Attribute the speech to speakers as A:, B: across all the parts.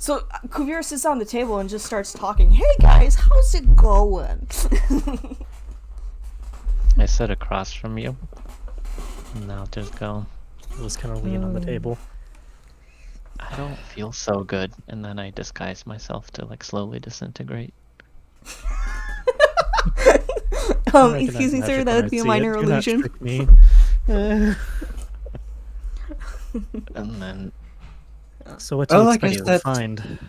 A: So Kuvira sits on the table and just starts talking. Hey guys, how's it going?
B: I sit across from you, and I'll just go.
C: I was kind of leaning on the table.
B: I don't feel so good, and then I disguise myself to like slowly disintegrate.
A: Excuse me, sir, that would be a minor illusion.
B: And then
C: So what do you
D: Oh, I
C: expect
D: guess
C: to
D: that-
C: find?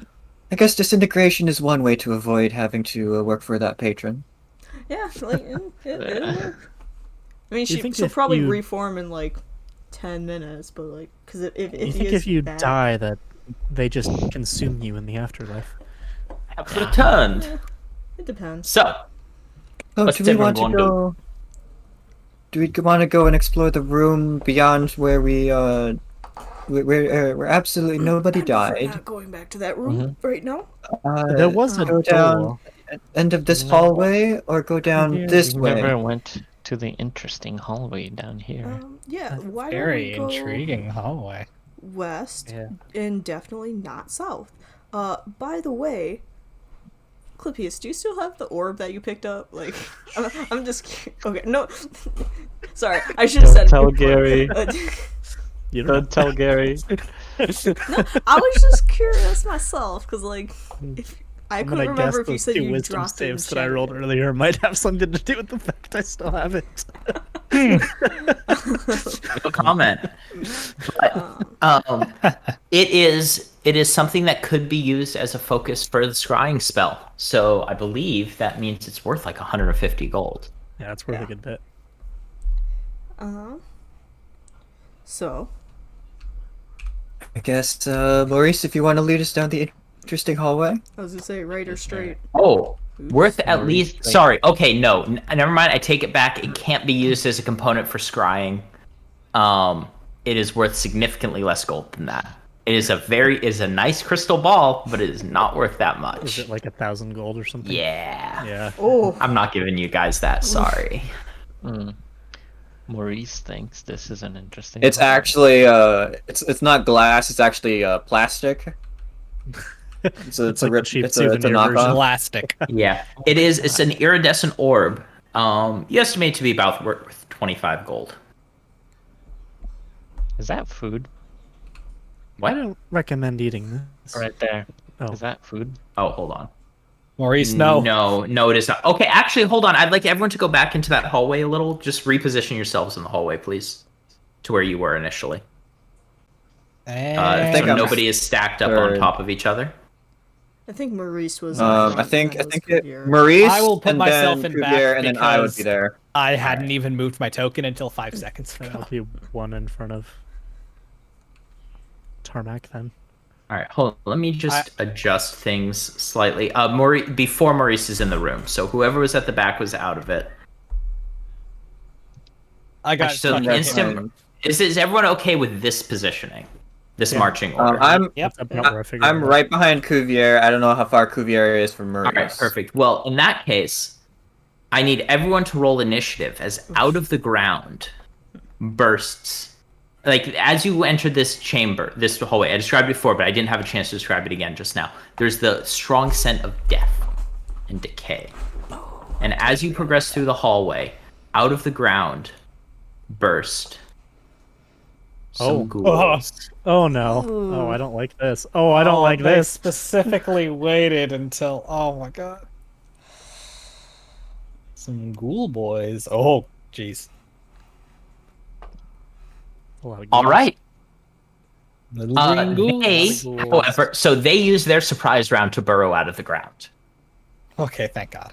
D: I guess disintegration is one way to avoid having to work for that patron.
A: Yeah, like it'll work. I mean,
C: Do you think
A: she'll
C: if
A: probably
C: you-
A: reform in like 10 minutes, but like, because if
C: You
A: he
C: think
A: is
C: if you
A: back-
C: die that they just consume you in the afterlife?
E: Have returned.
A: it depends.
E: So,
D: Oh,
E: What's
D: do we
E: everyone
D: want to
E: going to
D: go? Do we want to go and explore the room beyond where where absolutely nobody
A: I'm definitely
D: died?
A: not going back to that room right now.
C: There was a
D: go
C: door.
D: down end of this
B: No.
D: hallway or go down
C: Yeah,
D: this
B: we
D: way?
B: never went to the interesting hallway down here.
A: Yeah, why
F: Very
A: don't we go
F: intriguing hallway.
A: west
C: Yeah.
A: and definitely not south? By the way, Clippius, do you still have the orb that you picked up? Like, I'm just okay. No, sorry, I should have said.
B: Tell
A: before.
B: Gary.
C: You don't
B: Don't tell Gary.
A: I was just curious myself, because like, if I
C: I'm
A: couldn't
C: gonna guess
A: remember if you
C: those
A: said
C: two
A: you
C: wisdom
A: dropped it in
C: saves that I
A: chat.
C: rolled earlier might have something to do with the fact I still have it.
E: no comment. But, it is something that could be used as a focus for the scrying spell. So I believe that means it's worth like 150 gold.
C: Yeah, it's worth
A: Yeah.
C: a good bit.
A: So,
D: I guess, Maurice, if you want to lead us down the interesting hallway.
A: I was gonna say right or straight.
E: Oh, worth at
B: Very
E: least.
B: straight.
E: Sorry. Okay, no, never mind. I take it back. It can't be used as a component for scrying. It is worth significantly less gold than that. It is a nice crystal ball, but it is not worth that much.
C: Is it like 1,000 gold or something?
E: Yeah.
C: Yeah.
A: Oh,
E: I'm not giving you guys that. Sorry.
B: Maurice thinks this is an interesting.
D: It's
B: hallway.
D: actually it's not glass. It's actually plastic. It's a
C: like a cheap
D: it's a
C: souvenir version.
D: knockoff.
F: Plastic.
E: Yeah, it is. It's an iridescent orb. You estimate to be about worth 25 gold.
B: Is that food?
C: I don't recommend eating this.
B: Right there.
C: Oh.
B: Is that food?
E: Oh, hold on.
F: Maurice, no.
E: No, it is not. Okay, actually, hold on. I'd like everyone to go back into that hallway a little. Just reposition yourselves in the hallway, please, to where you were initially.
F: And
D: think
E: So
D: I'm
E: nobody is stacked up on
D: third.
E: top of each other.
A: I think Maurice was.
D: I think
A: Cuvier.
D: Maurice.
F: I will put
D: and
F: myself
D: then
F: in back
D: Cuvier, and then I would
F: because-
D: be there.
F: I hadn't even moved my token until 5 seconds ago.
C: I'll be one in front of Tarmac then.
E: All right, hold on. Let me just adjust things slightly. Before Maurice is in the room, so whoever was at the back was out of it.
F: I got
E: So
F: fucking
E: the
F: hit.
E: instant is everyone okay with this positioning, this
C: Yeah.
E: marching order?
D: I'm
F: Yep.
C: That's about where I figured
D: I'm
C: it out.
D: right behind Cuvier. I don't know how far Cuvier is from Maurice.
E: All right, perfect. Well, in that case, I need everyone to roll initiative as out of the ground bursts. Like, as you enter this chamber, this hallway, I described it before, but I didn't have a chance to describe it again just now. There's the strong scent of death and decay. And as you progress through the hallway, out of the ground burst some ghouls.
C: Oh no.
A: Ooh.
C: Oh, I don't like this. Oh, I don't like
F: They
C: this.
F: specifically waited until. Oh my god. Some ghoul boys. Oh, jeez.
C: A lot of
E: All
C: ghouls.
E: right.
F: Little green ghouls.
E: They, however, so they use their surprise round to burrow out of the ground.
F: Okay, thank God.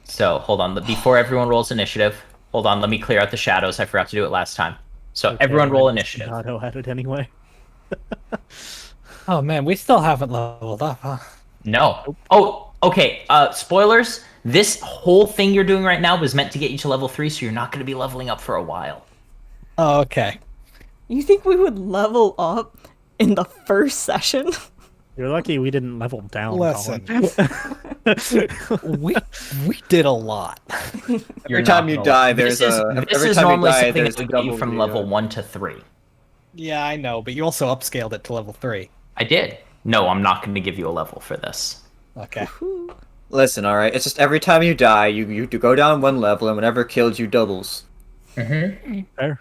E: So hold on. Before everyone rolls initiative, hold on. Let me clear out the shadows. I forgot to do it last time. So
C: Okay,
E: everyone roll
C: I
E: initiative.
C: Auto had it anyway.
F: Oh man, we still haven't leveled up, huh?
E: No. Oh, okay. Spoilers. This whole thing you're doing right now was meant to get you to level 3, so you're not going to be leveling up for a while.
F: Oh, okay.
A: You think we would level up in the first session?
C: You're lucky we didn't level down.
F: Listen.
C: Colin.
F: we did a lot.
D: Every time you die, there's
E: this
D: every
E: is
D: time you
E: normally
D: die,
E: something
D: there's
E: that would get you
D: double
E: from
D: the,
E: level 1 to 3.
F: Yeah, I know, but you also upscaled it to level 3.
E: I did. No, I'm not going to give you a level for this.
F: Okay.
D: Listen, all right. It's just every time you die, you go down one level, and whenever it kills you, doubles.
C: Fair.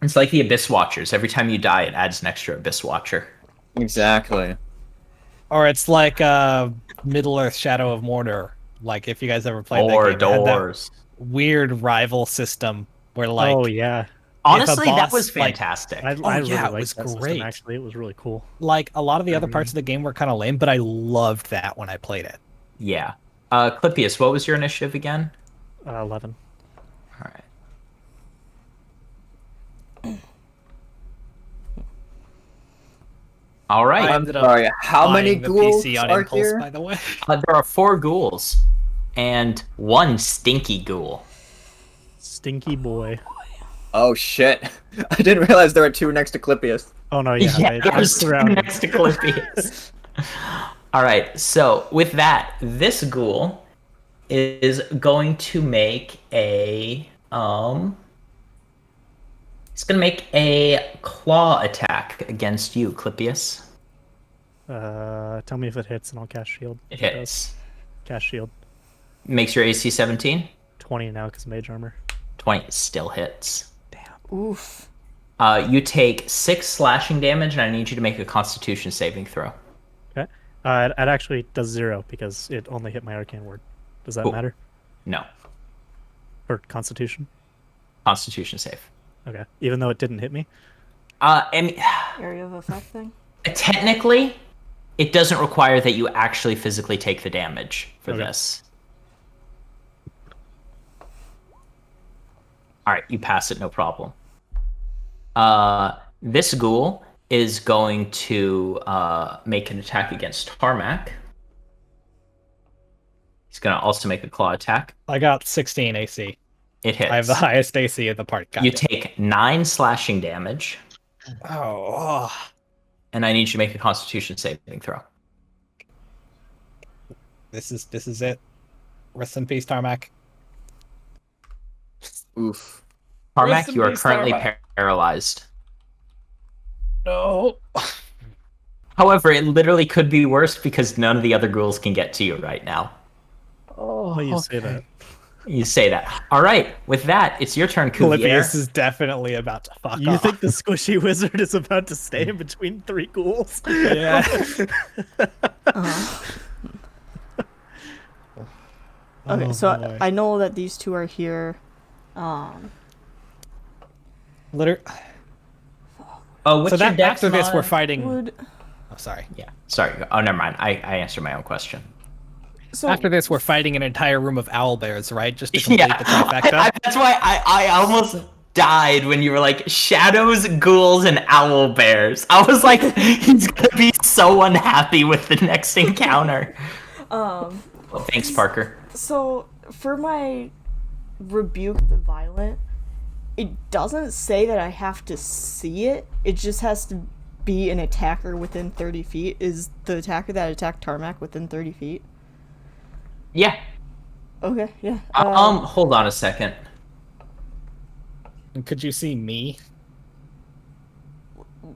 E: It's like the Abyss Watchers. Every time you die, it adds an extra Abyss Watcher.
D: Exactly.
F: Or it's like Middle Earth Shadow of Mordor. Like if you guys ever played
E: Or
F: that game, it had that
E: doors.
F: weird rival system where like
C: Oh yeah.
E: Honestly, that
F: boss,
E: was
F: like-
E: fantastic.
C: I really
F: yeah, it
C: liked
F: was
C: that system,
F: great.
C: actually. It was really cool.
F: like a lot of the other parts of the game were kind of lame, but I loved that when I played it.
E: Yeah. Clippius, what was your initiative again?
C: 11.
E: All right. All
F: I
E: right.
F: ended up
D: Sorry, how many
F: buying the
D: ghouls
F: PC on
D: are
F: impulse,
D: here?
F: by the way.
E: There are 4 ghouls and 1 stinky ghoul.
C: Stinky boy.
D: Oh shit! I didn't realize there were 2 next to Clippius.
C: Oh no, yeah. I
E: there's 2
C: surrounded.
E: next to Clippius. All right. So with that, this ghoul is going to make a It's gonna make a claw attack against you, Clippius.
C: Tell me if it hits and I'll cast shield.
E: It
C: does.
E: hits.
C: Cast shield.
E: Makes your AC 17.
C: 20 now because mage armor.
E: 20 still hits.
A: Oof.
E: You take 6 slashing damage, and I need you to make a Constitution saving throw.
C: Okay. It actually does 0 because it only hit my arcane word. Does that
E: Cool.
C: matter?
E: No,
C: For Constitution?
E: Constitution save.
C: Okay. Even though it didn't hit me?
E: And
A: Area of effect thing.
E: technically, it doesn't require that you actually physically take the damage for
C: Okay.
E: this. All right, you pass it, no problem. This ghoul is going to make an attack against Tarmac. He's going to also make a claw attack.
F: I got 16 AC.
E: It hits.
F: I have the highest AC of the part.
E: You
F: Gotcha.
E: take 9 slashing damage,
F: Oh.
E: and I need you to make a Constitution saving throw.
F: This is it. Rest in peace, Tarmac.
D: Oof.
E: Tarmac,
F: Rest in
E: you are
F: peace,
E: currently
F: Tarmac.
E: paralyzed.
F: No.
E: However, it literally could be worse because none of the other ghouls can get to you right now.
C: Oh, you say that.
E: You say that. All right. With that, it's your turn,
F: Polybius
E: Cuvier.
F: is definitely about to fuck
C: You
F: off.
C: think the squishy wizard is about to stay in between 3 ghouls?
F: Yeah.
A: Okay,
C: Oh,
A: so
C: boy.
A: I know that these 2 are here.
F: Liter-
E: Oh,
F: so that after this, we're fighting.
A: Would
F: Oh, sorry.
E: Yeah. Sorry. Oh, never mind. I answered my own question.
A: so
F: After this, we're fighting an entire room of owl bears, right? Just to complete the trifecta.
E: That's why I almost died when you were like shadows, ghouls, and owl bears. I was like, he's gonna be so unhappy with the next encounter. Well, thanks, Parker.
A: So for my rebuke the violent, it doesn't say that I have to see it. It just has to be an attacker within 30 feet. Is the attacker that attacked Tarmac within 30 feet?
E: Yeah.
A: Okay, yeah.
E: Hold on a second.
F: And could you see me?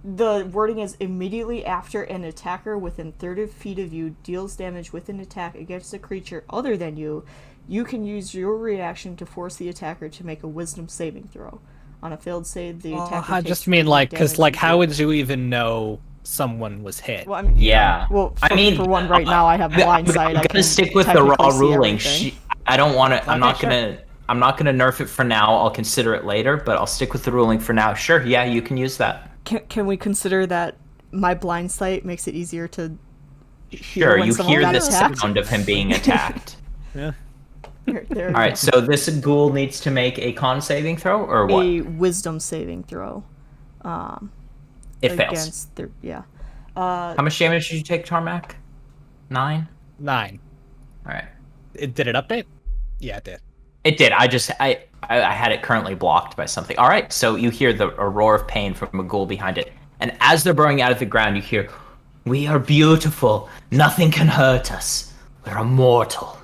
A: The wording is immediately after an attacker within 30 feet of you deals damage with an attack against a creature other than you, you can use your reaction to force the attacker to make a wisdom saving throw. On a failed save, the attacker
F: I
A: takes
F: just mean like, because
A: damage
F: like, how
A: equal-
F: would you even know someone was hit?
A: Well, I mean,
E: Yeah.
A: Well,
E: I mean,
A: for one, right now I have blind sight.
E: I'm
A: I
E: gonna
A: can
E: stick with the raw
A: technically see
E: ruling.
A: everything.
E: I don't want to. I'm
A: Okay,
E: not gonna nerf it for now. I'll consider it later, but I'll stick with the ruling for now. Sure. Yeah, you can use that.
A: Can we consider that my blind sight makes it easier to
E: Sure.
A: when
E: You
A: someone
E: hear
A: got
E: the
A: attacked?
E: sound of him being attacked.
C: Yeah.
A: There
E: All right. So this ghoul needs to make a con saving throw, or what?
A: a wisdom saving throw
E: It fails.
A: against their
E: How much damage did you take, Tarmac? 9.
F: 9.
E: All right.
F: Did it update? Yeah, it did.
E: It did. I had it currently blocked by something. All right. So you hear a roar of pain from a ghoul behind it, and as they're burrowing out of the ground, you hear, "We are beautiful. Nothing can hurt us. We're immortal.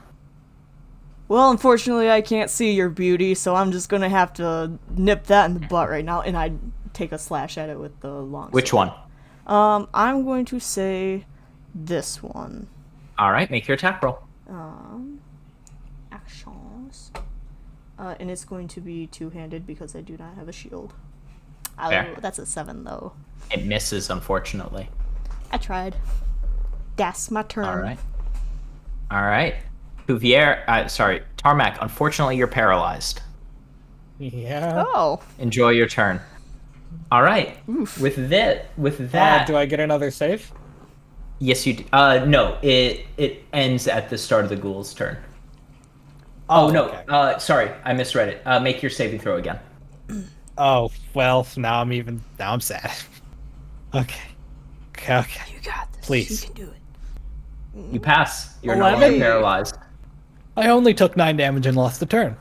A: Well, unfortunately, I can't see your beauty, so I'm just gonna have to nip that in the butt right now, and I take a slash at it with the long.
E: Which one?
A: I'm going to say this one.
E: All right, make your attack roll.
A: Actions. And it's going to be two-handed because I do not have a shield.
E: Fair.
A: Oh, that's a 7 though.
E: It misses, unfortunately.
A: I tried. That's my turn.
E: All right. All right. Cuvier, sorry, Tarmac, unfortunately you're paralyzed.
F: Yeah.
A: Oh.
E: Enjoy your turn. All right.
A: Oof.
E: With that,
F: Do I get another save?
E: yes, you do. No, it ends at the start of the ghoul's turn. Oh, no,
F: okay.
E: sorry, I misread it. Make your saving throw again.
F: Oh, well, now I'm sad. Okay. Okay.
A: You got this.
F: Please.
A: You can do it.
E: You pass. You're no longer
F: 11?
E: paralyzed.
F: I only took 9 damage and lost the turn.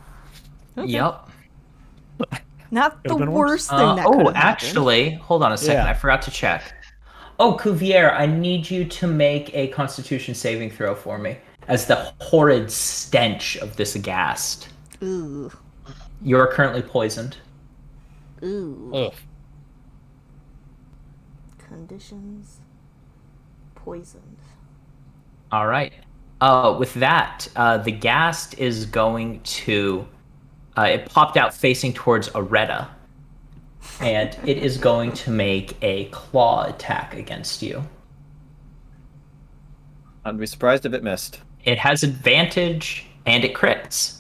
A: Okay.
E: Yep.
A: Not the
C: Could've been worse.
A: worst thing that could have happened.
E: Actually, hold on a second.
F: Yeah.
E: I forgot to check. Oh, Cuvier, I need you to make a Constitution saving throw for me, as the horrid stench of this ghast.
A: Ooh.
E: You are currently poisoned.
A: Ooh.
F: Ugh.
A: Conditions. Poisoned.
E: All right. With that, the ghast is going to. It popped out facing towards Areta, and it is going to make a claw attack against you.
D: I'd be surprised if it missed.
E: It has advantage, and it crits.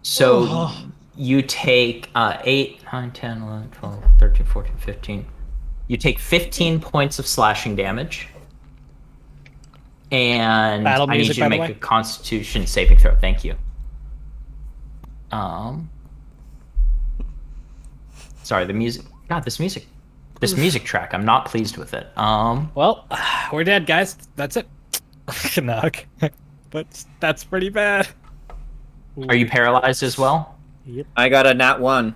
E: So you take 8, 9, 10, 11, 12, 13, 14, 15. You take 15 points of slashing damage. And
F: Battle
E: I need
F: music,
E: you to
F: by the
E: make
F: way?
E: a Constitution saving throw. Thank you. Sorry, the music. God, this music track. I'm not pleased with it.
F: Well, we're dead, guys. That's it. Knock. But that's pretty bad.
E: Are you paralyzed as well?
D: I got a nat 1.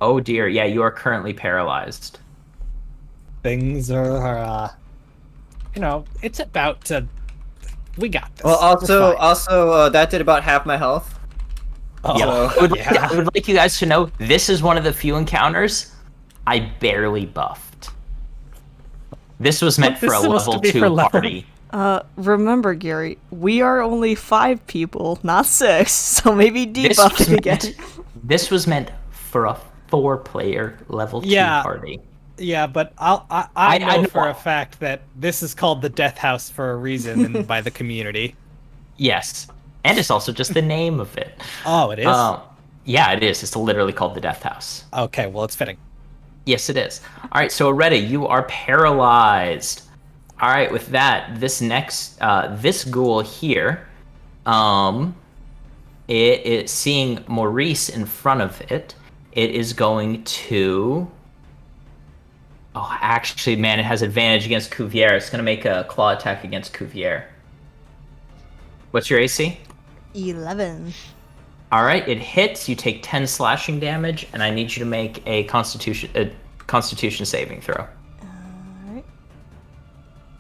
E: Oh dear. Yeah, you are currently paralyzed.
F: Things are, it's about to. We got this.
D: Well,
F: We're fine.
D: that did about half my health.
F: Oh,
E: I would like you guys to know this is one of the few encounters I barely buffed. This was meant
F: This
E: for a
F: is supposed
E: level
F: to be
E: 2
F: for level-
E: party.
A: Remember, Gary, we are only 5 people, not 6, so maybe debuff it again.
E: This was meant for a 4-player level 2
F: Yeah.
E: party.
F: Yeah, but I
E: I
F: know
E: know.
F: for a fact that this is called the Death House for a reason and by the community.
E: Yes. And it's also just the name of it.
F: Oh, it is?
E: Yeah, it is. It's literally called the Death House.
F: Okay, well, it's fitting.
E: Yes, it is. All right, so Areta, you are paralyzed. All right, with that, this ghoul here, it is seeing Maurice in front of it. It is going to. Oh, actually, man, it has advantage against Cuvier. It's going to make a claw attack against Cuvier. What's your AC?
A: 11.
E: All right, it hits. You take 10 slashing damage, and I need you to make a Constitution saving throw.
A: Alright.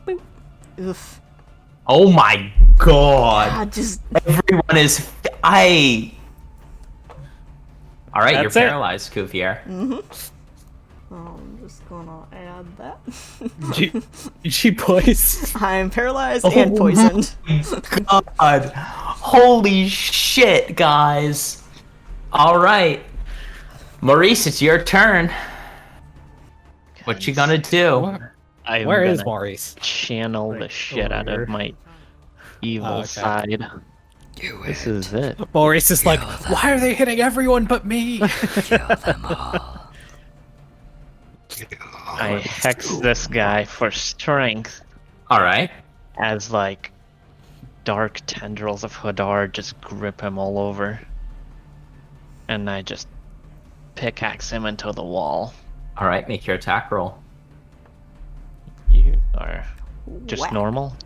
A: Boop. Oof.
E: Oh my god!
A: Just.
E: Everyone is. All right,
F: That's
E: you're
F: it.
E: paralyzed, Cuvier.
A: I'm just gonna add that.
F: She boys.
A: I'm paralyzed and poisoned.
E: God, holy shit, guys! All right, Maurice, it's your turn. What you gonna do?
B: I'm
F: Where is
B: gonna
F: Maurice?
B: channel the shit out
C: over
B: of my evil
F: Okay.
B: side. This is it.
F: Maurice is like, why are they hitting everyone but me?
B: I hex this guy for strength
E: All right.
B: as like dark tendrils of Hadar just grip him all over. And I just pickaxe him into the wall.
E: All right, make your attack roll.
B: You are just
A: Whack.
B: normal?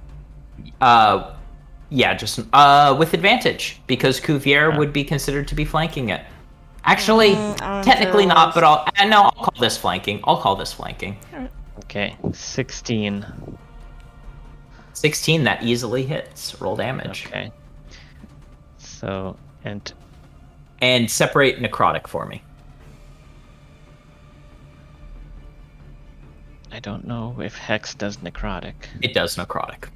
E: Yeah, just with advantage because Cuvier would be considered to be flanking it. Actually, technically not, but I'll call this flanking.
B: Okay, 16.
E: 16, that easily hits. Roll damage.
B: Okay. So, and
E: And separate necrotic for me.
B: I don't know if Hex does necrotic.
E: It does necrotic.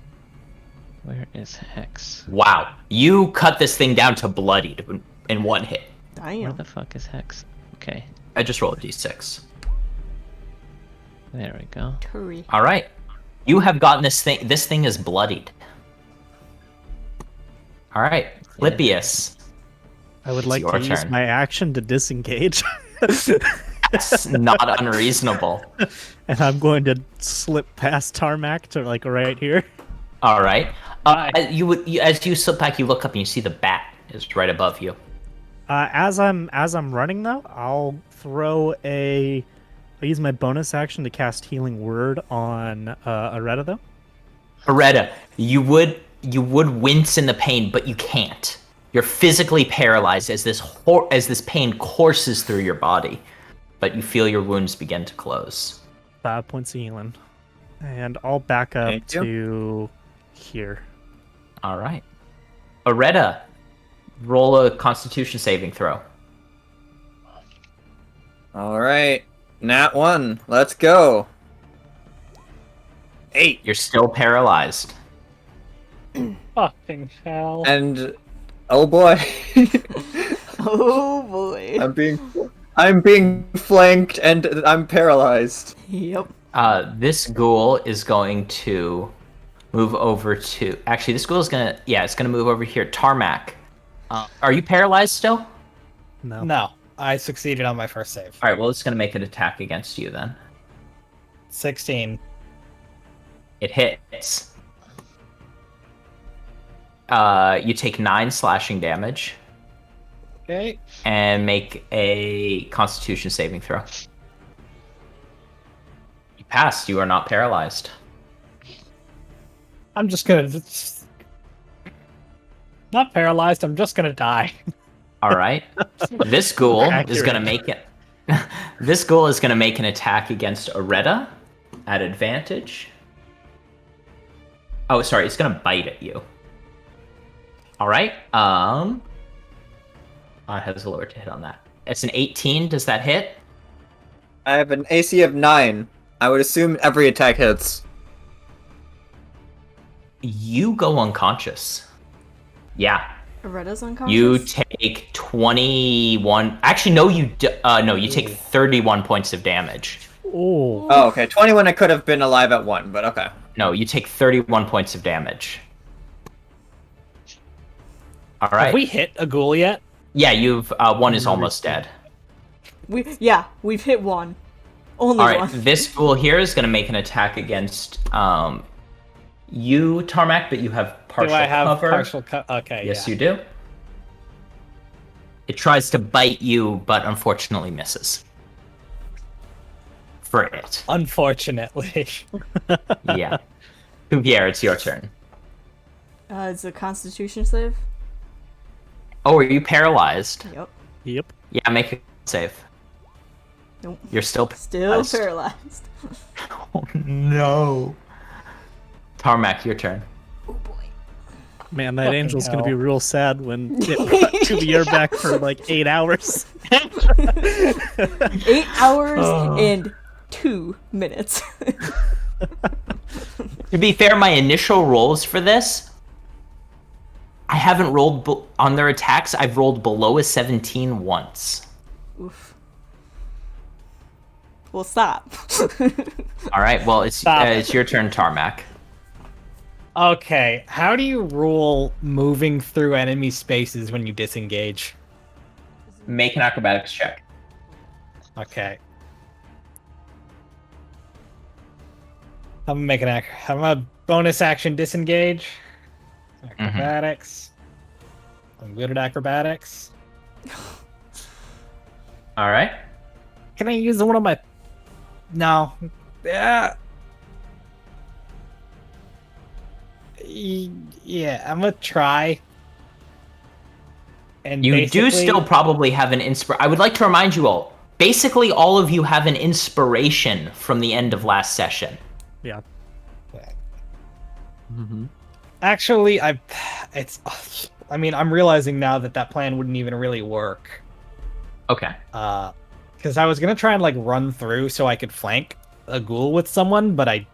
B: Where is Hex?
E: Wow. You cut this thing down to bloodied in one hit.
B: Where
A: Damn.
B: the fuck is Hex? Okay,
E: I just rolled a d6.
B: there we go.
A: Curry.
E: All right. You have gotten this thing. This thing is bloodied. All right. Lipius.
C: I would
E: It's
C: like
E: your
C: to use
E: turn.
C: my action to disengage.
E: That's not unreasonable.
C: And I'm going to slip past Tarmac to like right here.
E: All right. As you slip back, you look up and you see the bat is right above you.
C: As I'm running though, I'll use my bonus action to cast Healing Word on Areta though.
E: Areta, you would wince in the pain, but you can't. You're physically paralyzed as this pain courses through your body, but you feel your wounds begin to close.
C: 5 points of healing, and I'll back up
D: Thank you.
C: to here.
E: All right. Areta, roll a Constitution saving throw.
D: All right, Nat 1. Let's go. 8.
E: You're still paralyzed.
F: Fucking hell.
D: And oh boy,
A: Oh boy.
D: I'm being flanked and I'm paralyzed.
A: Yep.
E: This ghoul is going to move over to. Actually, this ghoul is gonna. Yeah, it's gonna move over here. Tarmac. Are you paralyzed still?
C: No.
F: No, I succeeded on my first save.
E: All right. Well, it's gonna make an attack against you then.
F: 16.
E: It hits. You take 9 slashing damage
F: Okay.
E: and make a Constitution saving throw. You passed. You are not paralyzed.
F: I'm just gonna... Not paralyzed, I'm just gonna die.
E: All right. This ghoul is
C: Accurate.
E: gonna make it. This ghoul is gonna make an attack against Areta at advantage. Oh, sorry. It's gonna bite at you. All right. It has a lower to hit on that. It's an 18. Does that hit?
D: I have an AC of 9. I would assume every attack hits.
E: You go unconscious. Yeah.
A: Areta's unconscious.
E: You take 21. Actually, no. No. You take 31 points of damage.
C: Oh,
D: Oh, okay. 21 I could have been alive at 1, but okay.
E: No, you take 31 points of damage. All
F: Have
E: right.
F: we hit a ghoul yet?
E: Yeah, you've one is almost dead.
A: We've hit one. Only
E: All right,
A: one.
E: this fool here is going to make an attack against you, Tarmac, but you have partial
F: Do I have
E: cover.
F: partial Okay,
E: Yes,
F: yeah.
E: you do. It tries to bite you, but unfortunately misses. For it.
F: Unfortunately.
E: Yeah. Cuvier, it's your turn.
A: It's a Constitution save.
E: Oh, are you paralyzed?
A: Yep.
C: yep.
E: Yeah, make a save.
A: Nope.
E: You're still
A: Still
E: paralyzed.
A: paralyzed.
E: Oh, no. Tarmac, your turn.
A: Oh boy.
C: Man, that
F: Fucking
C: angel's gonna
F: hell.
C: be real sad when it cut to the air back for like 8 hours.
A: 8 hours and 2 minutes.
E: To be fair, my initial rolls for this, I haven't rolled on their attacks. I've rolled below a 17 once.
A: Oof. Well, stop.
E: All right, well, it's
F: Stop.
E: it's your turn, Tarmac.
F: Okay, how do you rule moving through enemy spaces when you disengage?
E: Make an acrobatics check.
F: Okay. I'm a bonus action disengage. Acrobatics. I'm good at acrobatics.
E: All right.
F: Can I use one of my... No. Yeah. Yeah, I'm gonna try. And
E: You do
F: basically-
E: still probably have an I would like to remind you all, basically all of you have an inspiration from the end of last session.
C: Yeah.
F: Actually, I'm realizing now that plan wouldn't even really work.
E: Okay.
F: Because I was gonna try and like run through so I could flank a ghoul with someone, but I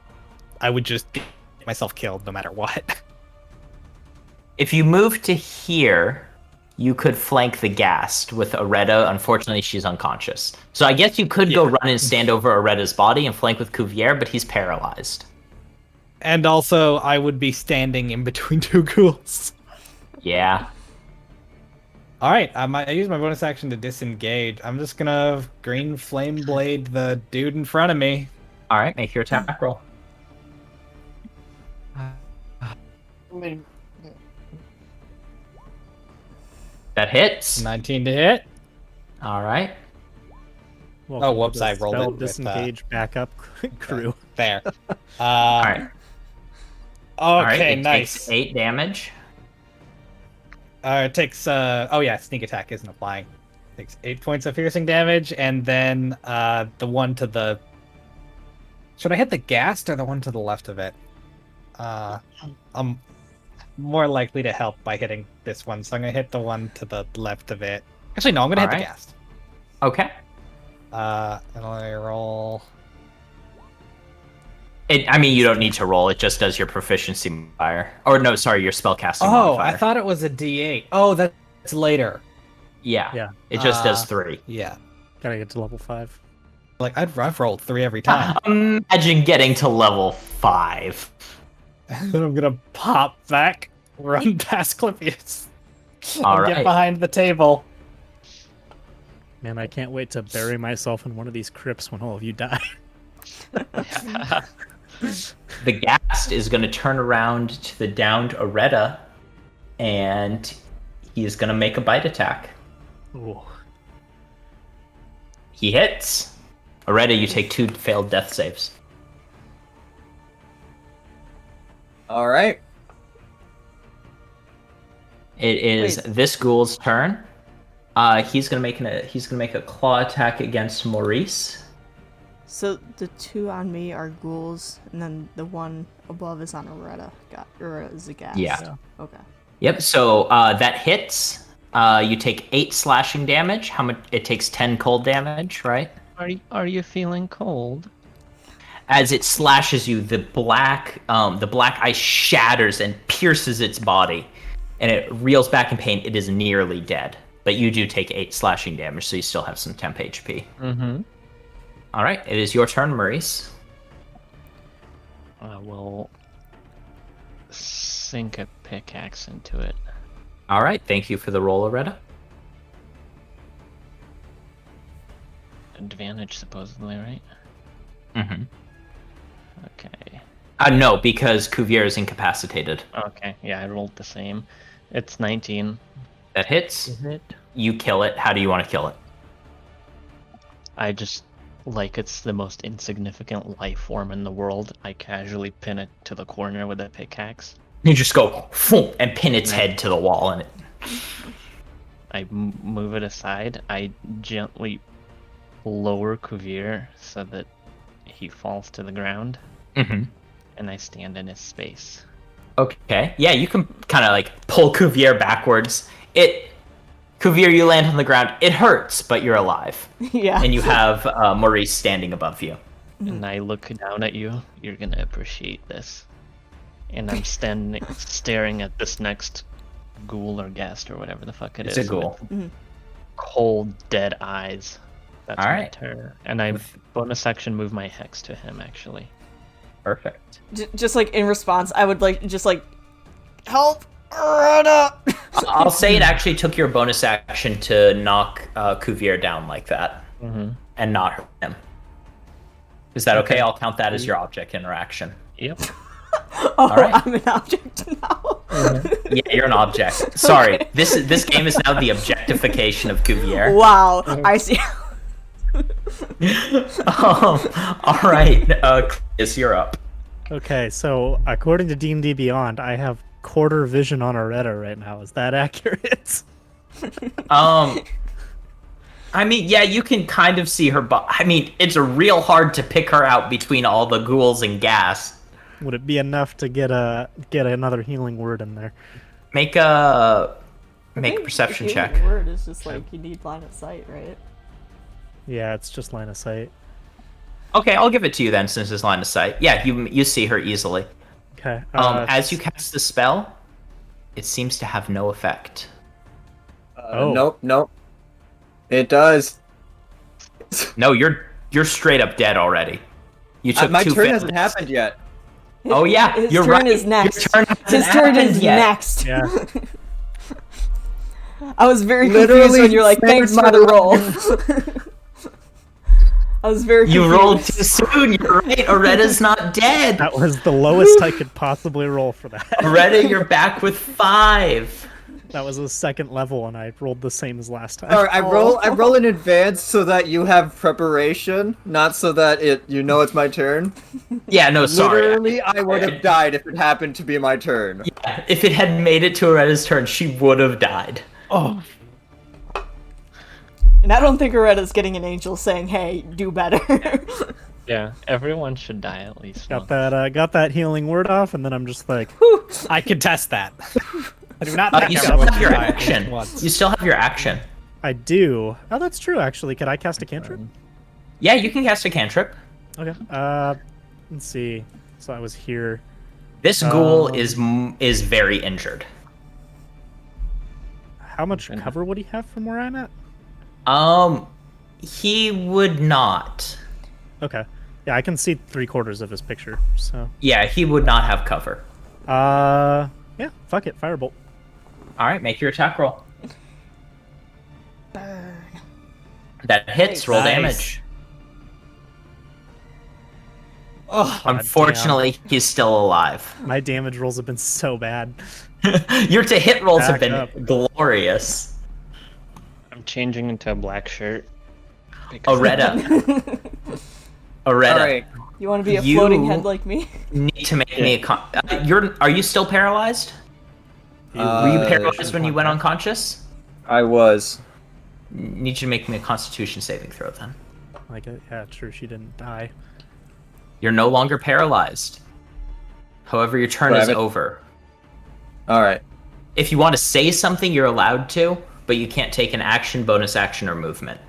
F: would just get myself killed no matter what.
E: If you move to here, you could flank the Ghast with Areta. Unfortunately, she's unconscious. So I guess you could go run and stand over Areta's body and flank with Cuvier, but he's paralyzed.
F: And also, I would be standing in between two ghouls.
E: Yeah.
F: All right, I use my bonus action to disengage. I'm just gonna green flame blade the dude in front of me.
E: All right, make your attack roll. That hits.
F: 19 to hit.
E: All right.
C: Welcome to
F: whoops,
C: the
F: I rolled
C: spell
F: it with,
C: disengage backup crew.
F: There.
E: All right.
F: Okay,
E: All right. It
F: nice.
E: takes 8 damage.
F: It takes sneak attack isn't applying. Takes 8 points of piercing damage, and then the one to the. Should I hit the Ghast or the one to the left of it? I'm more likely to help by hitting this one, so I'm gonna hit the one to the left of it. Actually, no, I'm gonna hit the Ghast.
E: Okay.
F: And I roll.
E: You don't need to roll. It just does your proficiency modifier. Or no, sorry, your spellcasting
F: Oh,
E: modifier.
F: I thought it was a D8. Oh, that's later.
E: Yeah.
C: Yeah.
E: It just does 3.
F: Yeah.
C: Gotta get to level 5.
F: Like I've rolled 3 every time.
E: Imagine getting to level 5.
F: Then I'm gonna pop back, run past Clippius,
E: All
F: and
E: right.
F: get behind the table.
C: Man, I can't wait to bury myself in one of these crypts when all of you die.
E: The Ghast is going to turn around to the downed Areta, and he's going to make a bite attack.
C: Ooh.
E: He hits. Areta, you take 2 failed death saves.
D: All right.
E: It is
A: Wait.
E: this ghoul's turn. He's gonna make a claw attack against Maurice.
A: So the 2 on me are ghouls, and then the one above is on Areta. Or is a gas.
E: Yeah.
A: Okay.
E: Yep. So that hits. You take 8 slashing damage. How much? It takes 10 cold damage, right?
B: Are you feeling cold?
E: As it slashes you, the black ice shatters and pierces its body, and it reels back in pain. It is nearly dead, but you do take 8 slashing damage, so you still have some temp HP.
B: Mm-hmm.
E: All right, it is your turn, Maurice.
B: I will sink a pickaxe into it.
E: All right, thank you for the roll, Areta.
B: Advantage, supposedly, right?
E: Mm-hmm.
B: Okay.
E: No, because Cuvier is incapacitated.
B: Okay, yeah, I rolled the same. It's 19.
E: That hits.
B: Is it?
E: You kill it. How do you want to kill it?
B: I just, like it's the most insignificant life form in the world, I casually pin it to the corner with a pickaxe.
E: You just go "Phoom," and pin its head to the wall, and it.
B: I move it aside. I gently lower Cuvier so that he falls to the ground,
E: Mm-hmm.
B: and I stand in his space.
E: Okay. Yeah, you can kind of like pull Cuvier backwards. Cuvier, you land on the ground. It hurts, but you're alive.
A: Yeah.
E: And you have Maurice standing above you.
B: And I look down at you. You're gonna appreciate this. And I'm staring at this next ghoul or ghast or whatever the fuck
E: It's
B: is.
E: a ghoul.
B: with cold, dead eyes. That's
E: All
B: my
E: right.
B: turn. And I bonus action move my hex to him, actually.
E: Perfect.
A: Just like in response, I would help Areta.
E: I'll say it actually took your bonus action to knock Cuvier down like that
B: Mm-hmm.
E: and not hurt him. Is that okay? I'll count that as your object interaction.
B: Yep.
A: Oh,
E: right.
A: I'm an object now.
E: Yeah, you're an object. Sorry, this game is now the objectification of Cuvier.
A: Wow, I see.
E: All right, Cleus, you're up.
C: Okay, so according to D&D Beyond, I have quarter vision on Areta right now. Is that accurate?
E: I mean, yeah, you can kind of see her, but I mean, it's real hard to pick her out between all the ghouls and gas.
C: Would it be enough to get another healing word in there?
E: Make a
A: I
E: make a
A: think
E: perception
A: the
E: check.
A: healing word is just like you need line of sight, right?
C: Yeah, it's just line of sight.
E: Okay, I'll give it to you then, since it's line of sight. Yeah, you see her easily.
C: Okay.
E: As you cast the spell, it seems to have no effect.
C: Oh.
D: Nope. It does.
E: No, you're straight up dead already. You took
D: My
E: two
D: turn
E: failures.
D: hasn't happened yet.
E: Oh yeah,
A: His
E: you're
A: turn
E: right.
A: is next.
E: Your turn hasn't
A: His turn
E: happened
A: is
E: yet.
A: next.
C: Yeah.
A: I was very
D: Literally
A: confused when you're like, thanks
D: saved
A: for the
D: my
A: roll. I was very confused.
E: You rolled too soon. You're right. Aretta's not dead.
C: That was the lowest I could possibly roll for that.
E: Aretta, you're back with 5.
C: That was a second level, and I rolled the same as last time.
D: Alright, I roll in advance so that you have preparation, not so that it's my turn.
E: Yeah, no, sorry.
D: Literally, I would have died if it happened to be my turn.
E: Yeah, if it had made it to Aretta's turn, she would have died.
C: Oh,
A: And I don't think Aretta's getting an angel saying, hey, do better.
B: Yeah, everyone should die at least once.
C: got that healing word off, and then I'm just like,
F: I contest that. I do not think
E: You
F: I
E: still
F: would
E: have your
F: die at
E: action.
F: least once.
E: You still have your action.
C: I do. Oh, that's true. Actually, could I cast a cantrip?
E: Yeah, you can cast a cantrip.
C: Okay. Let's see. So I was here.
E: This ghoul is very injured.
C: How much cover would he have from where I'm at?
E: He would not.
C: Okay. Yeah, I can see 3/4 of his picture. So.
E: Yeah, he would not have cover.
C: Yeah. Fuck it. Firebolt.
E: All right, make your attack roll.
A: Burn.
E: That hits. Roll
C: Nice.
E: damage.
C: Oh,
E: Unfortunately, he's still alive.
C: my damage rolls have been so bad.
E: Your to hit rolls have
C: Back
E: been
C: up.
E: glorious.
B: I'm changing into a black shirt. because-
E: Oretta.
D: Alright.
A: You want to be a
E: You-
A: floating head like me?
E: Need to make me a are you still paralyzed? Were you paralyzed when you went unconscious?
D: I was.
E: Need you to make me a Constitution saving throw then.
C: Like, yeah, true. She didn't die.
E: You're no longer paralyzed. However, your turn is
D: Rabbit.
E: over.
D: Alright.
E: If you want to say something, you're allowed to, but you can't take an action, bonus action, or movement.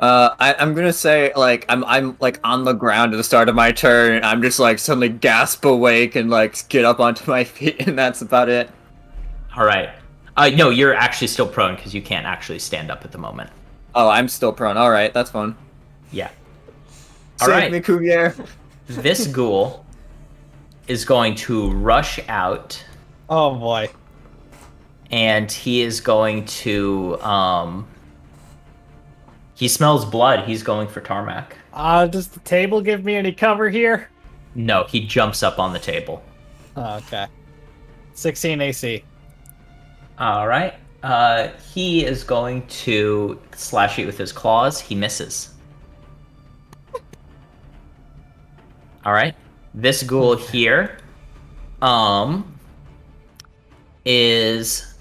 D: I'm gonna say, like, I'm like on the ground at the start of my turn, and I'm just like suddenly gasp awake and like get up onto my feet, and that's about it.
E: All right. No, you're actually still prone because you can't actually stand up at the moment.
D: Oh, I'm still prone. Alright, that's fun.
E: Yeah. All
D: Save
E: right.
D: me, Cuvier.
E: This ghoul is going to rush out,
F: Oh boy.
E: and he is going to he smells blood. He's going for Tarmac.
F: Does the table give me any cover here?
E: No, he jumps up on the table.
F: Oh, okay. 16 AC.
E: All right. He is going to slash you with his claws. He misses. All right. This ghoul here, is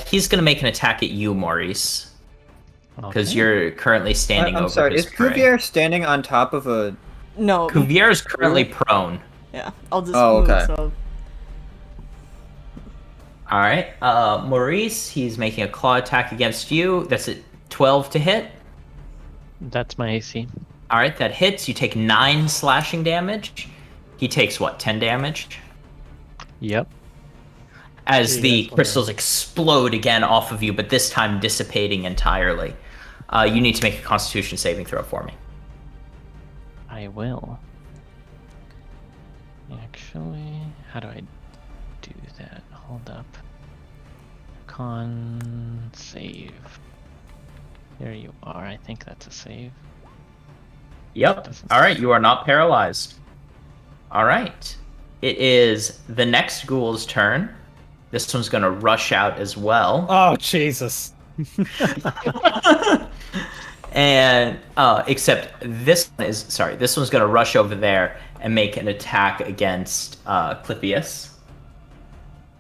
E: he's gonna make an attack at you, Maurice, because you're currently standing
D: I'm
E: over
D: sorry,
E: his
D: is
E: prey.
D: Cuvier standing on top of a...
A: No.
E: Cuvier is currently prone.
A: Yeah, I'll just
D: Oh,
A: move,
D: okay.
A: so...
E: All right. Maurice, he's making a claw attack against you. That's a 12 to hit.
B: That's my AC.
E: All right, that hits. You take 9 slashing damage. He takes what, 10 damage?
B: Yep.
E: As
C: Yeah,
E: the
C: that's
E: crystals explode again off of you, but this time dissipating entirely. You need to make a Constitution saving throw for me.
B: I will. Actually, how do I do that? Hold up. Con save. There you are. I think that's a save.
E: Yep.
B: Doesn't-
E: All right, you are not paralyzed. All right. It is the next ghoul's turn. This one's going to rush out as well.
F: Oh, Jesus.
E: And except this one's going to rush over there and make an attack against Clippius.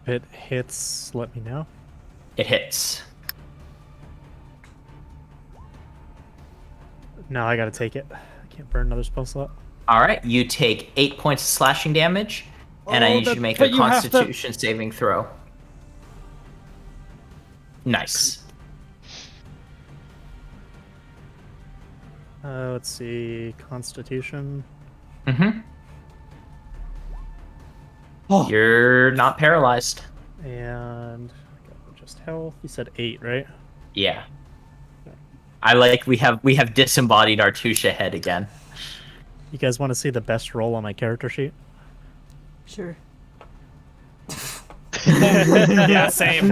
C: If it hits, let me know.
E: It hits.
C: No, I gotta take it. I can't burn another spell slot.
E: All right, you take 8 points of slashing damage, and I
F: Oh,
E: need you to make
F: but
E: a
F: you have to-
E: Constitution saving throw. Nice.
C: Let's see. Constitution.
E: Mm-hmm.
F: Oh,
E: You're not paralyzed.
C: And just health. You said 8, right?
E: Yeah. We have disembodied our Tusha head again.
C: You guys want to see the best roll on my character sheet?
A: Sure.
F: yeah, same.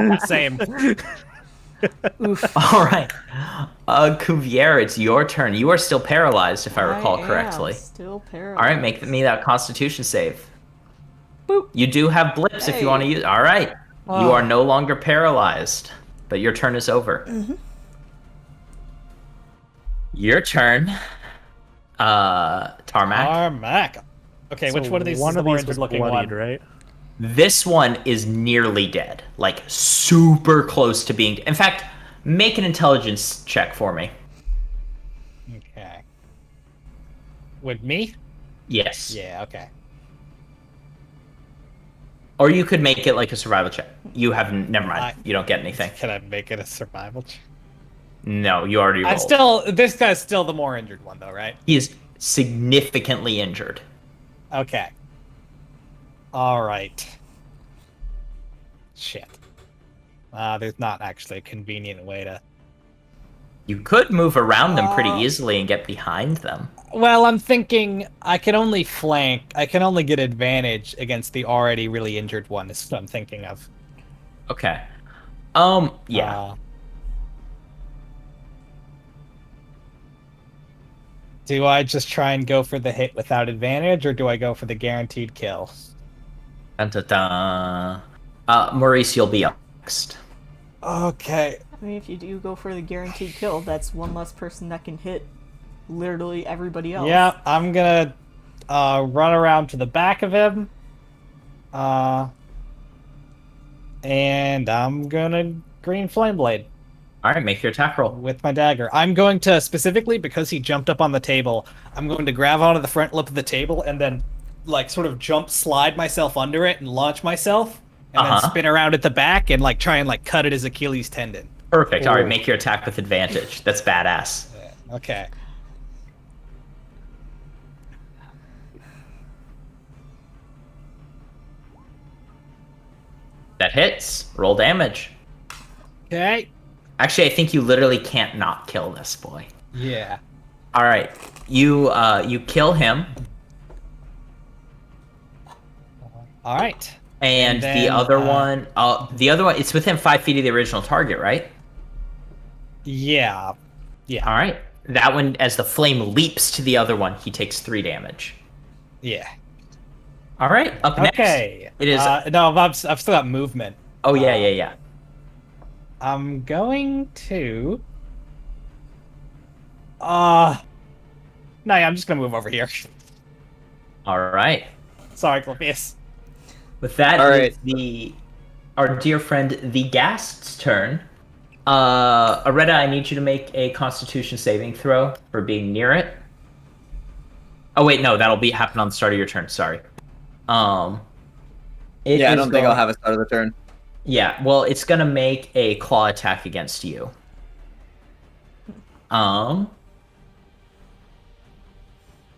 E: All right. Cuvier, it's your turn. You are still paralyzed, if I recall correctly.
A: Still paralyzed.
E: All right, make me that Constitution save.
A: Boop.
E: You do have blips if you want to
A: Hey.
E: use. All right. You are no longer paralyzed, but your turn is over. Your turn. Tarmac.
F: Tarmac. Okay, which
C: So
F: one of these is
C: one
F: the
C: of
F: more
C: these was
F: injured looking
C: bloodied,
F: one?
C: right?
E: This one is nearly dead. Like, super close to being. In fact, make an intelligence check for me.
F: Okay. With me?
E: Yes.
F: Yeah, okay.
E: Or you could make it like a survival check. You haven't. Never mind.
F: I-
E: You don't get anything.
F: Can I make it a survival check?
E: No, you already rolled.
F: This guy's still the more injured one, though, right?
E: He is significantly injured.
F: Okay. All right. Shit. There's not actually a convenient way to.
E: You could move around them pretty easily and get behind them.
F: Well, I'm thinking I can only flank. I can only get advantage against the already really injured one. Is what I'm thinking of.
E: Okay. Yeah.
F: Do I just try and go for the hit without advantage, or do I go for the guaranteed kill?
E: Dun, dun, dun. Maurice, you'll be up next.
F: Okay.
A: I mean, if you do go for the guaranteed kill, that's one less person that can hit literally everybody else.
F: Yeah, I'm gonna run around to the back of him. And I'm gonna green flame blade
E: All right, make your attack roll.
F: with my dagger. I'm going to specifically, because he jumped up on the table, I'm going to grab onto the front lip of the table and then like sort of slide myself under it and launch myself, and then spin around at the back and like try and like cut at his Achilles tendon.
E: Perfect. All right,
F: Ooh.
E: make your attack with advantage. That's badass.
F: Okay.
E: That hits. Roll damage.
F: Okay.
E: Actually, I think you literally can't not kill this boy.
F: Yeah.
E: All right, you kill him,
F: All right.
E: and
F: And
E: the
F: then,
E: other one, it's within 5 feet of the original target, right?
F: Yeah. Yeah.
E: All right, that one, as the flame leaps to the other one, he takes 3 damage.
F: Yeah.
E: All right, up next.
F: Okay.
E: It is.
F: No, I've still got movement.
E: Oh yeah.
F: I'm going to. No, yeah, I'm just gonna move over here.
E: All right.
F: Sorry, Clepius.
E: With that,
D: All
E: it's our dear friend the Ghast's turn. Areta, I need you to make a Constitution saving throw for being near it. Oh wait, no, that'll happen on the start of your turn. Sorry.
D: Yeah, I don't think I'll have a start of the turn.
E: Yeah, well, it's gonna make a claw attack against you.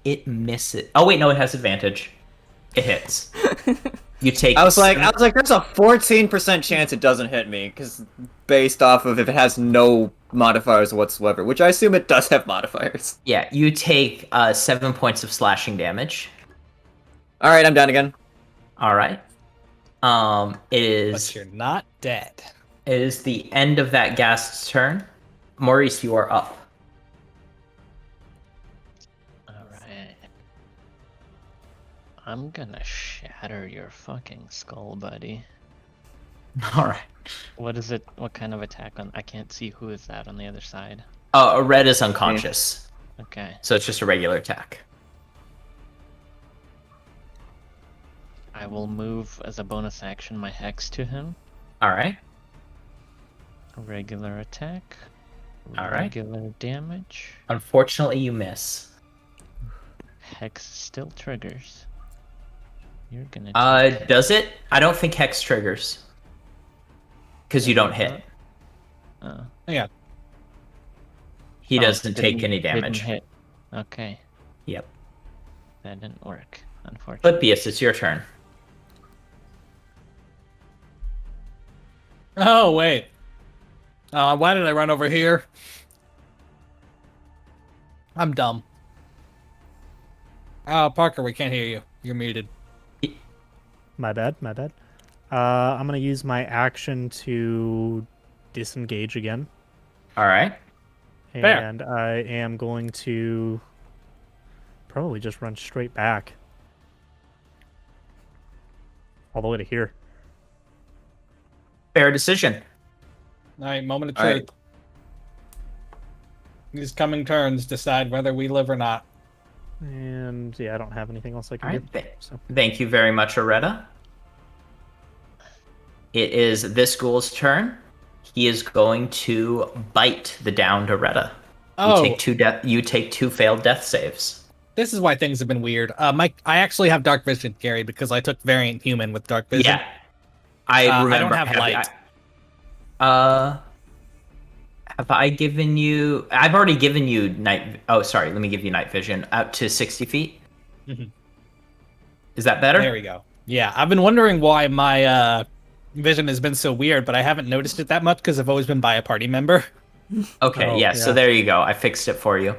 E: It misses. Oh wait, no, it has advantage. It hits. You take.
D: I was like, there's a 14% chance it doesn't hit me, because based off of if it has no modifiers whatsoever, which I assume it does have modifiers.
E: Yeah, you take 7 points of slashing damage.
D: All right, I'm down again.
E: All right. It is.
F: But you're not dead.
E: It is the end of that Ghast's turn. Maurice, you are up.
B: Alright. I'm gonna shatter your fucking skull, buddy.
E: All right.
B: What is it? What kind of attack on? I can't see who is that on the other side.
E: Red is unconscious,
B: Okay.
E: so it's just a regular attack.
B: I will move as a bonus action my hex to him.
E: All right.
B: Regular attack.
E: All right.
B: Regular damage.
E: Unfortunately, you miss.
B: Hex still triggers. You're gonna.
E: Does it? I don't think Hex triggers. Because you don't hit.
B: Oh.
F: Yeah.
E: He
B: Oh,
E: doesn't take
B: didn't-
E: any
B: didn't
E: damage.
B: hit. Okay,
E: Yep.
B: that didn't work, unfortunately.
E: Clippius, it's your turn.
F: Oh, wait. Why did I run over here? I'm dumb. Parker, we can't hear you. You're muted.
C: My bad, my bad. I'm gonna use my action to disengage again.
E: All right.
F: Fair.
C: And I am going to probably just run straight back. All the way to here.
E: Fair decision.
F: All right, moment of
D: All
F: truth.
D: right.
F: These coming turns decide whether we live or not.
C: And yeah, I don't have anything else I can
E: All
C: do.
E: right.
C: So
E: Thank you very much, Areta. It is this ghoul's turn. He is going to bite the downed Areta.
F: Oh,
E: You take two failed death saves.
F: this is why things have been weird. I actually have dark vision, Gary, because I took variant human with dark vision.
E: Yeah. I
F: I
E: remember.
F: don't have light.
E: Have I given you? I've already given you night. Oh, sorry. Let me give you night vision out to 60 feet.
F: Mhm.
E: Is that better?
F: There we go. Yeah, I've been wondering why my vision has been so weird, but I haven't noticed it that much because I've always been by a party member.
E: Okay.
C: Oh,
E: yeah. So
C: yeah.
E: there you go. I fixed it for you.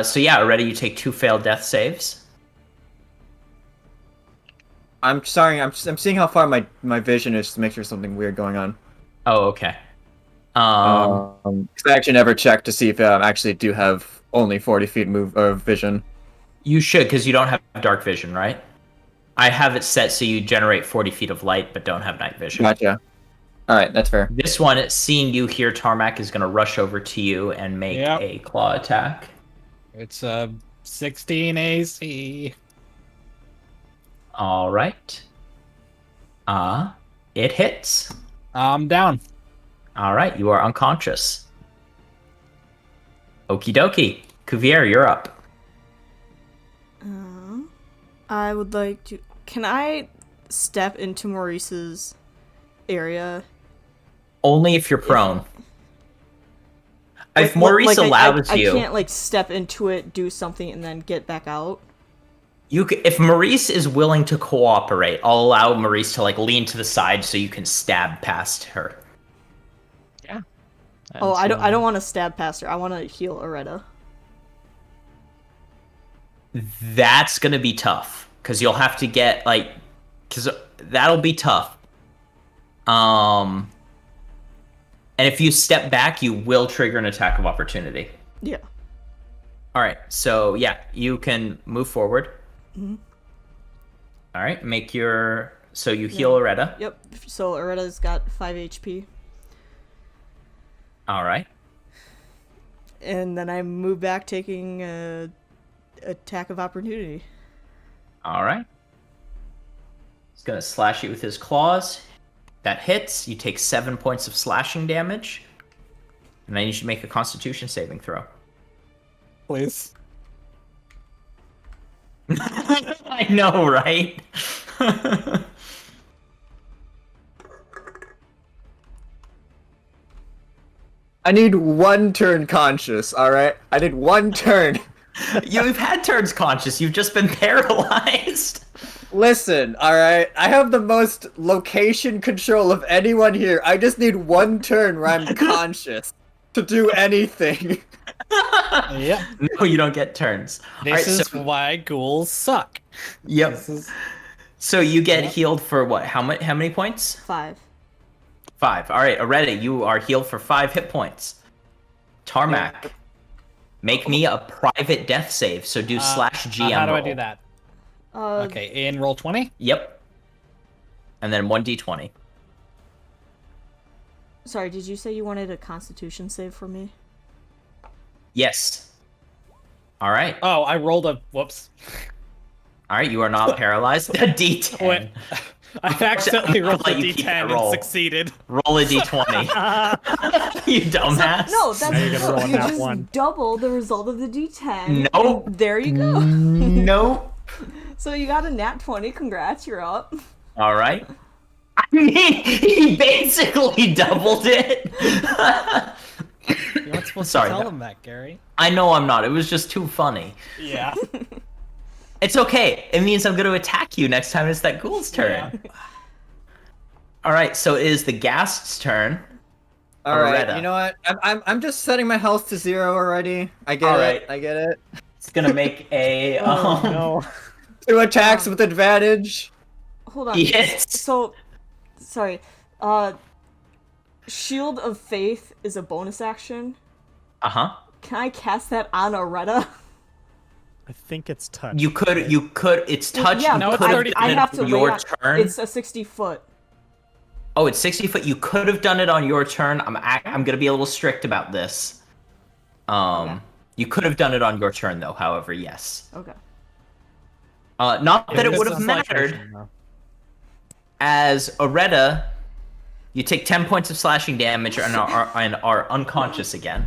E: So yeah, already you take two failed death saves.
D: I'm sorry. I'm seeing how far my vision is to make sure something weird going on.
E: Oh, okay.
D: 'Cause I actually never checked to see if I actually do have only 40 feet move or vision.
E: You should, because you don't have dark vision, right? I have it set so you generate 40 feet of light, but don't have night vision.
D: Gotcha. All right, that's fair.
E: This one, seeing you here, Tarmac is going to rush over to you and make
F: Yep.
E: a claw attack.
F: It's 16 AC.
E: All right. It hits.
F: I'm down.
E: All right, you are unconscious. Okie dokie. Cuvier, you're up.
A: I would like to. Can I step into Maurice's area?
E: Only if you're prone. If
A: Like,
E: Maurice
A: I
E: allows you,
A: can't like step into it, do something, and then get back out.
E: if Maurice is willing to cooperate, I'll allow Maurice to like lean to the side so you can stab past her.
B: Yeah.
A: Oh, I don't want to stab past her. I want to heal Areta.
E: That's gonna be tough because you'll have to get like, because that'll be tough. And if you step back, you will trigger an attack of opportunity.
A: Yeah.
E: All right, so yeah, you can move forward.
A: Mm-hmm.
E: All right, make your so you heal Areta.
A: Yep. So Areta's got 5 HP,
E: All right.
A: and then I move back, taking a attack of opportunity.
E: All right. He's gonna slash you with his claws. That hits. You take 7 points of slashing damage, and then you should make a Constitution saving throw.
F: Please.
E: I know, right?
D: I need one turn conscious. All right, I need one turn.
E: You've had turns conscious. You've just been paralyzed.
D: Listen, all right. I have the most location control of anyone here. I just need one turn where I'm conscious to do anything.
F: Yeah.
E: No, you don't get turns.
F: This
E: Alright,
F: is
E: so,
F: why ghouls suck.
E: yep.
F: This is...
E: So you get healed for what? How many points?
A: 5.
E: 5. All right, Areta, you are healed for 5 hit points. Tarmac, make me a private death save. So do slash GM.
F: How do I
E: roll.
F: do that?
A: Uh,
F: Okay, in roll 20?
E: Yep. And then 1d20.
A: Sorry, did you say you wanted a Constitution save for me?
E: Yes. All right.
F: Oh, I rolled a... Whoops.
E: All right, you are not paralyzed. A d10.
F: Wait. I accidentally rolled a
E: I'll let you keep that
F: d10 and
E: roll.
F: succeeded.
E: Roll a d20. You dumbass.
A: No, that's
C: Now you're gonna roll a
A: you
C: nat
A: just
C: one.
A: double the result of the D10.
E: Nope.
A: and there you go.
E: Nope.
A: So you got a nat 20. Congrats, you're up.
E: All right. I mean, he basically doubled it.
F: You're not supposed
E: Sorry,
F: to tell
E: no.
F: him that, Gary.
E: I know I'm not. It was just too funny.
F: Yeah.
E: It's okay. It means I'm going to attack you next time it's that ghoul's turn. All right, so it is the Ghast's turn.
D: All right,
E: Areta.
D: you know what? I'm just setting my health to 0 already. I get
E: All
D: it.
E: right.
D: I get it.
E: It's going to make a...
C: Oh no.
D: 2 attacks with advantage.
A: Hold on.
E: Yes.
A: So, sorry. Shield of Faith is a bonus action.
E: Uh-huh.
A: Can I cast that on Areta?
C: I think it's touch.
E: You could, it's touch.
A: Yeah,
E: you
F: No,
A: but
F: it's
E: could have
F: 30
E: done
A: I
E: it
A: have to
E: on your
A: wait.
E: turn.
A: It's a 60-foot.
E: Oh, it's 60 foot. You could have done it on your turn. I'm gonna be a little strict about this.
A: Okay.
E: You could have done it on your turn though. However, yes.
A: Okay.
E: Not that it
C: This
E: would
C: is
E: have
C: concentration,
E: mattered,
C: though.
E: as Areta, you take 10 points of slashing damage and are unconscious again.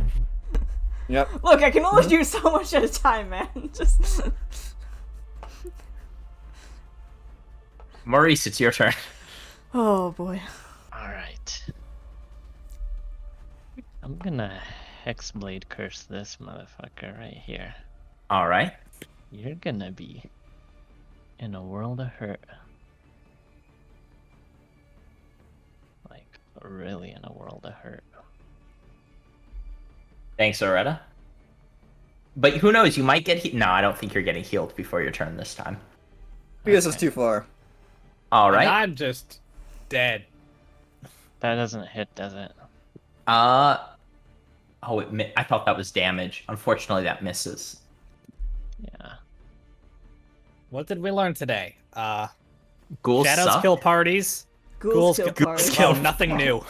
D: Yep.
A: Look, I can only do so much at a time, man. Just.
E: Maurice, it's your turn.
A: Oh boy.
B: All right. I'm gonna Hexblade curse this motherfucker right here.
E: All right.
B: You're gonna be in a world of hurt. Like, really in a world of hurt.
E: Thanks, Areta. But who knows? You might get No, I don't think you're getting healed before your turn this time.
D: Because it's too far.
E: All
F: And
E: right.
F: I'm just dead.
B: That doesn't hit, does it?
E: Oh, I thought that was damage. Unfortunately, that misses.
B: Yeah.
F: What did we learn today?
E: Ghouls
F: Shadows
E: suck.
F: kill parties.
A: Ghouls kill
F: kill,
A: parties.
F: kill nothing new.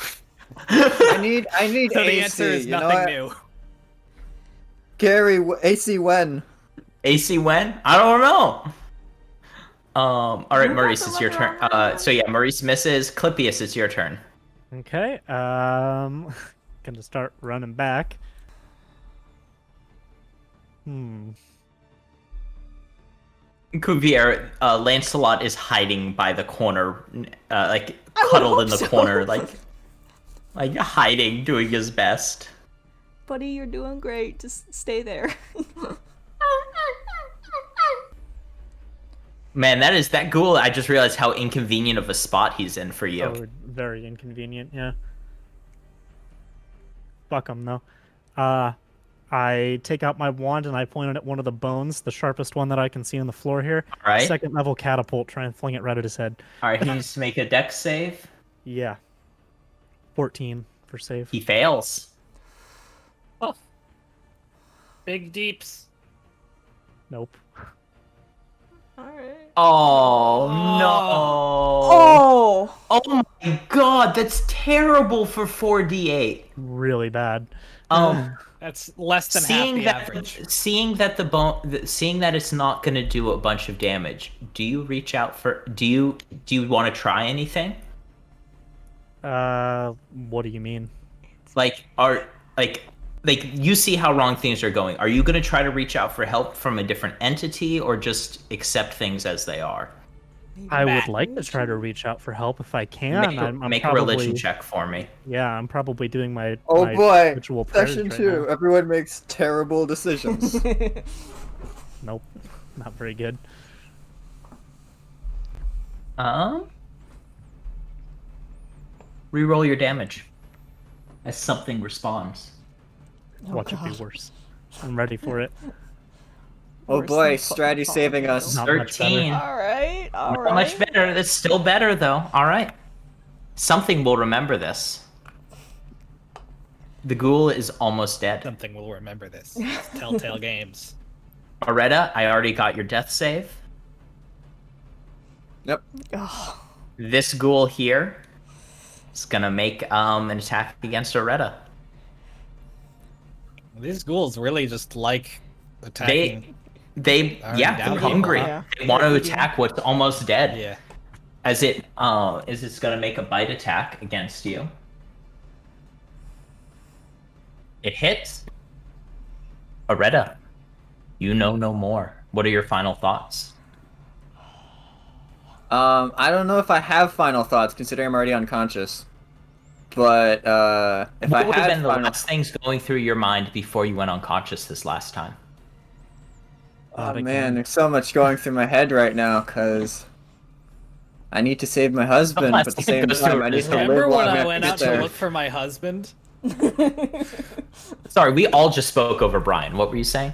D: I need
F: So the
D: AC.
F: answer is
D: you know
F: nothing
D: what?
F: new.
D: Gary, AC when?
E: AC when? I don't know. All right,
A: We're
E: Maurice,
A: about to
E: it's your
A: look
E: turn.
A: around.
E: So yeah, Maurice misses. Clippius, it's your turn.
C: Okay. Gonna start running back.
E: Cuvier, Lancelot is hiding by the corner, like cuddled in the
A: hope so.
E: corner, like hiding, doing his best.
A: Buddy, you're doing great. Just stay there.
E: Man, that ghoul. I just realized how inconvenient of a spot he's in for you.
C: Oh, very inconvenient, yeah. Fuck him, though. I take out my wand and I point it at one of the bones, the sharpest one that I can see on the floor here.
E: All right.
C: Second level catapult, try and fling it right at his head.
E: All right, he needs to make a dex save.
C: Yeah. 14 for save.
E: He fails.
F: Big deeps.
C: Nope.
A: Alright.
E: Oh no!
A: Oh!
E: Oh my god, that's terrible for 4d8.
C: Really bad.
F: That's less than half
E: Seeing
F: the
E: that,
F: average.
E: seeing that seeing that it's not going to do a bunch of damage, do you reach out for? Do you want to try anything?
C: What do you mean?
E: Like you see how wrong things are going. Are you going to try to reach out for help from a different entity, or just accept things as they are?
C: I would like to try to reach out for help if I can. I'm
E: Make
C: probably,
E: a religion check for me.
C: Yeah, I'm probably doing my
D: Oh
C: my
D: boy,
C: ritual prayers
D: session
C: right
D: 2.
C: now.
D: Everyone makes terrible decisions.
C: Nope, not very good.
E: Reroll your damage as something responds.
C: Watch it be worse. I'm ready for it.
D: Oh
A: Worse
D: boy,
A: than
D: Strahd
A: fucking
D: saving
A: Fallout.
D: us.
C: Not much better.
E: 13.
A: Alright,
E: Not
A: alright.
E: much better. That's still better though. All right. Something will remember this. The ghoul is almost dead.
F: Something will remember this. It's Telltale Games.
E: Areta, I already got your death save.
D: Yep.
A: Ugh.
E: This ghoul here is gonna make an attack against Areta.
F: These ghouls really just like attacking.
E: They
F: Are
E: yeah,
F: down
E: they're hungry.
A: people, yeah.
E: They want to attack what's almost dead.
F: Yeah.
E: as it's gonna make a bite attack against you. It hits. Areta, you know no more. What are your final thoughts?
D: I don't know if I have final thoughts, considering I'm already unconscious. But if
E: What
D: I
E: would have
D: had
E: been the
D: final,
E: last things going through your mind before you went unconscious this last time?
D: oh
C: Not
D: man,
C: again.
D: there's so much going through my head right now, cause I need to save my husband,
E: last
D: but at the
E: thing
D: same
E: goes
D: time,
E: through
D: I need
E: his
D: to
E: head.
D: live
F: Remember when
D: long
F: I
D: enough
F: went
D: to
F: out
D: get
F: to
D: there.
F: look for my husband?
E: Sorry, we all just spoke over Brian. What were you saying?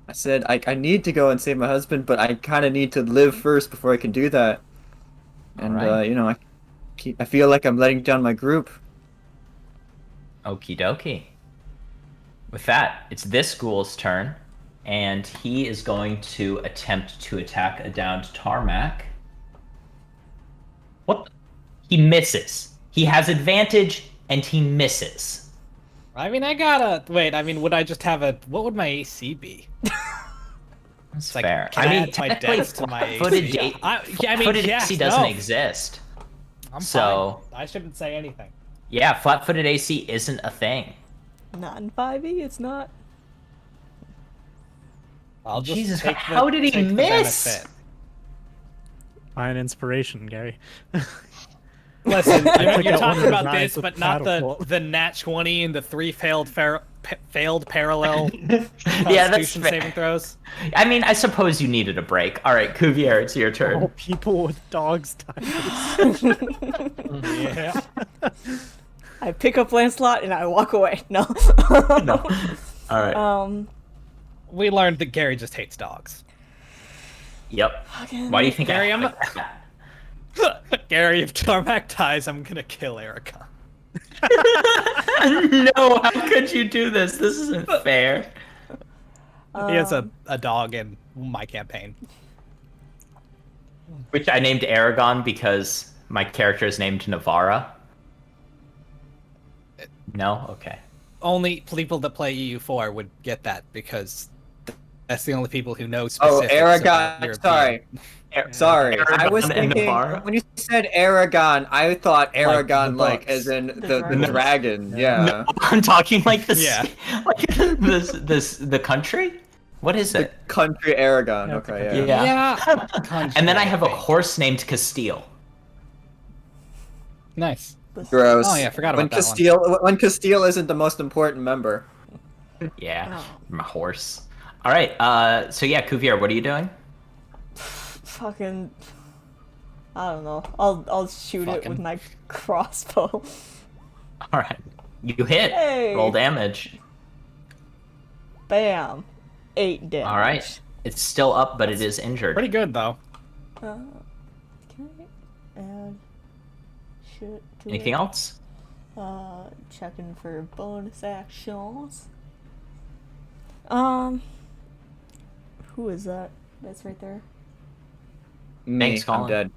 D: I said I need to go and save my husband, but I kind of need to live first before I can do that. And
E: Alright.
D: you know, I feel like I'm letting down my group.
E: Okie dokie. With that, it's this ghoul's turn, and he is going to attempt to attack a downed Tarmac. What? He misses. He has advantage, and he misses.
F: I mean, I gotta wait. I mean, would I just have a? What would my AC be?
E: That's
F: like,
E: fair.
F: can
E: I
F: I
E: mean,
F: add my
E: technically,
F: dex to my
E: flat-footed
F: AC?
E: da-
F: I mean,
E: flat-footed
F: yes,
E: AC doesn't
F: no.
E: exist.
F: I'm
E: So-
F: fine. I shouldn't say anything.
E: Yeah, flat-footed AC isn't a thing.
A: Not in 5e, it's not.
F: I'll just
E: Jesus,
F: take
E: how did he
F: take the
E: miss?
F: benefit.
C: Find inspiration, Gary.
F: Listen,
C: took
F: you're
C: out one
F: talking
C: of the
F: about
C: knives
F: this,
C: with
F: but not
C: catapult.
F: the nat 20 and the 3 failed parallel
E: Yeah, that's
F: Constitution
E: fair.
F: saving throws.
E: I mean, I suppose you needed a break. All right, Cuvier, it's your turn.
C: All people with dogs types.
F: Yeah.
A: I pick up Lancelot and I walk away. No.
E: No. All right.
F: We learned that Gary just hates dogs.
E: Yep.
A: Fucking-
E: Why do you think
F: Gary,
E: I
F: I'm
E: like
F: not-
E: that?
F: Gary, if Tarmac dies, I'm gonna kill Erica.
E: No, how could you do this? This isn't fair.
F: He has a dog in my campaign.
E: Which I named Aragon because my character is named Navara. No? Okay.
F: Only people that play EU4 would get that because that's the only people who know
D: Oh,
F: specifics about
D: Aragon.
F: European.
D: Sorry. I was
E: Aragon and
D: thinking
E: Navarre?
D: when you said Aragon, I thought Aragon
F: the
D: like
F: books.
D: as in
A: The
D: the
A: dragon.
D: dragon. Yeah.
E: No, I'm talking like this.
F: Yeah.
E: Like the country? What is
D: The
E: it?
D: country Aragon.
C: Yeah, it's a
D: Okay.
C: country.
F: Yeah.
E: And then I have a horse named Castile.
F: Nice.
D: Gross.
F: Oh, yeah, I forgot
D: when
F: about that one.
D: Castile, when Castile isn't the most important member.
E: Yeah,
A: Oh.
E: my horse. All right. So yeah, Cuvier, what are you doing?
A: Fucking. I don't know. I'll shoot it with
F: Fucking.
A: my crossbow.
E: All right. You hit.
A: Hey.
E: Roll damage.
A: Bam. 8 damage.
E: All right. It's still up, but it is injured.
F: Pretty good though.
A: Can I add shit to
E: Anything
A: it?
E: else?
A: Checking for bonus actions. Who is that? That's right there.
D: Me,
E: Thanks,
D: I'm
E: Colin.
D: dead.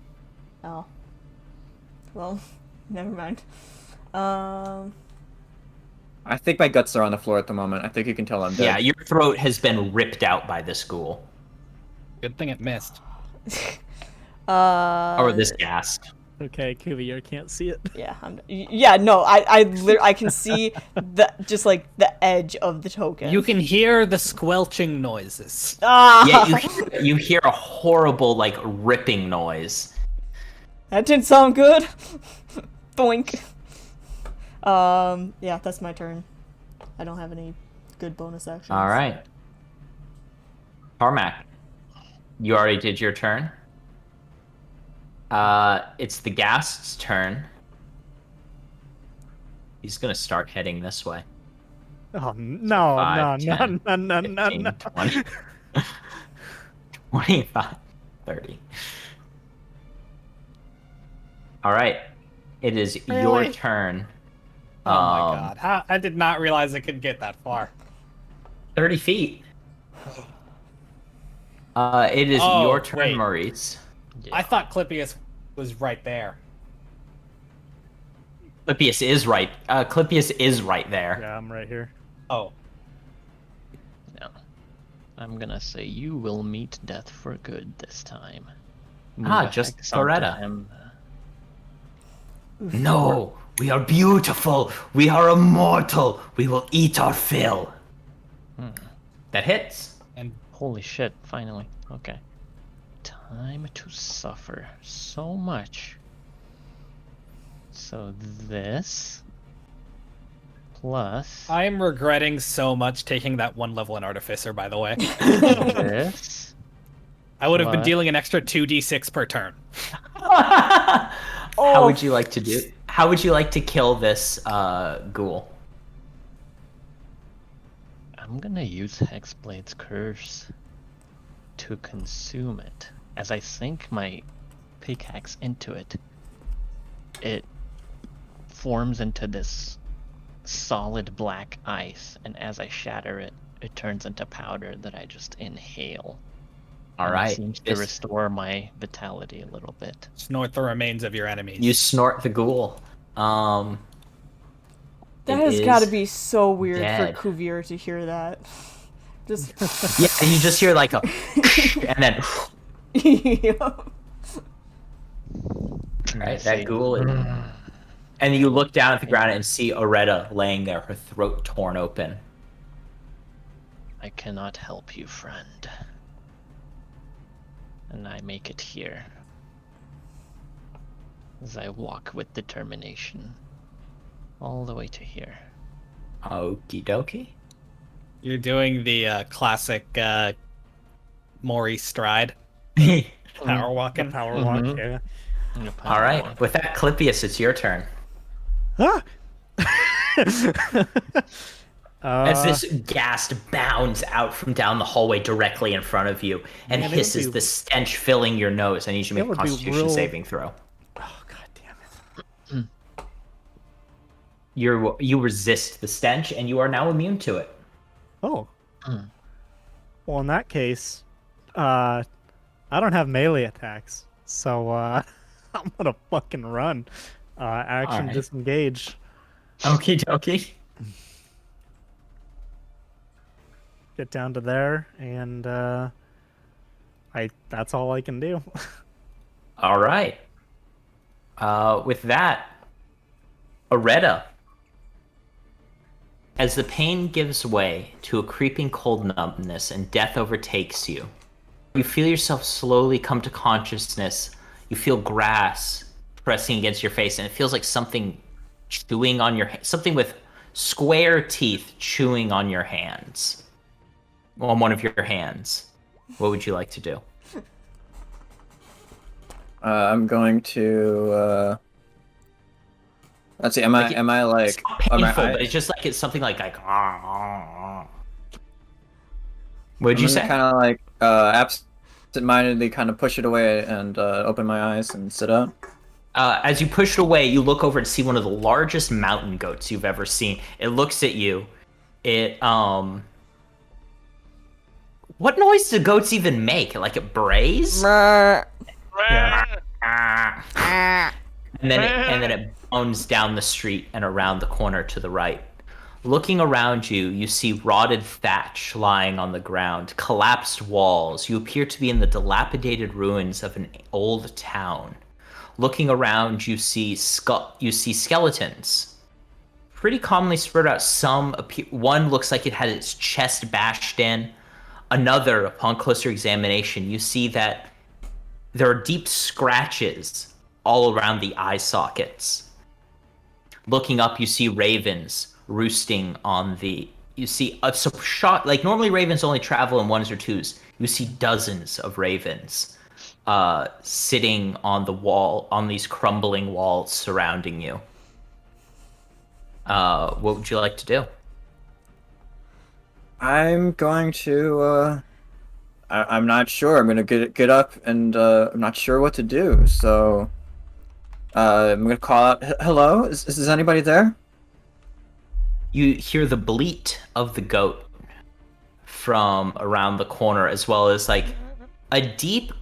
A: Oh. Well, never mind.
D: I think my guts are on the floor at the moment. I think you can tell I'm dead.
E: Yeah, your throat has been ripped out by this ghoul.
F: Good thing it missed.
E: Or this gas.
C: Okay, Kuvier can't see it.
A: Yeah, yeah, no, I can see just like the edge of the token.
F: You can hear the squelching noises.
A: Ah,
E: Yeah, you hear a horrible, like, ripping noise.
A: that didn't sound good. Boink. Yeah, that's my turn. I don't have any good bonus actions.
E: All right. Tarmac, you already did your turn. It's the Ghast's turn. He's gonna start heading this way.
C: Oh no,
E: 5,
C: no,
E: 10,
C: no, no, no, no,
E: 15,
C: no.
E: 20, 25, 30. All right. It is your
F: Really?
E: turn.
F: Oh my god. How, I did not realize it could get that far.
E: 30 feet. It is
F: Oh,
E: your turn,
F: wait.
E: Maurice.
F: I thought Clippius was right there.
E: Clippius is right. Clippius is right there.
C: Yeah, I'm right here.
F: Oh.
B: No. I'm gonna say you will meet death for good this time. move a
E: just
B: hex onto
E: Loretta.
B: him.
E: No, we are beautiful. We are immortal. We will eat our fill. That hits.
F: And
B: Holy shit, finally. Okay. Time to suffer so much. So this plus
F: I am regretting so much taking that 1 level in Artificer, by the way.
B: this.
F: I would have been
B: What?
F: dealing an extra 2d6 per turn.
E: How would you like to do? How would you like to kill this ghoul?
B: I'm gonna use Hexblade's Curse to consume it. As I sink my pickaxe into it, it forms into this solid black ice, and as I shatter it, it turns into powder that I just inhale.
E: All
B: And
E: right.
B: It seems to restore my vitality a little bit.
F: Snort the remains of your enemies.
E: You snort the ghoul.
A: That
E: It
A: has
E: is
A: got to be so weird
E: dead.
A: for Kuvir to hear that. Just.
E: Yeah, and you just hear like a, and then
A: Yup.
E: right, that ghoul. And you look down at the ground and see Oretta laying there, her throat torn open.
B: I cannot help you, friend. And I make it here. As I walk with determination. All the way to here.
E: Okie dokie.
F: You're doing the classic Maury Stride. Power walking.
C: Power walk, yeah.
E: All right, with that, Clippius, it's your turn.
C: Ah!
E: As this ghast bounds out from down the hallway directly in front of you and
C: Man, it would
E: hisses
C: be-
E: the stench filling your nose. I need you to make a
C: would be
E: Constitution
C: real-
E: saving throw.
C: Oh, god damn it.
E: You resist the stench, and you are now immune to it.
C: Oh. Well, in that case, I don't have melee attacks, so I'm gonna fucking run. Action
E: Alright.
C: disengage.
E: Okie dokie.
C: Get down to there, and that's all I can do.
E: All right. With that, Oretta, as the pain gives way to a creeping cold numbness and death overtakes you, you feel yourself slowly come to consciousness. You feel grass pressing against your face, and it feels like something chewing on your something with square teeth chewing on your hands. On one of your hands. What would you like to do?
D: I'm going to. Let's see. Am I like?
E: It's not
D: am I-
E: painful,
D: I-
E: but it's just like it's something like What did you say?
D: Kind of like absent-mindedly kind of push it away and open my eyes and sit up.
E: As you push it away, you look over and see one of the largest mountain goats you've ever seen. It looks at you. It What noise do goats even make? Like it brays?
C: Yeah.
E: And then it bounds down the street and around the corner to the right. Looking around you, you see rotted thatch lying on the ground, collapsed walls. You appear to be in the dilapidated ruins of an old town. Looking around, you see skeletons, pretty commonly spread out. One looks like it had its chest bashed in. Another, upon closer examination, you see that there are deep scratches all around the eye sockets. Looking up, you see ravens roosting on the. You see a shot like normally ravens only travel in ones or twos. You see dozens of ravens sitting on the wall, on these crumbling walls surrounding you. What would you like to do?
D: I'm going to. I'm not sure. I'm gonna get up and I'm not sure what to do. So I'm gonna call out. Hello, is anybody there?
E: You hear the bleat of the goat from around the corner, as well as like a deep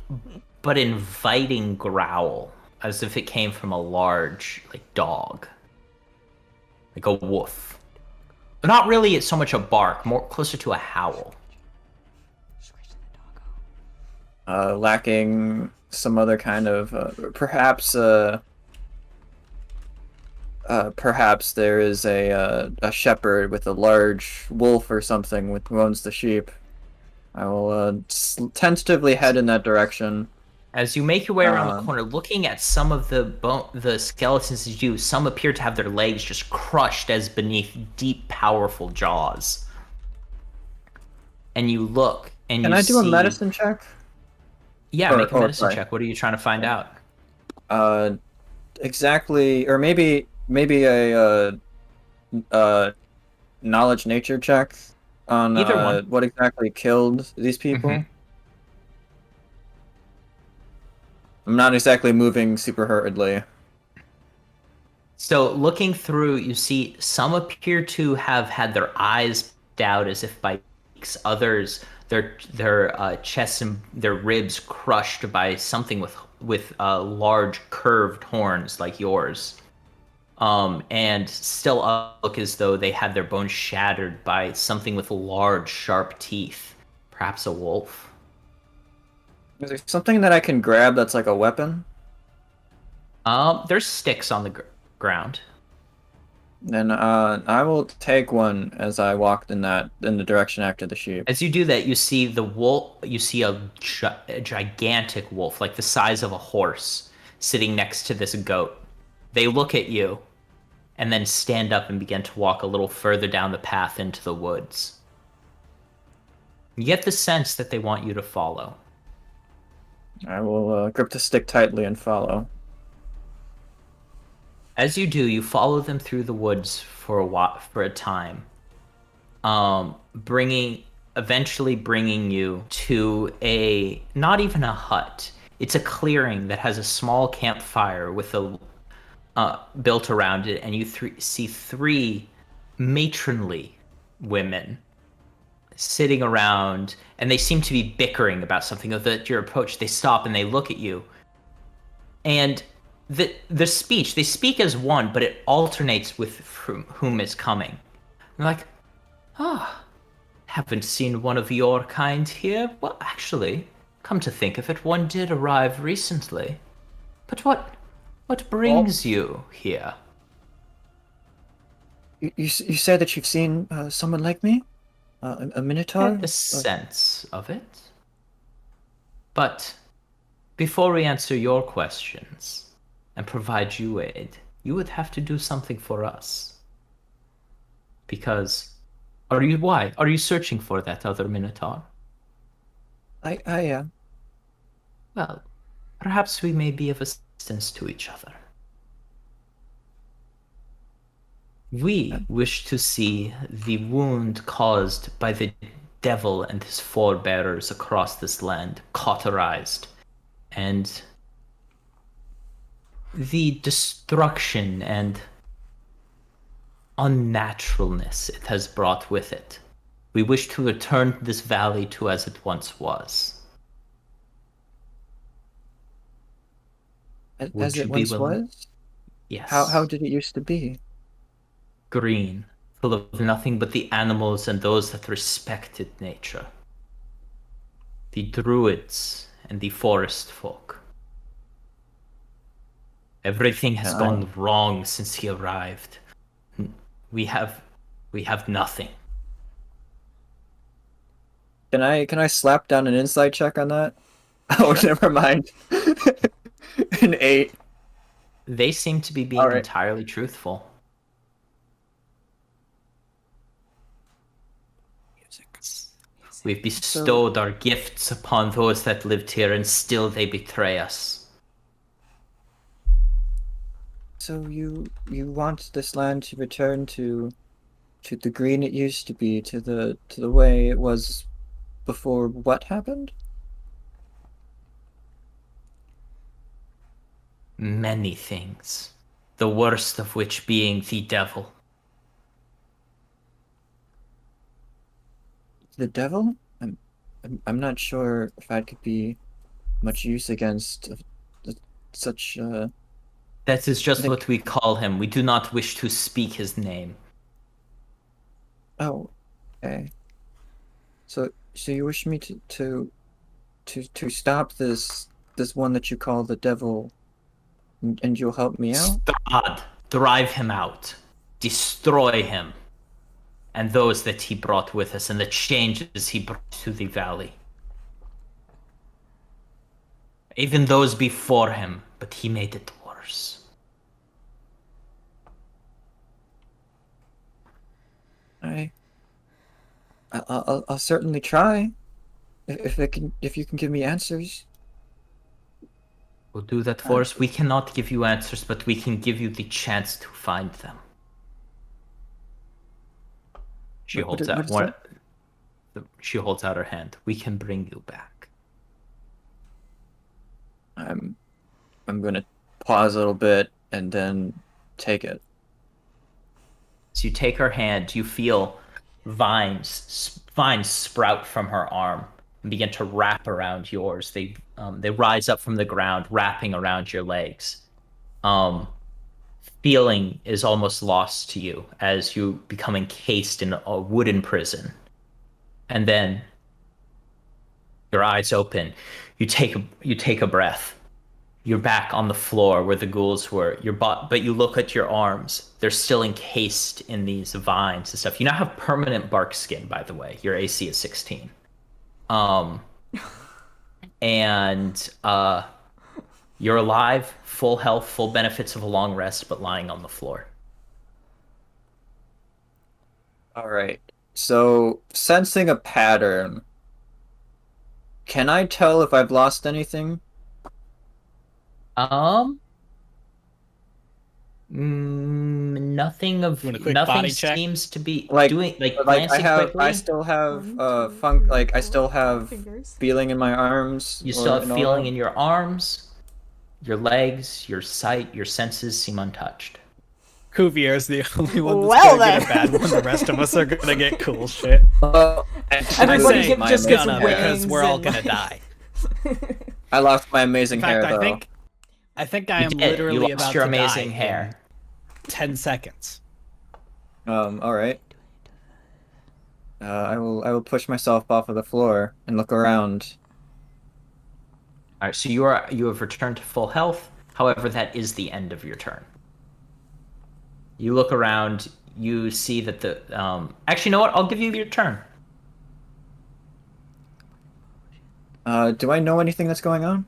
E: but inviting growl, as if it came from a large dog, like a wolf. But not really so much a bark, more closer to a howl.
D: lacking some other kind of perhaps there is a shepherd with a large wolf or something with who owns the sheep. I will tentatively head in that direction.
E: As you make your way around the
D: Um,
E: corner, looking at some of the skeletons as you, some appear to have their legs just crushed as beneath deep, powerful jaws. And you look, and
D: can
E: you
D: I do a
E: see.
D: medicine check?
E: Yeah,
D: Or
E: make a medicine
D: sorry.
E: check. What are you trying to find out?
D: Uh, exactly, or maybe a knowledge nature check on
E: Either one.
D: what exactly killed these
E: Mm-hmm.
D: people. I'm not exactly moving super hurriedly.
E: So looking through, you see some appear to have had their eyes out as if by beaks. Others, their chests and their ribs crushed by something with large curved horns like yours. And still look as though they had their bones shattered by something with large, sharp teeth. Perhaps a wolf.
D: Is there something that I can grab that's like a weapon?
E: There's sticks on the ground.
D: Then I will take one as I walk in the direction after the sheep.
E: As you do that, you see the wolf. You see a gigantic wolf, like the size of a horse, sitting next to this goat. They look at you, and then stand up and begin to walk a little further down the path into the woods. You get the sense that they want you to follow.
D: I will grip the stick tightly and follow.
E: As you do, you follow them through the woods for a time, eventually bringing you to not even a hut. It's a clearing that has a small campfire with a built around it, and you see three matronly women sitting around, and they seem to be bickering about something. At your approach, they stop and they look at you, and the speech, they speak as one, but it alternates with from whom is coming. They're like, haven't seen one of your kind here. Well, actually, come to think of it, one did arrive recently. But what brings you here?
D: You say that you've seen someone like me? A minotaur?
E: Get the sense of it. But before we answer your questions and provide you aid, you would have to do something for us. Because, why? Are you searching for that other minotaur?
D: I am.
E: Well, perhaps we may be of assistance to each other. We wish to see the wound caused by the devil and his forebearers across this land cauterized, and the destruction and unnaturalness it has brought with it. We wish to return this valley to as it once was.
D: As it once was?
E: Yes.
D: How did it used to be?
E: Green, full of nothing but the animals and those that respected nature. The druids and the forest folk. Everything has gone wrong since he arrived. We have nothing.
D: Can I slap down an insight check on that? Oh, never mind. An 8.
E: They seem to be being entirely truthful. We've bestowed our gifts upon those that lived here, and still they betray us.
D: So you want this land to return to the green it used to be, to the way it was before what happened?
E: Many things, the worst of which being the devil.
D: The devil? I'm not sure if I could be much use against such.
E: That is just what we call him. We do not wish to speak his name.
D: Oh, okay. So you wish me to to stop this one that you call the devil, and you'll help me out?
E: Strahd, drive him out. Destroy him. And those that he brought with us, and the changes he brought to the valley. Even those before him, but he made it worse.
D: I'll certainly try. If you can give me answers.
E: We'll do that for us. We cannot give you answers, but we can give you the chance to find them. She
D: What
E: holds
D: is
E: out
D: that?
E: She holds out her hand. We can bring you back.
D: I'm gonna pause a little bit and then take it.
E: As you take her hand, you feel vines sprout from her arm and begin to wrap around yours. They rise up from the ground, wrapping around your legs. Feeling is almost lost to you as you become encased in a wooden prison. And then your eyes open. You take a breath. You're back on the floor where the ghouls were. But you look at your arms. They're still encased in these vines and stuff. You now have permanent bark skin, by the way. Your AC is 16. And you're alive, full health, full benefits of a long rest, but lying on the floor.
D: All right. So, sensing a pattern. Can I tell if I've lost anything?
E: Nothing of
F: Doing a quick
E: nothing
F: body check?
E: seems to be
D: Like,
E: doing like
D: like
E: glancing quickly.
D: I still have
A: 1, 2,
D: funk.
A: 3,
D: Like I
A: 4,
D: still have
A: fingers.
D: feeling in my arms.
E: You still have
D: and all
E: feeling
D: that?
E: in your arms, your legs, your sight, your senses seem untouched.
F: Cuvier is the only one that's
A: Well,
F: gonna get a
A: then.
F: bad one. The rest of us are gonna get cool shit.
D: I
A: Everybody
D: lose
A: get-
D: my
A: just gets
D: amazing
F: Gonna,
D: hair.
F: because we're all
A: and,
F: gonna
A: like-
F: die.
D: I lost my amazing
F: In fact,
D: hair though.
F: I think I am
E: You did.
F: literally
E: You lost
F: about
E: your
F: to
E: amazing
F: die
E: hair.
F: in 10 seconds.
D: All right. I will push myself off of the floor and look around.
E: All right, so you have returned to full health. However, that is the end of your turn. You look around. You see that the actually, you know what? I'll give you your turn.
D: Do I know anything that's going on?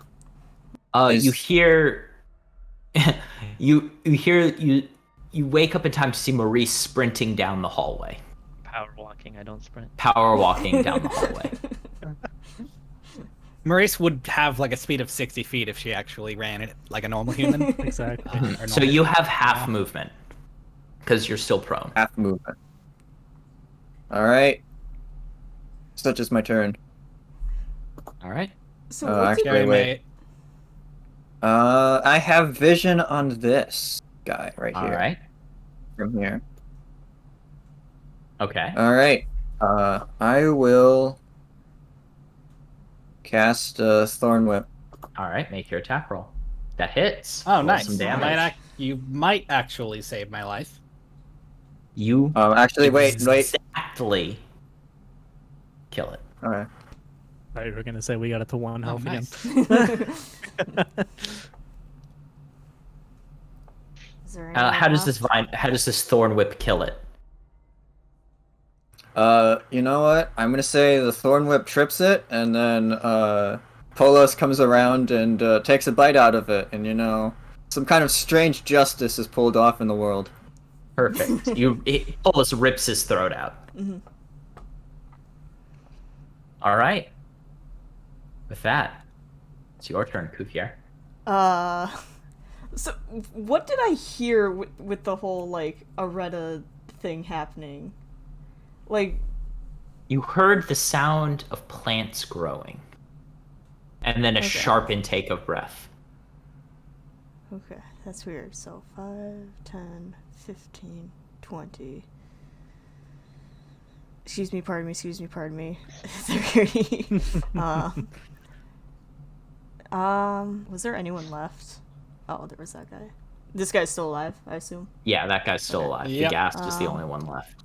E: You hear, you wake up in time to see Maurice sprinting down the hallway,
B: Power walking, I don't sprint.
E: power walking down the hallway.
F: Maurice would have like a speed of 60 feet if she actually ran it like a normal human.
C: Exactly.
F: Or
E: So
F: normal.
E: you have half movement because you're still prone.
D: Half movement. All right. Such is my turn.
E: All right.
A: So
D: Oh,
A: what
D: actually,
A: did,
F: Scary
D: wait.
F: mate.
D: I have vision on this guy right
E: All
D: here.
E: right.
D: From here.
E: Okay.
D: All right. I will cast Thorn Whip.
E: All right. Make your attack roll. That hits.
F: Oh,
E: Roll
F: nice.
E: Some damage.
F: You might actually save my life.
E: You
D: Actually, wait.
E: exactly kill it.
D: All right.
C: I thought you were gonna say we got it to 1
F: Oh,
C: health
F: nice.
C: again.
A: is there
E: How does
A: anyone
E: this thorn whip kill it?
D: You know what? I'm gonna say the Thorn Whip trips it, and then Polos comes around and takes a bite out of it, and some kind of strange justice is pulled off in the world.
E: Perfect. It almost rips his throat out.
A: Mhm.
E: All right. With that, it's your turn, Kufier.
A: So what did I hear with the whole like Areta thing happening? Like,
E: You heard the sound of plants growing, and then a
A: Okay.
E: sharp intake of breath.
A: okay, that's weird. So 5, 10, 15, 20. Excuse me, pardon me. 30. Was there anyone left? Oh, there was that guy. This guy's still alive, I assume.
E: Yeah, that guy's still
A: Okay.
E: alive.
F: Yep.
E: The ghast is the only one left.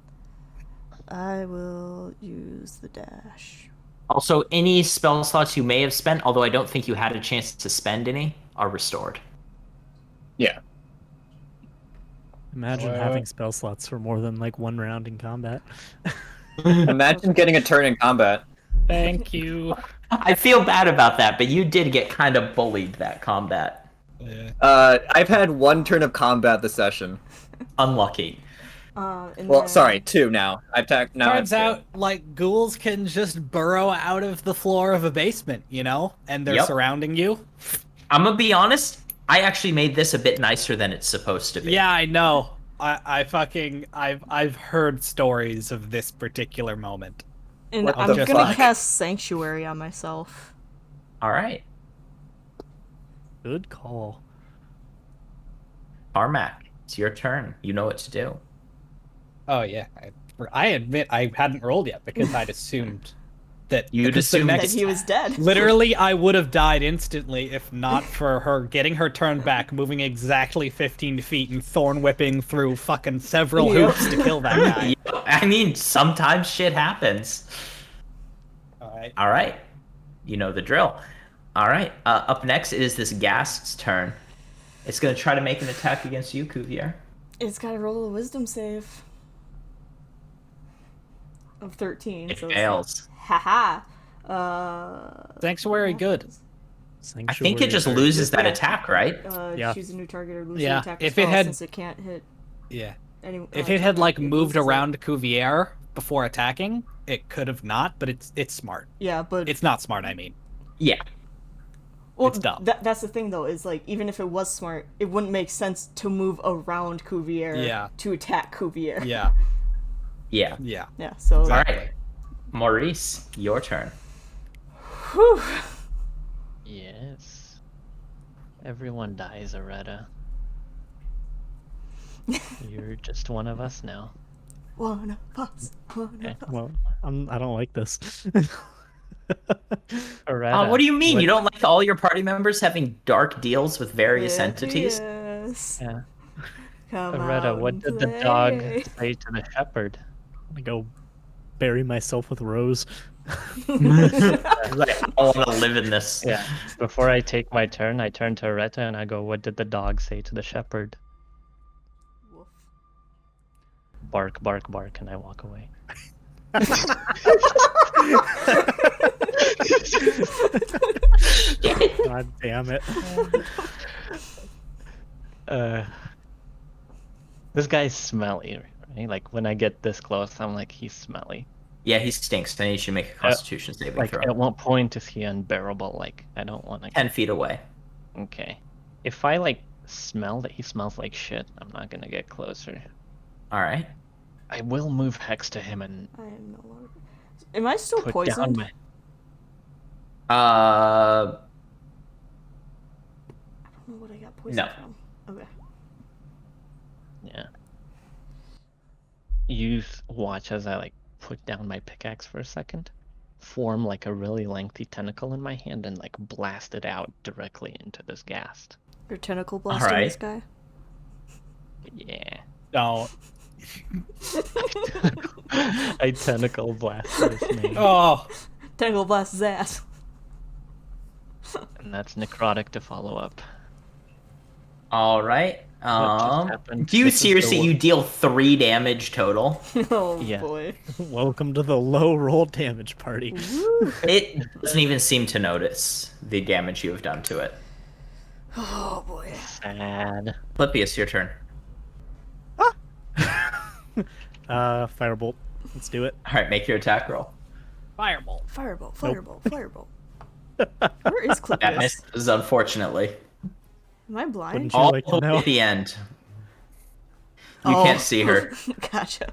A: I will use the dash.
E: Also, any spell slots you may have spent, although I don't think you had a chance to spend any, are restored.
D: Yeah.
C: Imagine
F: Wait.
C: having spell slots for more than like one round in combat.
D: Imagine getting a turn in combat.
F: Thank you.
E: I feel bad about that, but you did get kind of bullied that combat.
F: Yeah.
D: I've had 1 turn of combat this session.
E: Unlucky.
A: And
D: Well,
A: then-
D: sorry, 2 now. Now
F: Turns
D: I have
F: out, like, ghouls can just burrow out of the floor of a basement, you know? And they're
E: Yep.
F: surrounding you.
E: I'm gonna be honest, I actually made this a bit nicer than it's supposed to be.
F: Yeah, I know. I've heard stories of this particular moment.
A: And
D: What
A: I'm
D: the
A: gonna
D: fuck?
A: cast Sanctuary on myself.
E: Alright.
C: Good call.
E: Carmack, it's your turn. You know what to do.
F: Oh yeah, I admit I hadn't rolled yet because I'd assumed that
E: You'd
F: because the
E: assumed
A: That
F: next
A: he was dead.
F: literally I would have died instantly if not for her getting her turn back, moving exactly 15 feet and thorn whipping through fucking several
A: Yeah.
F: hoops to kill that guy.
E: I mean, sometimes shit happens.
F: Alright.
E: Alright. You know the drill. Alright, up next is this Ghast's turn. It's gonna try to make an attack against you, Cuvier.
A: It's gotta roll a wisdom save. Of 13.
E: It
A: so
E: fails.
A: Haha.
F: Sanctuary good.
E: I think it just
C: Sanctuary.
E: loses that attack, right?
C: Yeah.
A: Choose a new target or lose
F: Yeah,
A: an attack or
F: if it
A: spell
F: had-
A: since it can't hit
F: Yeah.
A: any.
F: If it had like
A: it
F: moved
A: loses it.
F: around Cuvier before attacking, it could have not, but it's smart.
A: Yeah, but
F: It's not smart, I mean.
E: Yeah.
A: well,
F: it's dumb.
A: That's the thing though, is like even if it was smart, it wouldn't make sense to move around Cuvier
F: Yeah.
A: to attack Cuvier.
F: Yeah.
E: Yeah.
F: Yeah.
A: Yeah. So
E: Alright. Maurice, your turn.
A: whew.
B: Yes. Everyone dies, Areta. You're just one of us now.
A: One of us. One
B: Okay.
A: of us.
C: Well, I don't like this.
B: Areta.
E: What do you mean?
B: what-
E: You don't like all your party members having dark deals with various entities?
A: Yes.
B: Yeah.
A: Come
B: Areta,
A: out
B: what
A: and
B: did the dog
A: play.
B: say to the shepherd?
C: I go bury myself with Rose.
E: Like, I want to live in this.
B: Yeah. Before I take my turn, I turn to Areta and I go, "What did the dog say to the shepherd?"
A: Woof.
B: Bark, bark, bark, and I walk away.
C: God damn it.
B: This guy's smelly, right? Like when I get this close, I'm like, he's smelly.
E: Yeah, he stinks. I need you to make a Constitution saving
B: Like
E: throw.
B: at what point is he unbearable? Like I don't want to.
E: 10 feet away.
B: Okay. If I like smell that he smells like shit, I'm not gonna get closer.
E: All right.
B: I will move Hex to him and
A: I am no longer. Am I still
B: put
A: poisoned?
B: down my.
E: Uh,
A: I don't know what I got poisoned
E: No.
A: from. Okay.
B: Yeah. You watch as I like put down my pickaxe for a second, form like a really lengthy tentacle in my hand, and like blast it out directly into this ghast.
A: Your tentacle blasting
E: Alright.
A: this guy.
B: Yeah.
F: Don't.
B: I tentacle blast this name,
F: Oh.
A: Tentacle blast his ass.
B: and that's necrotic to follow up.
E: all right.
B: just happened?
E: Do you
B: This is the
E: seriously?
B: wo-
E: You deal 3 damage total.
A: Oh
B: Yeah.
A: boy.
C: Welcome to the low roll damage party.
A: Woo.
E: It doesn't even seem to notice the damage you have done to it.
A: Oh boy.
B: Sad.
E: Philippius, your turn.
C: Firebolt. Let's do it.
E: All right, make your attack roll.
F: Fireball.
A: Firebolt, firebolt, firebolt. Where is
E: That
A: Clippius?
E: misses, unfortunately.
A: Am I blind?
C: Wouldn't you
E: All
C: like to
E: the way
C: know?
E: at the end. You
A: Oh.
E: can't see her.
A: Gotcha.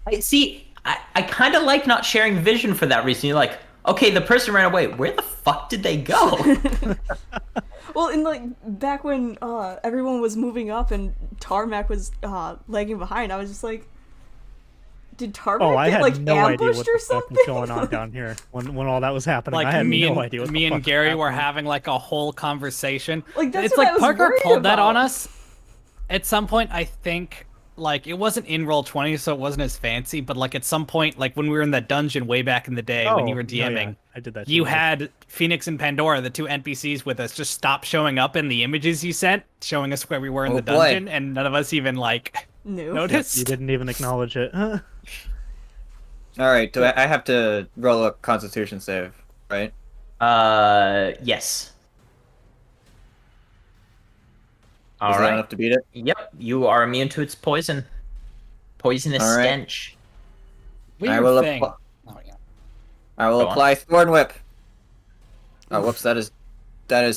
E: I see. I kind of like not sharing vision for that reason. You're like, okay, the person ran away. Where the fuck did they go?
A: Well, in like back when everyone was moving up and Tarmac was lagging behind, I was just like, did Tarmac
C: Oh, I
A: get
C: had
A: like
C: no idea
A: ambushed
C: what
A: or
C: the fuck
A: something?
C: was going on down here when all that was happening.
F: Like
C: I had
F: me
C: no
F: and
C: idea what the
F: me
C: fuck
F: and
C: was
F: Gary were
C: happening.
F: having like a whole conversation.
A: Like, that's
F: it's
A: what
F: like
A: I was
F: Parker
A: worried
F: pulled that on
A: about.
F: us. At some point, I think like it wasn't in Roll20, so it wasn't as fancy. But like at some point, like when we were in that dungeon way back in the day when you were
C: Oh, yeah,
F: DMing,
C: I did that.
F: you
C: too.
F: had Phoenix and Pandora, the two NPCs with us, just stop showing up in the images you sent, showing us where we were in
D: Oh,
F: the
D: boy.
F: dungeon, and none of us even like
A: No.
C: Yep,
F: noticed.
C: you didn't even acknowledge it.
D: All right. Do I have to roll a Constitution save, right?
E: Yes.
D: Is
E: All
D: that
E: right.
D: enough to beat it?
E: Yep, you are immune to its poison. Poisonous
D: All right.
E: stench.
F: Weird
D: will
F: thing.
D: apply-
F: Oh, yeah.
D: I will
E: Go on.
D: apply Thorn Whip. Oh, whoops! That is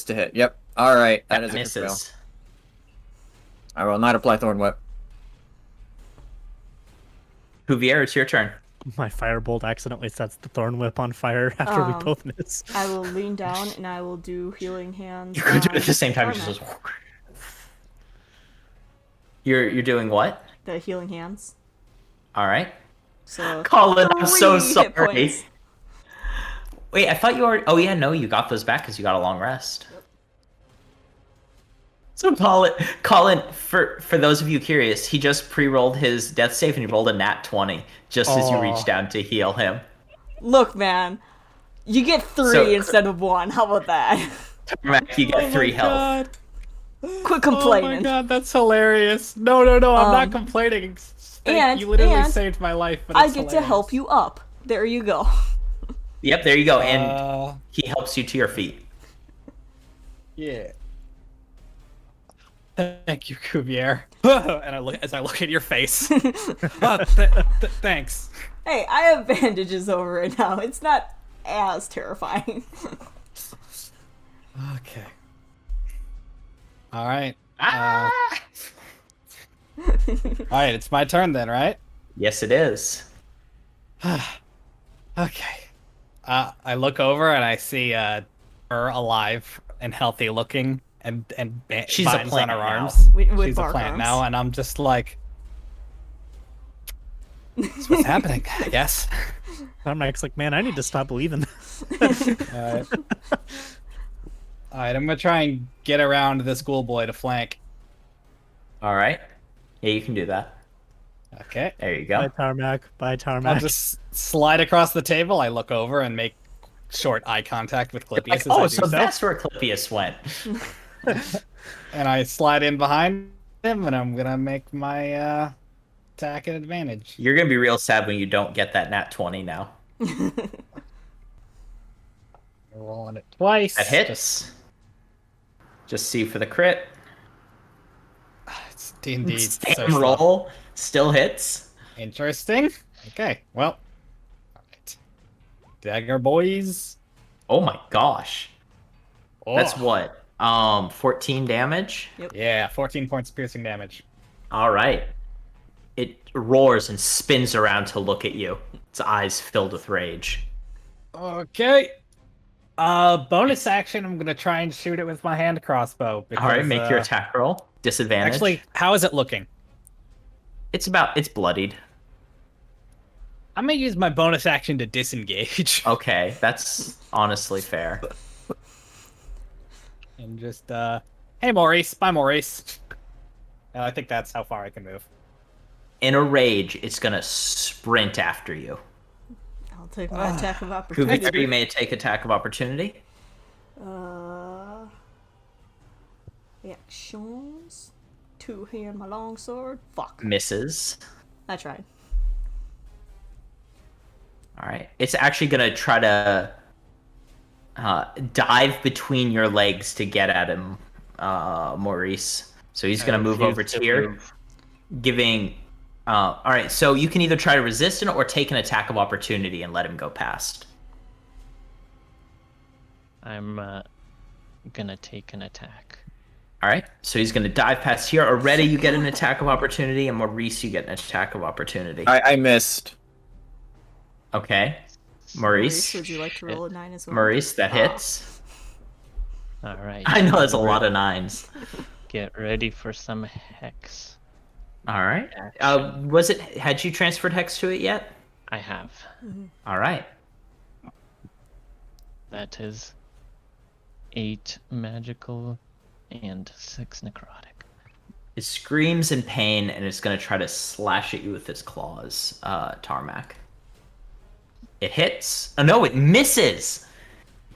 D: to hit. Yep. All right. That is a crit fail.
E: misses.
D: I will not apply Thorn Whip.
E: Cuvier, it's your turn.
C: My firebolt accidentally sets the thorn whip on fire after we both miss.
A: I will lean down and I will do healing hands.
E: You could do it
A: on
E: at the same time.
A: Tarmac.
E: Just you're doing what?
A: The healing hands.
E: All right.
A: So
E: Colin, I'm so
A: 3 hit
E: sorry.
A: points.
E: Wait, I thought you already. Oh yeah, no, you got those back because you got a long rest. So Colin, for those of you curious, he just pre-rolled his death save and he rolled a nat 20 just as you
C: Aw.
E: reached down to heal him.
A: Look, man, you get 3
E: So-
A: instead of 1. How about that?
E: Mac, you get 3 health.
F: God.
A: Quit
F: Oh my
A: complaining.
F: god, that's hilarious. No, I'm not complaining.
A: and-
F: You literally
A: and
F: saved my life. But
A: I
F: it's
A: get to
F: hilarious.
A: help you up. There you go.
E: Yep, there you go, and
F: Uh,
E: he helps you to your feet.
F: yeah. Thank you, Cuvier. And I look at your face. Thanks.
A: Hey, I have bandages over it now. It's not as terrifying.
F: Okay. All right.
E: Ah!
F: All right, it's my turn then, right?
E: Yes, it is.
F: Okay. I look over and I see her alive and healthy looking and
E: She's a
F: vines
E: plant
F: on her
E: now.
F: arms.
A: With
F: She's a
A: bark
F: plant
A: arms.
F: now, and I'm just like, "That's what's happening?" I guess.
C: Tarmac's like, man, I need to stop believing.
F: Alright. Alright, I'm gonna try and get around this schoolboy to flank.
E: All right. Yeah, you can do that.
F: Okay.
E: There you
C: Bye,
E: go.
C: Tarmac. Bye,
F: I'll
C: Tarmac.
F: just slide across the table. I look over and make short eye contact with Clippius
E: Like,
F: as
E: oh,
F: I do
E: so that's where Clippius went.
F: And I slide in behind him, and I'm gonna make my attack at advantage.
E: You're gonna be real sad when you don't get that nat 20 now.
F: Rolling it twice.
E: That hits. Just see for the crit.
F: It's D&D.
E: Same roll. Still hits.
F: Interesting. Okay, well. Alright. Dagger boys.
E: Oh my gosh. That's
F: Oh,
E: what? 14 damage?
F: Yeah, 14 points of piercing damage.
E: All right. It roars and spins around to look at you. Its eyes filled with rage.
F: Okay. Bonus action, I'm gonna try and shoot it with my hand crossbow.
E: All right,
F: because,
E: make your attack roll. Disadvantage.
F: Actually, how is it looking?
E: it's bloodied.
F: I'm gonna use my bonus action to disengage.
E: Okay, that's honestly fair.
F: And just, hey Maurice, bye Maurice. I think that's how far I can move.
E: In a rage, it's gonna sprint after you.
A: I'll take my attack of opportunity.
E: Kuvier, you may take attack of opportunity.
A: Reactions. 2 here in my longsword. Fuck.
E: Misses.
A: I tried.
E: All right. It's actually gonna try to dive between your legs to get at him, Maurice. So he's gonna move over to here, giving. All right. So you can either try to resist it or take an attack of opportunity and let him go past.
B: I'm gonna take an attack.
E: All right. So he's gonna dive past here. Already, you get an attack of opportunity, and Maurice, you get an attack of opportunity.
D: I missed.
E: Okay. Maurice.
A: Would you like to roll a 9 as well?
E: Maurice, that hits.
B: All right.
E: I know that's a lot of 9s.
B: Get ready for some hex.
E: All right.
B: Action.
E: Had you transferred hex to it yet?
B: I have.
E: All right.
B: That is 8 magical and 6 necrotic.
E: It screams in pain and it's going to try to slash at you with its claws, Tarmac. It hits. Oh no, it misses.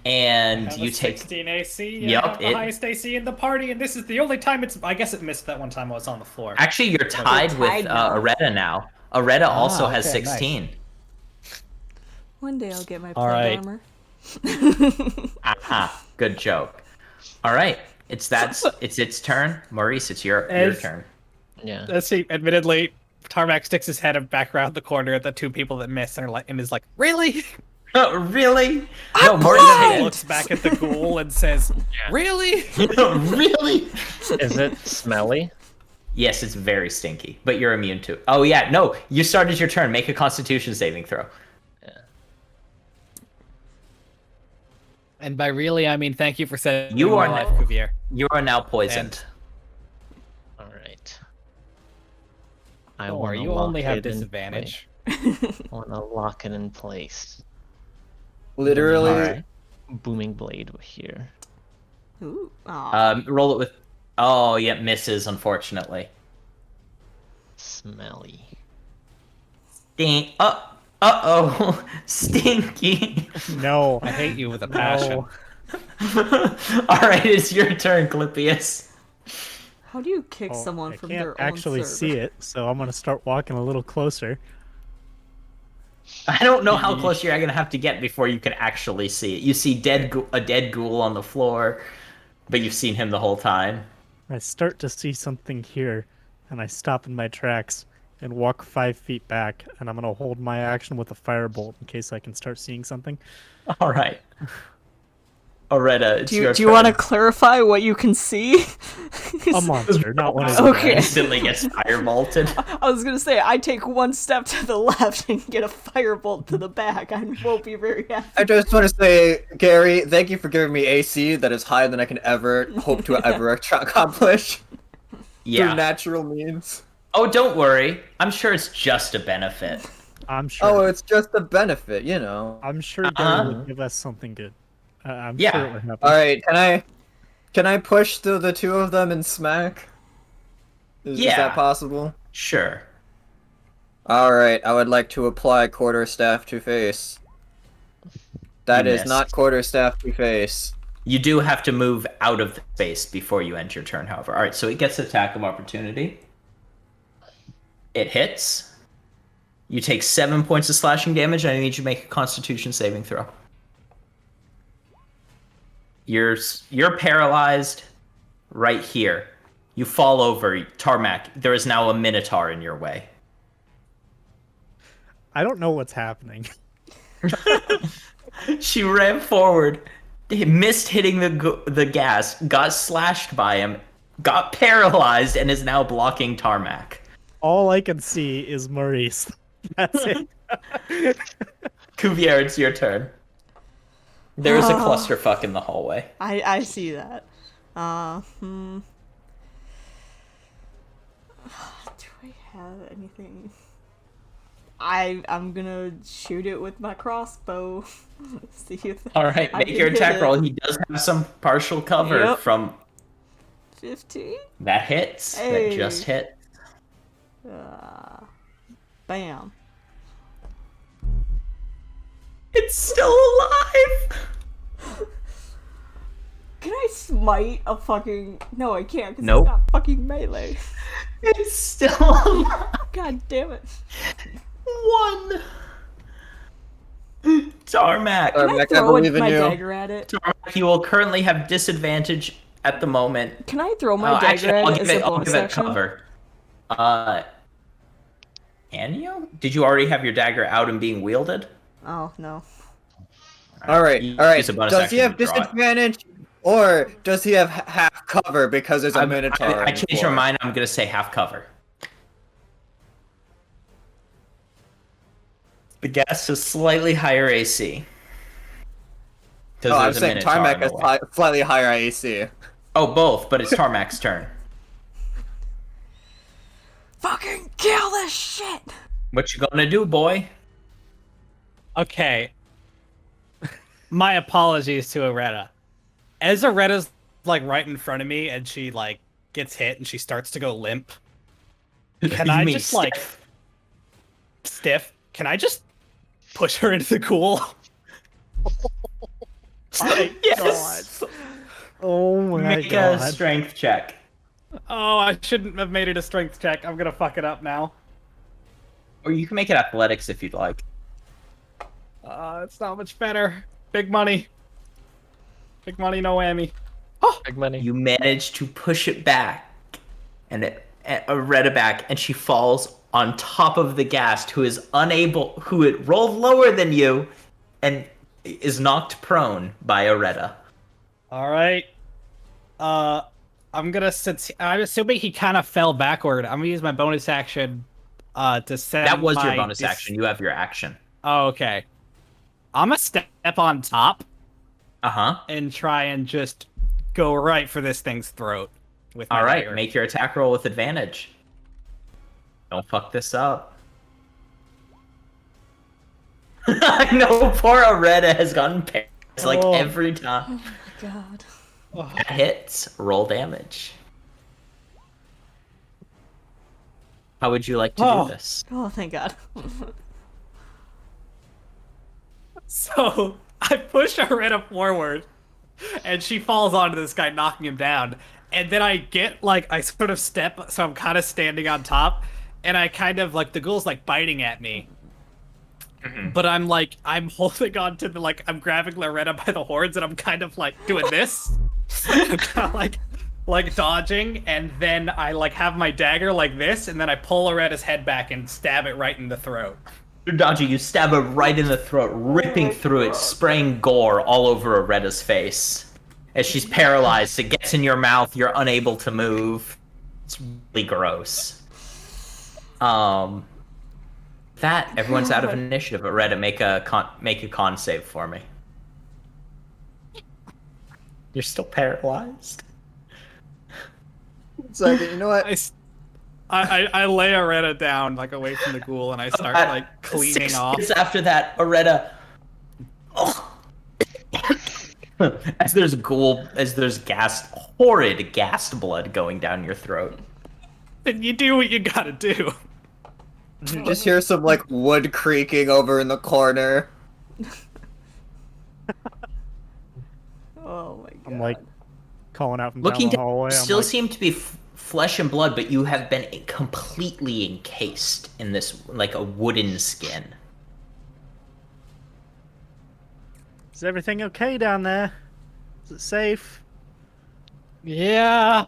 E: And you take
F: 16 AC.
E: Yep,
F: I have the
E: it-
F: highest AC in the party, and this is the only time it's. I guess it missed that one time I was on the floor.
E: Actually, you're tied with
A: tied now.
E: Areta now. Areta also has
F: okay, nice.
E: 16.
A: One day I'll get my
F: All
A: plate
F: right.
A: armor.
E: Aha, good joke. All right, it's its turn. Maurice, it's your
F: As-
E: turn.
B: Yeah.
F: Let's see. Admittedly, Tarmac sticks his head back around the corner at the two people that miss, and is like, "Really?"
E: Really?
A: I'm
E: No, Maurice
A: blind!
F: Looks back at the ghoul and says, "Really?"
E: Really?
B: Is it smelly?
E: Yes, it's very stinky, but you're immune to it. Oh yeah, no, you started your turn. Make a Constitution saving throw.
F: And by really, I mean thank you for setting
E: You
F: my
E: are
F: life,
E: now-
F: Cuvier.
E: You are now poisoned.
B: All right. I
F: Or
B: wanna
F: you
B: lock
F: only have
B: it in
F: disadvantage.
B: place. I want to lock it in place.
D: Literally.
B: Alright. Booming blade here.
A: Ooh. Aw.
E: Roll it with. Oh, yeah, misses. Unfortunately.
B: Smelly.
E: Stink. Uh-oh. Stinky.
C: No.
F: I hate you with a passion.
C: No.
E: All right, it's your turn, Clippius.
A: How do you kick
C: Oh,
A: someone
C: I
A: from
C: can't
A: their own
C: actually
A: server?
C: see it, so I'm gonna start walking a little closer.
E: I don't know how close you're gonna have to get before you can actually see it. You see a dead ghoul on the floor, but you've seen him the whole time.
C: I start to see something here, and I stop in my tracks and walk 5 feet back, and I'm gonna hold my action with a firebolt in case I can start seeing something.
E: All right. Areta, it's
A: Do you,
E: your
A: do you want to
E: turn.
A: clarify what you can see?
C: A monster, not one of
A: Okay.
E: Instantly gets firebolted.
A: I was gonna say, I take one step to the left and get a firebolt to the back. I won't be very happy.
D: I just want to say, Gary, thank you for giving me AC that is higher than I can ever hope to ever accomplish through
E: Yeah.
D: natural means.
E: Oh, don't worry. I'm sure it's just a benefit.
C: I'm sure.
D: Oh, it's just a benefit, you know.
C: I'm sure Gary
E: Uh-huh.
C: would give us something good. I'm
E: Yeah.
C: sure it would happen.
D: All right, can I push the two of them and smack? Is
E: Yeah.
D: that possible?
E: Sure.
D: All right, I would like to apply quarterstaff to face. That
E: You
D: is not
E: missed.
D: quarterstaff to face.
E: You do have to move out of the space before you end your turn, however. All right, so it gets attack of opportunity. It hits. You take 7 points of slashing damage, and I need you to make a Constitution saving throw. You're paralyzed right here. You fall over, Tarmac. There is now a Minotaur in your way.
C: I don't know what's happening.
E: She ran forward, missed hitting the gas, got slashed by him, got paralyzed, and is now blocking Tarmac.
C: All I can see is Maurice. That's it.
E: Cuvier, it's your turn. There is a clusterfuck in the hallway.
A: I see that. Do I have anything? I'm gonna shoot it with my crossbow. See if
E: All right,
A: I
E: make
A: can
E: your
A: hit
E: attack
A: it.
E: roll. He does have some partial cover
A: Yep.
E: from
A: 15.
E: that hits.
A: Hey.
E: That just hit.
A: Bam.
E: It's still alive.
A: Can I smite a fucking? No, I can't because
E: Nope.
A: it's not fucking melee.
E: It's still alive.
A: God damn it!
E: One. Tarmac.
A: Can I
D: Tarmac, I
A: throw
D: believe in
A: my
D: you.
A: dagger at it?
E: Tarmac, you will currently have disadvantage at the moment.
A: Can I throw my
E: Oh,
A: dagger
E: actually,
A: at
E: I'll
A: it
E: give
A: as
E: it,
A: a
E: I'll
A: bonus
E: give it
A: action?
E: cover. Can you? Did you already have your dagger out and being wielded?
A: Oh no.
D: All right,
E: You
D: all right.
E: use a bonus
D: Does he
E: action
D: have
E: to draw it.
D: disadvantage, or does he have half cover because there's a
E: I
D: minotaur?
E: I
D: on the
E: changed
D: floor?
E: my mind. I'm gonna say half cover. The gas is slightly higher AC.
D: Oh, I'm
E: there's a
D: saying
E: Minotaur
D: Tarmac
E: in the
D: has
E: way.
D: slightly higher AC.
E: Oh, both, but it's Tarmac's turn.
A: Fucking kill this shit!
E: What you gonna do, boy?
F: Okay. My apologies to Areta. As Aretta's like right in front of me and she like gets hit and she starts to go limp.
E: You
F: Can I
E: mean
F: just like stiff? Can I just push her into the pool?
E: Yes.
C: Oh my
E: Make a
C: god.
E: strength check.
F: Oh, I shouldn't have made it a strength check. I'm gonna fuck it up now.
E: Or you can make it athletics if you'd like.
F: It's not much better. Big money. Big money, no whammy.
B: Big money.
E: You manage to push it back, and Retta back, and she falls on top of the Ghast, who it rolled lower than you, and is knocked prone by Aretta.
F: All right. I'm assuming he kind of fell backward. I'm gonna use my bonus action to send
E: That was your
F: my
E: bonus action. You have your action.
F: Oh, okay. I'm gonna step on top
E: Uh-huh.
F: and try and just go right for this thing's throat with my
E: All right,
F: dagger.
E: make your attack roll with advantage. Don't fuck this up. I know poor Aretta has gotten paralyzed like
F: Oh.
E: every time.
A: God.
E: That hits, roll damage. How would you like to
F: Oh.
E: do this?
A: Oh, thank God.
F: So I push Aretta forward, and she falls onto this guy, knocking him down. And then I get I sort of step, so I'm kind of standing on top, and I kind of the ghoul's biting at me. But I'm holding on to I'm grabbing Loretta by the horns, and I'm kind of doing this, I'm kind of dodging, and then I have my dagger like this, and then I pull Loretta's head back and stab it right in the throat.
E: You're dodging, you stab her right in the throat, ripping through it, spraying gore all over Aretta's face. As she's paralyzed, it gets in your mouth, you're unable to move. It's really gross. Everyone's out of initiative. Aretta, make a con save for me. You're still paralyzed.
D: Second, you know what?
F: I lay Aretta down away from the ghoul, and I start cleaning
E: 6
F: off.
E: minutes after that, Aretta. Oh. as there's horrid ghast blood going down your throat.
F: And you do what you gotta do.
D: You just hear some wood creaking over in the corner.
A: Oh my God.
C: I'm calling out from
E: Looking
C: down the
E: down,
C: hallway.
E: you
C: I'm
E: still seem to be flesh and blood, but you have been completely encased in this a wooden skin.
C: Is everything okay down there? Is it safe?
F: Yeah.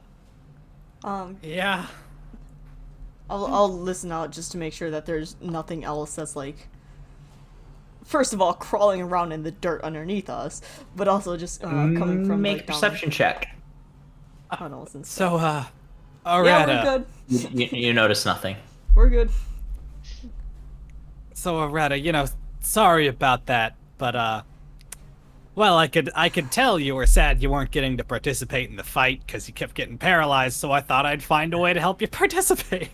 C: Yeah.
A: I'll listen out just to make sure that there's nothing else that's first of all, crawling around in the dirt underneath us, but also just coming from
E: Make a
A: down
E: perception check.
A: tunnels and stuff.
F: So,
A: Yeah, we're
F: Aretta.
A: good.
E: You notice nothing.
A: We're good.
F: So, Aretta, sorry about that, but well, I could tell you were sad you weren't getting to participate in the fight because you kept getting paralyzed. So I thought I'd find a way to help you participate.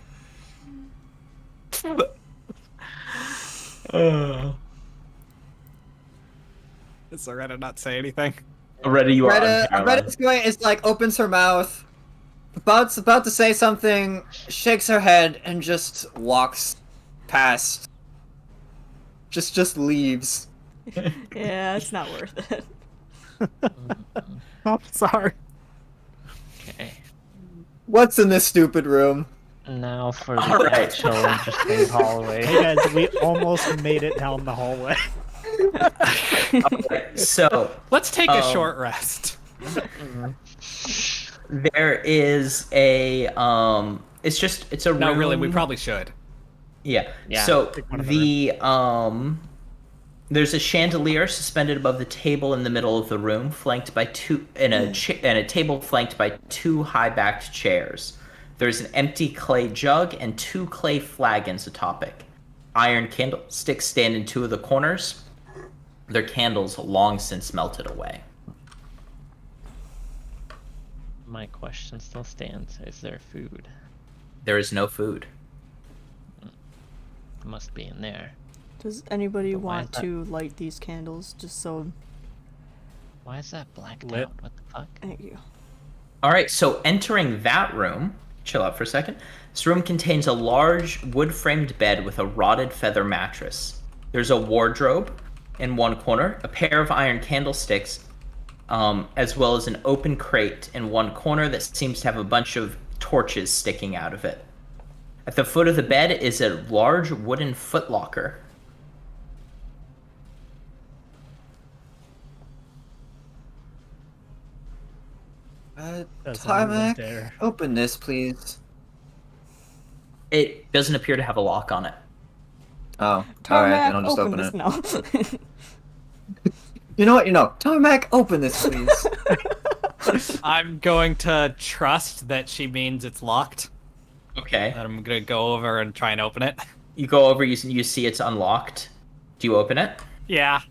F: Does Aretta not say anything?
E: Already you are
D: Retta's
E: unparalyzed.
D: going is opens her mouth, about to say something, shakes her head, and just walks past. Just leaves.
A: Yeah, it's not worth it.
F: Oh, sorry.
B: Okay.
D: What's in this stupid room?
B: Now for the
E: All right.
B: actual interesting hallway.
C: Hey guys, we almost made it down the hallway.
E: So
F: Let's take a short rest.
E: there is a it's a room.
F: No, really, we probably should.
E: Yeah.
B: Yeah.
E: So
C: Pick one of
E: the there's a chandelier suspended above the table in the middle of the room, flanked by and a table flanked by 2 high-backed chairs. There's an empty clay jug and 2 clay flagons atop it. Iron candlesticks stand in 2 of the corners. Their candles long since melted away.
B: My question still stands. Is there food?
E: There is no food.
B: It must be in there.
A: Does anybody
B: But why
A: want
B: is that-
A: to light these candles just so?
B: Why is that blacked
C: Lit.
B: out? What the fuck?
A: Thank you.
E: All right, so entering that room, chill out for a second. This room contains a large wood-framed bed with a rotted feather mattress. There's a wardrobe in one corner, a pair of iron candlesticks, as well as an open crate in one corner that seems to have a bunch of torches sticking out of it. At the foot of the bed is a large wooden footlocker.
C: Doesn't
D: Tarmac,
C: even dare.
D: open this, please.
E: It doesn't appear to have a lock on it.
D: Oh, all right,
A: Tarmac,
D: then I'll just open
A: this
D: it.
A: now.
D: You know what? Tarmac, open this, please.
F: I'm going to trust that she means it's locked.
E: Okay.
F: And I'm gonna go over and try and open it.
E: You go over, you see it's unlocked. Do you open it?
F: Yeah.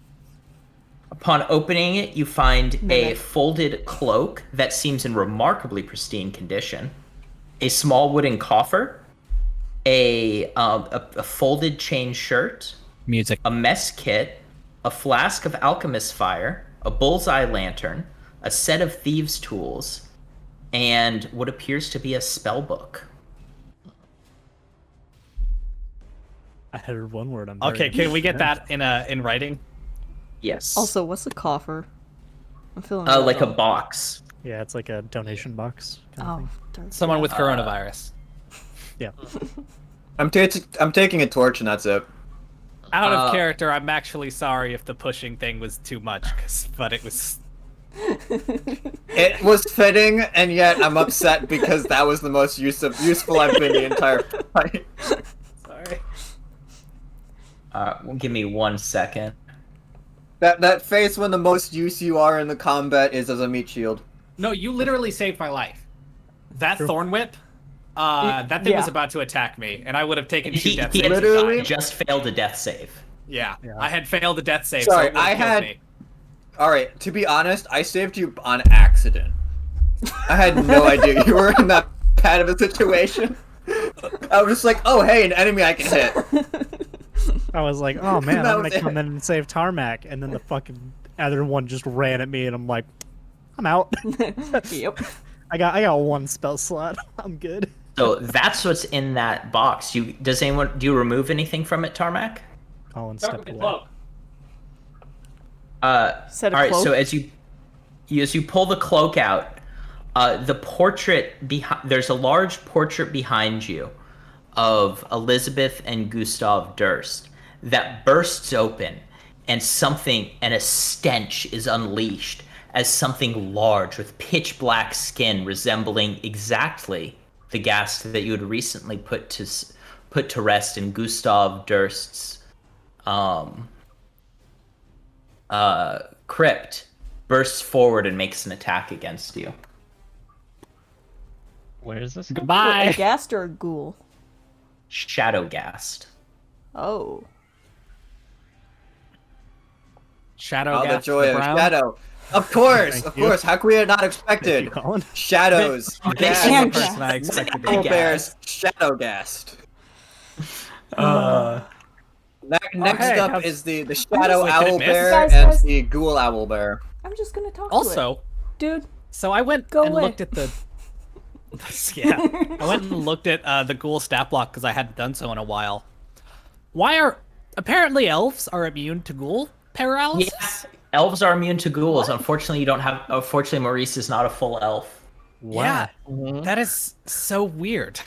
E: Upon opening it, you find a
A: Mimic.
E: folded cloak that seems in remarkably pristine condition, a small wooden coffer, a folded chain shirt,
F: Music.
E: a mess kit, a flask of alchemist's fire, a bullseye lantern, a set of thieves' tools, and what appears to be a spell book.
C: I heard one word. I'm
F: Okay, can we get that in writing?
E: Yes.
A: Also, what's a coffer? I'm feeling
E: Like a
A: dumb.
E: box.
C: Yeah, it's like a donation box. Kind of
A: Oh,
C: thing.
A: darn.
F: Someone with coronavirus.
C: Yeah.
D: I'm taking a torch and that's it.
F: Out of character, I'm actually sorry if the pushing thing was too much, but it was.
D: It was fitting, and yet I'm upset because that was the most useful I've been the entire fight.
F: Sorry.
E: Give me 1 second.
D: That face when the most use you are in the combat is as a meat shield.
F: No, you literally saved my life. That thorn whip, that thing was
A: Yeah.
F: about to attack me, and I would have taken 2
E: He
F: death
E: had
F: saves. and
D: literally-
F: died.
E: just failed a death save.
F: Yeah,
C: Yeah.
F: I had failed a death save.
D: Sorry,
F: so it would've
D: I
F: killed
D: had-
F: me.
D: Alright, to be honest, I saved you on accident. I had no idea you were in that bad of a situation. I was just like, oh hey, an enemy I can hit.
C: I was like, oh man,
D: That
C: I'm
D: was
C: gonna come
D: it.
C: in and save Tarmac, and then the fucking other one just ran at me, and I'm like, I'm out.
A: Yep.
C: I got one spell slot. I'm good.
E: So that's what's in that box. Do you remove anything from it, Tarmac?
C: Colin stepped away.
A: Set a
E: All right.
A: cloak.
E: So as you pull the cloak out, the portrait behind there's a large portrait behind you of Elizabeth and Gustav Durst that bursts open, and a stench is unleashed as something large with pitch black skin resembling exactly the ghast that you had recently put to rest in Gustav Durst's crypt bursts forward and makes an attack against you.
B: Where is this?
A: Wait, a
F: Goodbye.
A: ghast or a ghoul?
E: Shadow ghast.
A: Oh.
F: Shadow.
D: Oh, the
F: Gas,
D: joy of
F: brown.
D: Shadow. Of course,
C: Thank
D: of
C: you.
D: course. How could we have not
C: Thank
D: expected?
C: you, Colin.
D: Shadows.
E: They
D: Ghast.
E: see
A: And
E: the
F: Person I expected to
D: Owl
F: be.
D: Bears. Shadow Ghast. Next
F: hey,
D: up
F: how's-
D: is the Shadow
F: Wait, did it
D: Owl
F: miss?
D: Bear
A: Guys,
D: and
A: guys.
D: the Ghoul Owl Bear.
A: I'm just gonna talk to
F: Also,
A: it. Dude,
F: so I went
A: Go
F: and
A: away.
F: looked at the. Yeah, I went and looked at the ghoul stat block because I hadn't done so in a while. Why are apparently elves are immune to ghoul paralysis?
E: Yeah, elves are immune to ghouls. Unfortunately, you don't have. Unfortunately, Maurice is not a full elf.
F: Yeah, that is so weird.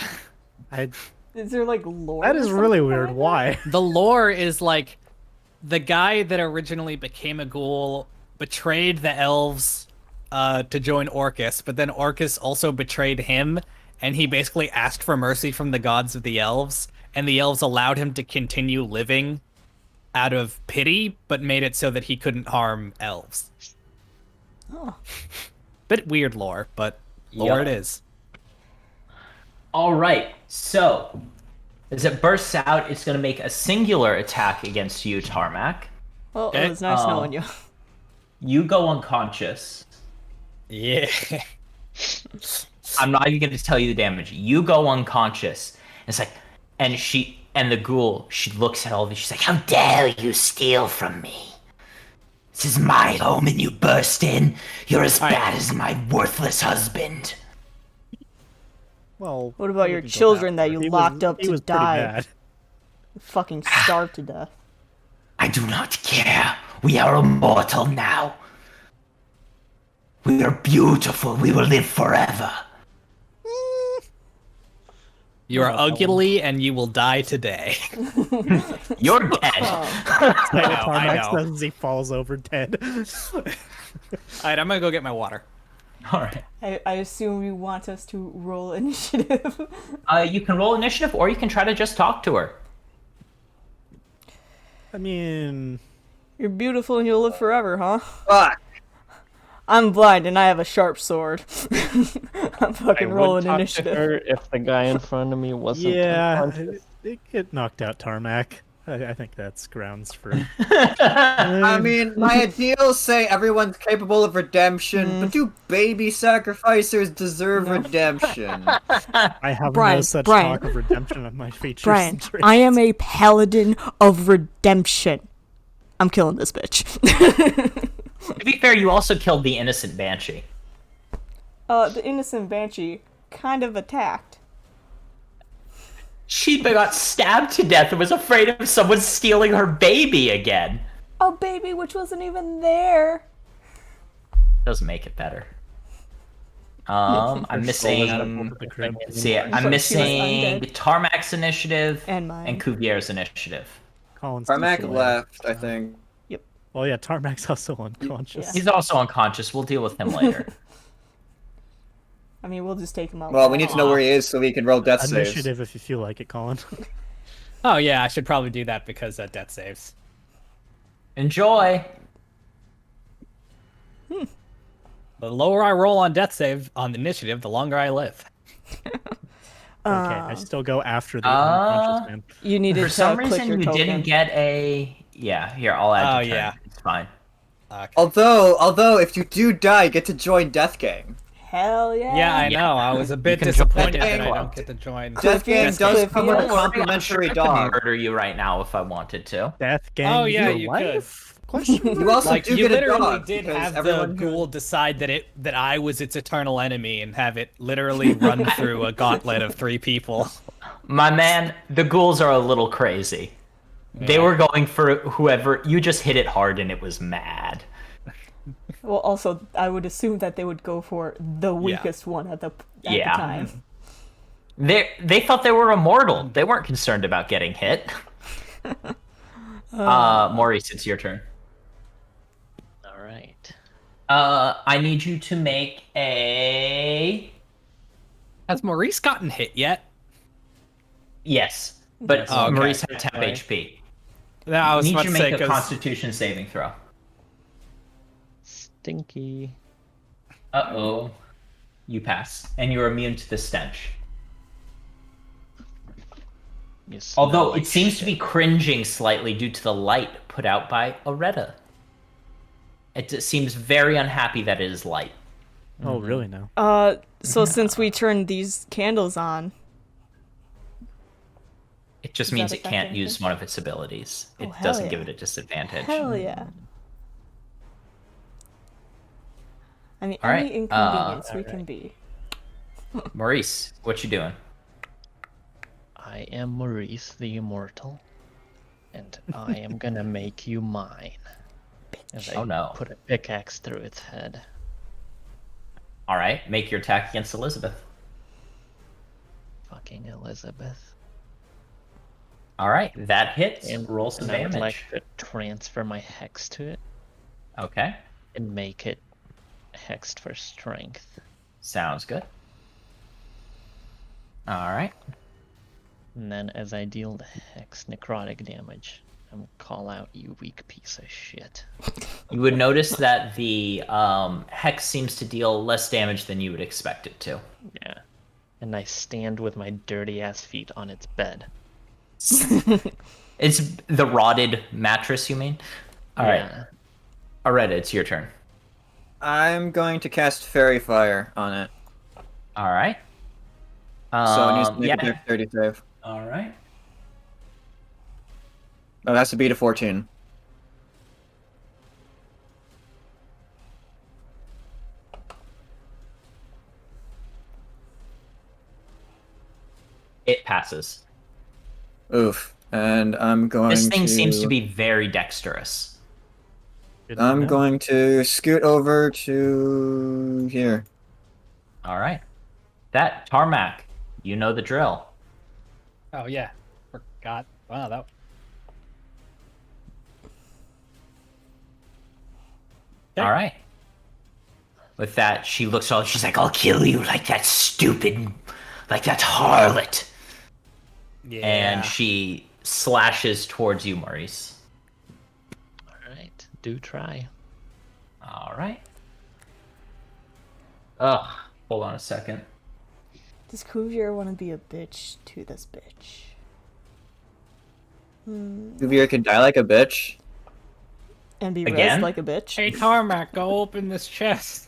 C: I,
A: is there like lore?
C: that
A: or
C: is really
A: something
C: weird.
A: behind
C: Why?
F: The lore is like the guy that originally became a ghoul betrayed the elves to join Orcus, but then Orcus also betrayed him, and he basically asked for mercy from the gods of the elves, and the elves allowed him to continue living out of pity, but made it so that he couldn't harm elves.
A: Oh.
F: Bit weird lore, but lore
E: Yep.
F: it is.
E: All right. So, as it bursts out, it's going to make a singular attack against you, Tarmac.
A: Well,
F: Okay.
A: it was nice knowing you.
E: You go unconscious.
F: Yeah.
E: I'm not even going to tell you the damage. You go unconscious. It's like, and the ghoul, she looks at all of you. She's like, "How dare you steal from me?" This is my home and you burst in. You're as
F: All right.
E: bad as my worthless husband.
C: Well,
A: What about
C: we
A: your
C: can go
A: children that
C: far.
A: you
C: He
A: locked up
C: he
A: to
C: was pretty
A: die?
C: bad.
A: Fucking starved to death.
E: I do not care. We are immortal now. We are beautiful. We will live forever.
F: You are ugly, and you will die today.
E: You're dead.
C: That's what
F: I
C: Tarmax
F: know.
C: does as he falls over dead.
F: All right, I'm gonna go get my water.
E: All right.
A: I assume you want us to roll initiative.
E: You can roll initiative, or you can try to just talk to her.
C: I mean,
A: You're beautiful and you'll live forever, huh?
D: Fuck.
A: I'm blind and I have a sharp sword. I'm fucking
B: I
A: rolling
B: would talk to
A: initiative.
B: her if the guy in front of me wasn't
C: yeah,
B: unconscious.
C: it get knocked out Tarmac. I think that's grounds for.
D: I mean, my ideals say everyone's capable of redemption, but do baby sacrificers deserve redemption?
C: I have no
A: Brian,
C: such
A: Brian.
C: talk of redemption on my features.
A: Brian,
C: and traits.
A: I am a paladin of redemption. I'm killing this bitch.
E: To be fair, you also killed the innocent banshee.
A: The innocent banshee kind of attacked.
E: She got stabbed to death and was afraid of someone stealing her baby again.
A: A baby which wasn't even there.
E: Doesn't make it better. I'm missing. See, I'm
A: She was
E: missing
A: undead.
E: Tarmac's initiative
A: And mine.
E: and Cuvier's initiative.
C: Colin's
D: Tarmac
C: still
D: left, I think.
C: Oh yeah, Tarmac's also unconscious.
A: Yeah.
E: He's also unconscious. We'll deal with him later.
A: I mean, we'll just take him out.
D: Well, we need to know where he is so we can roll death saves.
C: Initiative if you feel like it, Colin.
F: Oh yeah, I should probably do that because death saves.
E: Enjoy.
F: The lower I roll on death save on the initiative, the longer I live.
C: Okay, I still go after the unconscious man.
A: You needed
E: For
A: to
E: some
A: click
E: reason,
A: your
E: you
A: token.
E: didn't get a. Yeah, here, I'll add
F: Oh,
E: your turn.
F: yeah.
E: It's fine.
F: Okay.
D: Although, if you do die, you get to join Death Gang.
A: Hell yeah.
F: Yeah, I
E: Yeah.
F: know. I was a bit
E: can join
F: disappointed
E: the
F: that I
E: club.
F: don't get to join.
D: Death Gang
A: Cliff,
D: does
A: Cliff,
D: come with a
A: yes.
D: complimentary
E: I could
D: dog.
E: murder you right now if I wanted to.
C: Death gang.
F: Oh, yeah,
C: for
F: you
C: life? Question mark?
D: You also
F: Like
D: do
F: you
D: get a
F: literally
D: dog
F: did
D: because
F: have the
D: everyone
F: ghoul decide that I was its eternal enemy and have it literally run through a gauntlet of 3 people.
E: My man, the ghouls are a little crazy. They
F: Yeah.
E: were going for whoever. You just hit it hard and it was mad.
A: Well, also, I would assume that they would go for the weakest one at the
E: Yeah.
A: time.
E: They thought they were immortal. They weren't concerned about getting hit. Maurice, it's your turn.
B: All right.
E: I need you to make a.
F: Has Maurice gotten hit yet?
E: Yes, but
F: Oh, okay.
E: Maurice has half
B: Right.
E: HP.
F: No, I was
E: Need
F: about
E: you
F: to
E: to
F: say
E: make a
F: 'cause
E: Constitution saving throw.
B: Stinky.
E: Uh-oh. You pass, and you're immune to the stench.
B: You smell
E: Although
B: like
E: it seems to
B: shit.
E: be cringing slightly due to the light put out by Aretta. It seems very unhappy that it is light.
C: Oh, really now?
A: So since we turned these candles on,
E: It just
A: Does
E: means
A: that
E: it
A: affect
E: can't
A: anything?
E: use one of its abilities. It
A: Oh, hell
E: doesn't
A: yeah.
E: give it a disadvantage.
A: hell yeah. I mean,
E: All
A: any
E: right,
A: inconvenience we
B: all
A: can
B: right.
A: be.
E: Maurice, what you doing?
B: I am Maurice the Immortal, and I am gonna make you mine. As I
E: Oh, no.
B: put a pickaxe through its head.
E: All right, make your attack against Elizabeth.
B: Fucking Elizabeth.
E: All right, that hits.
B: And
E: Roll some
B: and I would
E: damage.
B: like to transfer my hex to it
E: Okay,
B: and make it hexed for strength.
E: sounds good. All right.
B: And then as I deal the hex necrotic damage, I'm gonna call out, you weak piece of shit.
E: You would notice that the hex seems to deal less damage than you would expect it to.
B: Yeah. And I stand with my dirty ass feet on its bed.
E: It's the rotted mattress, you mean? All right,
B: Yeah.
E: Aretta, it's your turn.
D: I'm going to cast Fairy Fire on it.
E: All right.
D: So it needs to make
E: yeah.
D: a dexterity save.
E: All right.
D: Oh, that's to beat a 14.
E: passes.
D: Oof. And I'm going
E: This thing
D: to...
E: seems to be very dexterous.
C: Good to
D: I'm
C: know.
D: going to scoot over to here.
E: All right. That Tarmac, you know the drill.
F: Oh yeah, forgot. Wow, that. Okay.
E: All right. With that, she looks all. She's like, "I'll kill you like that harlot."
F: Yeah.
E: And she slashes towards you, Maurice.
B: All right, do try.
E: All right. Ugh. Hold on a second.
A: Does Cuvier want to be a bitch to this bitch?
D: Cuvier could die like a bitch.
A: And be
E: Again?
A: rezzed like a bitch?
F: Hey Tarmac, go open this chest.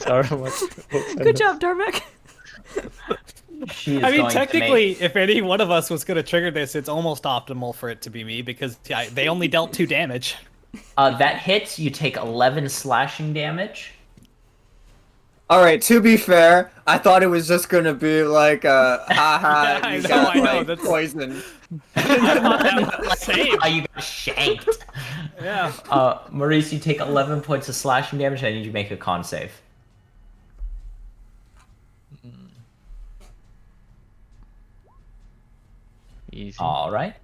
A: Good job, Darmek.
E: She is
F: I mean,
E: going to
F: technically,
E: make-
F: if any one of us was going to trigger this, it's almost optimal for it to be me because they only dealt 2 damage.
E: that hits. You take 11 slashing damage.
D: Alright, to be fair, I thought it was just gonna be like haha,
F: Yeah,
D: you
F: I
D: got
F: know,
D: like,
F: that's-
D: poison.
F: I thought that was the same.
E: How you got shanked.
F: Yeah.
E: Maurice, you take 11 points of slashing damage. I need you to make a con save.
B: Easy.
E: All right.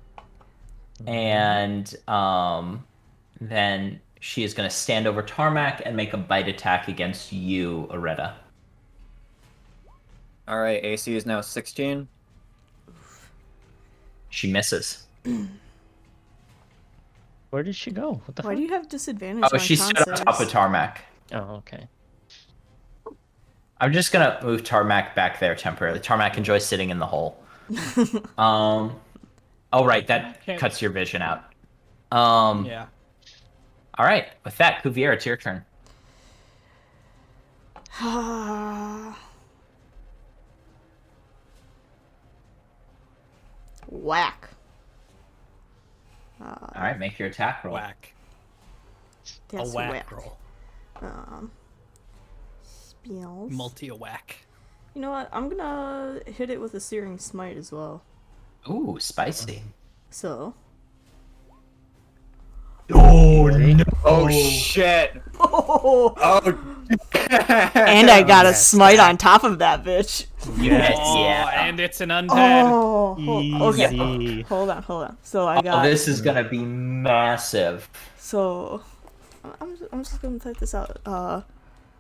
E: And then she is going to stand over Tarmac and make a bite attack against you, Areta.
D: Alright, AC is now 16.
E: She misses.
B: Where did she go? What the
A: Why
B: fuck?
A: do you have disadvantage
E: Oh,
A: on
E: she stood on
A: con
E: top of
A: saves?
E: Tarmac.
B: Oh, okay.
E: I'm just going to move Tarmac back there temporarily. Tarmac enjoys sitting in the hole. Oh, right. That
F: Okay.
E: cuts your vision out.
F: Yeah.
E: All right. With that, Cuvier, it's your turn.
A: Whack.
E: All right. Make your attack roll.
F: Whack.
A: That's
F: a whack
A: whack.
F: roll.
A: Spells.
F: Multi-a-whack.
A: You know what? I'm gonna hit it with a Searing Smite as well.
E: Ooh, spicy.
A: So.
D: Oh shit!
A: Oh!
D: Oh,
A: And I got a
C: Yes.
A: smite on top of that bitch.
F: Oh,
E: Yeah.
F: and it's an undead.
A: Oh, okay.
C: Easy.
A: Hold on. So I
E: Oh,
A: got.
E: this is gonna be massive.
A: So. I'm just gonna type this out.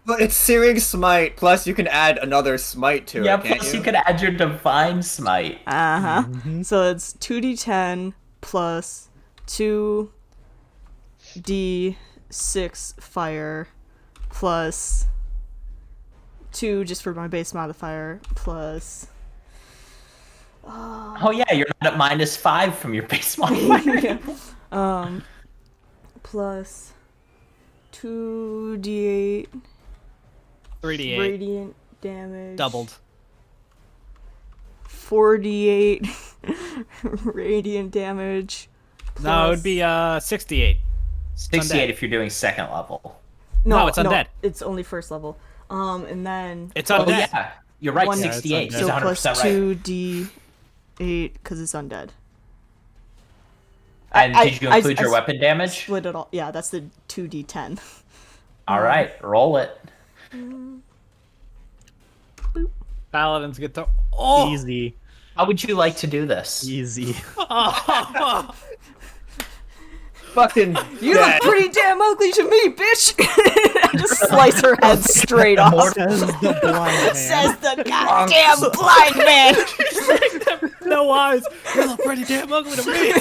D: But it's Searing Smite, plus you can add another smite to
E: Yeah,
D: it, can't
E: plus
D: you?
E: you could add your divine smite.
A: So it's 2d10 plus 2d6 fire plus 2 just for my base modifier plus.
E: Oh yeah, you're not at -5 from your base modifier.
A: Plus 2d8
F: 3d8.
A: radiant damage.
F: Doubled.
A: 4d8 radiant damage.
F: No, it would be 68.
E: 68 if you're doing second level.
F: No, it's undead.
A: It's only first level. And then
F: It's
E: Oh
F: undead.
E: yeah, you're right.
A: One-
E: 68.
C: Yeah,
E: He's
A: so
E: 100%
A: plus
E: right.
A: 2d8 because it's undead.
E: And did you include your
A: I
E: weapon damage?
A: Split it all. Yeah, that's the 2d10.
E: All right, roll it.
F: Paladins get to. Oh!
C: Easy.
E: How would you like to do this?
C: Easy.
D: Fucking
A: You
D: dead.
A: look pretty damn ugly to me, bitch! I just slice her head straight off.
C: Says the blind man.
A: Says the goddamn blind man!
F: No eyes. You look pretty damn ugly to me.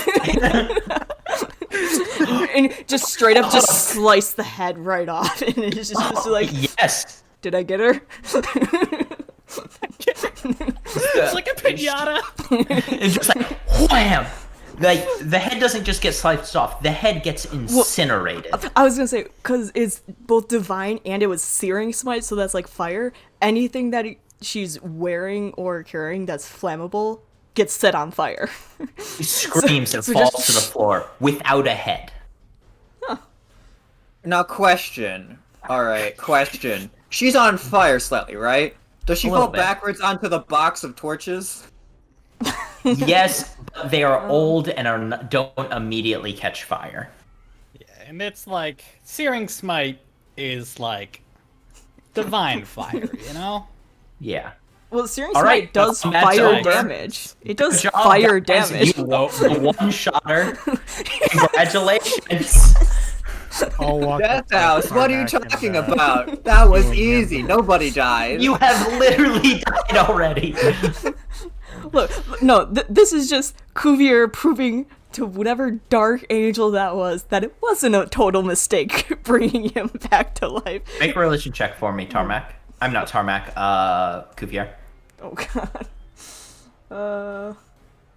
A: And just straight up just slice the head right off. And it's just like,
E: Yes.
A: did I get her?
F: It's like a pinata.
E: It's just like wham. Like the head doesn't just get sliced off; the head gets incinerated.
A: I was gonna say, because it's both divine and it was searing smite, so that's like fire. Anything that she's wearing or carrying that's flammable gets set on fire.
E: He screams and
A: so
E: falls
A: just-
E: to the floor without a head.
D: Now, question. All right, question. She's on fire slightly, right? Does she
E: A little
D: fall
E: bit.
D: backwards onto the box of torches?
E: Yes, but they are old and don't immediately catch fire.
F: Yeah, and it's like Searing Smite is like divine fire, you know?
E: Yeah.
A: Well, Searing
E: All right,
A: Smite does
E: that's
A: fire
E: over.
A: damage. It does
E: Good job,
A: fire
E: guys.
A: damage.
E: You the one-shotter. Congratulations.
C: I'll walk
D: Death
C: up
D: House,
C: to
D: what are you
C: Tarmac and,
D: talking
C: uh,
D: about? That was
C: heal him.
D: easy. Nobody died.
E: You have literally died already.
A: Look, no, this is just Cuvier proving to whatever dark angel that was that it wasn't a total mistake bringing him back to life.
E: Make a religion check for me, Tarmac. I'm not Tarmac, Cuvier.
A: Oh god.
C: I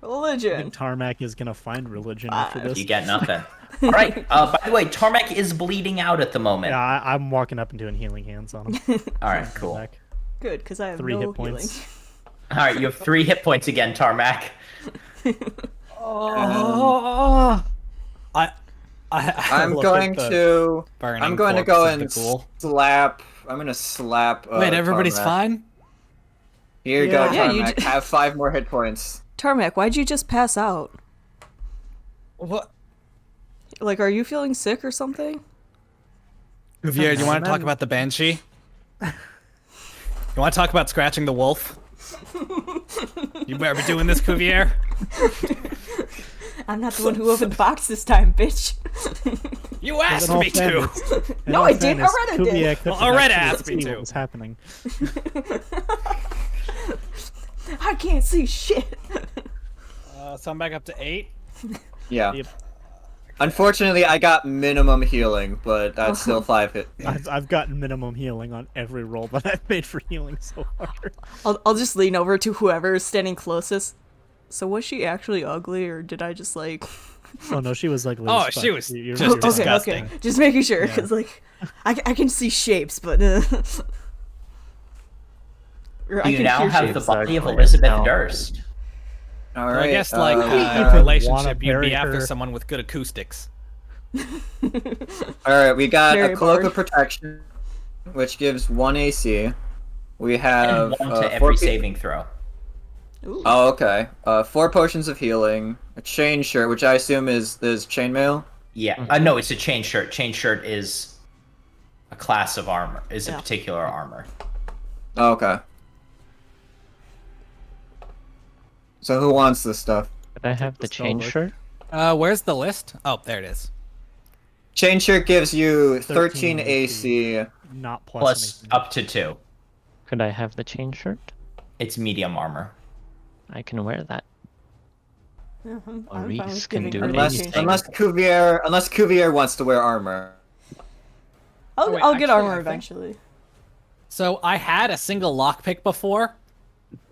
A: Religion.
C: think Tarmac is gonna find religion after this.
E: You get nothing. Alright, by the way, Tarmac is bleeding out at the moment.
C: Yeah, I'm walking up and doing healing hands on him.
E: Alright, cool.
C: Back.
A: Good, because I have
C: 3
A: no
C: hit points.
A: healing.
E: Alright, you have 3 hit points again, Tarmac.
F: Oh,
D: I'm
F: look
D: going
F: at the
D: to.
F: burning
D: I'm going to
F: corpse
D: go
F: of the
D: and
F: ghoul.
D: slap. I'm going to slap.
F: Wait, everybody's
D: Tarmac.
F: fine?
D: Here you go,
A: Yeah, you
D: Tarmac.
A: j-
D: Have 5 more hit points.
A: Tarmac, why'd you just pass out?
F: What?
A: Like, are you feeling sick or something?
F: Javier, do you want to talk about the Banshee? You want to talk about scratching the wolf? You better be doing this, Cuvier.
A: I'm not the one who opened the box this time, bitch.
F: You asked
C: In all
F: me to.
C: fairness- in
A: No,
C: all
A: I didn't.
C: fairness,
A: Areta did.
C: Kubiak couldn't
F: Well, Areta
C: actually
F: asked me
C: see
F: to.
C: what was happening.
A: I can't see shit.
F: So I'm back up to 8.
D: Yeah.
C: Yep.
D: Unfortunately, I got minimum healing, but that's still 5 hit.
C: I've gotten minimum healing on every roll that I've made for healing so far.
A: I'll just lean over to whoever is standing closest. So was she actually ugly, or did I just like?
C: Oh no, she was like.
F: Oh, she was just
A: Okay,
F: disgusting.
A: okay, just making sure, because like, I can see shapes, but. Or I
E: You
A: can
E: now
A: hear
E: have the
A: shapes.
E: body of
B: Exactly.
E: Elizabeth
B: Now.
E: Durst.
D: All
F: So
D: right.
F: I guess like
C: could
F: a relationship,
C: wanna
F: you'd be
C: bury
F: after
C: her.
F: someone with good acoustics.
D: all right. We got
A: Very
D: a cloak
A: bored.
D: of protection, which gives 1 AC. We have
E: And 1 to
D: 4
E: every saving throw.
A: Ooh.
D: Oh, okay. 4 potions of healing, a chain shirt, which I assume is chainmail.
E: Yeah. No, it's a chain shirt. Chain shirt is a class of armor. Is a
A: Yeah.
E: particular armor.
D: Oh, okay. So who wants this stuff?
B: Could I have the chain
C: Spellbook.
B: shirt?
F: Where's the list? Oh, there it is.
D: Chain shirt gives you
C: 13
D: 13 AC.
C: Not
E: Plus
C: anything.
E: up to 2.
B: Could I have the chain shirt?
E: It's medium armor.
B: I can wear that.
A: Yeah, I'm fine
B: Maurice
A: with
B: can
A: giving
B: do
A: her the
B: anything.
D: Unless
A: change.
D: unless Cuvier wants to wear armor.
A: I'll,
F: Oh, wait,
A: I'll get
F: actually, I
A: armor
F: think-
A: eventually.
F: So I had a single lockpick before.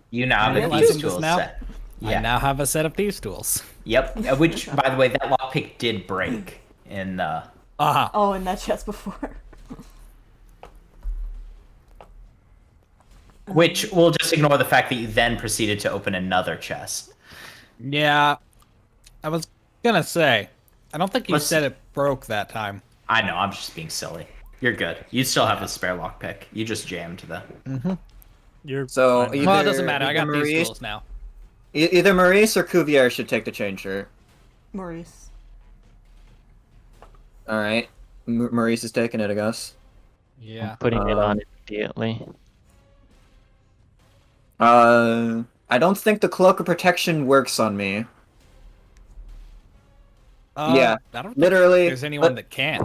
E: You now have a
F: realizing
E: thieves
F: this
E: tool
F: now?
E: set.
F: I
E: Yeah.
F: now have a set of thieves tools.
E: Yep. Which, by the way, that lockpick did break in the.
F: Uh-huh.
A: Oh, in that chest before.
E: Which we'll just ignore the fact that you then proceeded to open another chest.
F: Yeah. I was gonna say, I don't think you
E: Let's-
F: said it broke that time.
E: I know, I'm just being silly. You're good. You still have the spare lockpick. You just jammed the.
C: You're
D: So
C: fine.
D: either,
F: Well, it doesn't matter. I
D: either
F: got these
D: Maurice,
F: tools now.
D: either Maurice or Cuvier should take the chain shirt.
A: Maurice.
D: All right. Maurice is taking it, I guess.
F: Yeah.
B: Putting it on immediately.
D: I don't think the cloak of protection works on me. Yeah,
F: I don't think
D: literally.
F: there's anyone that can.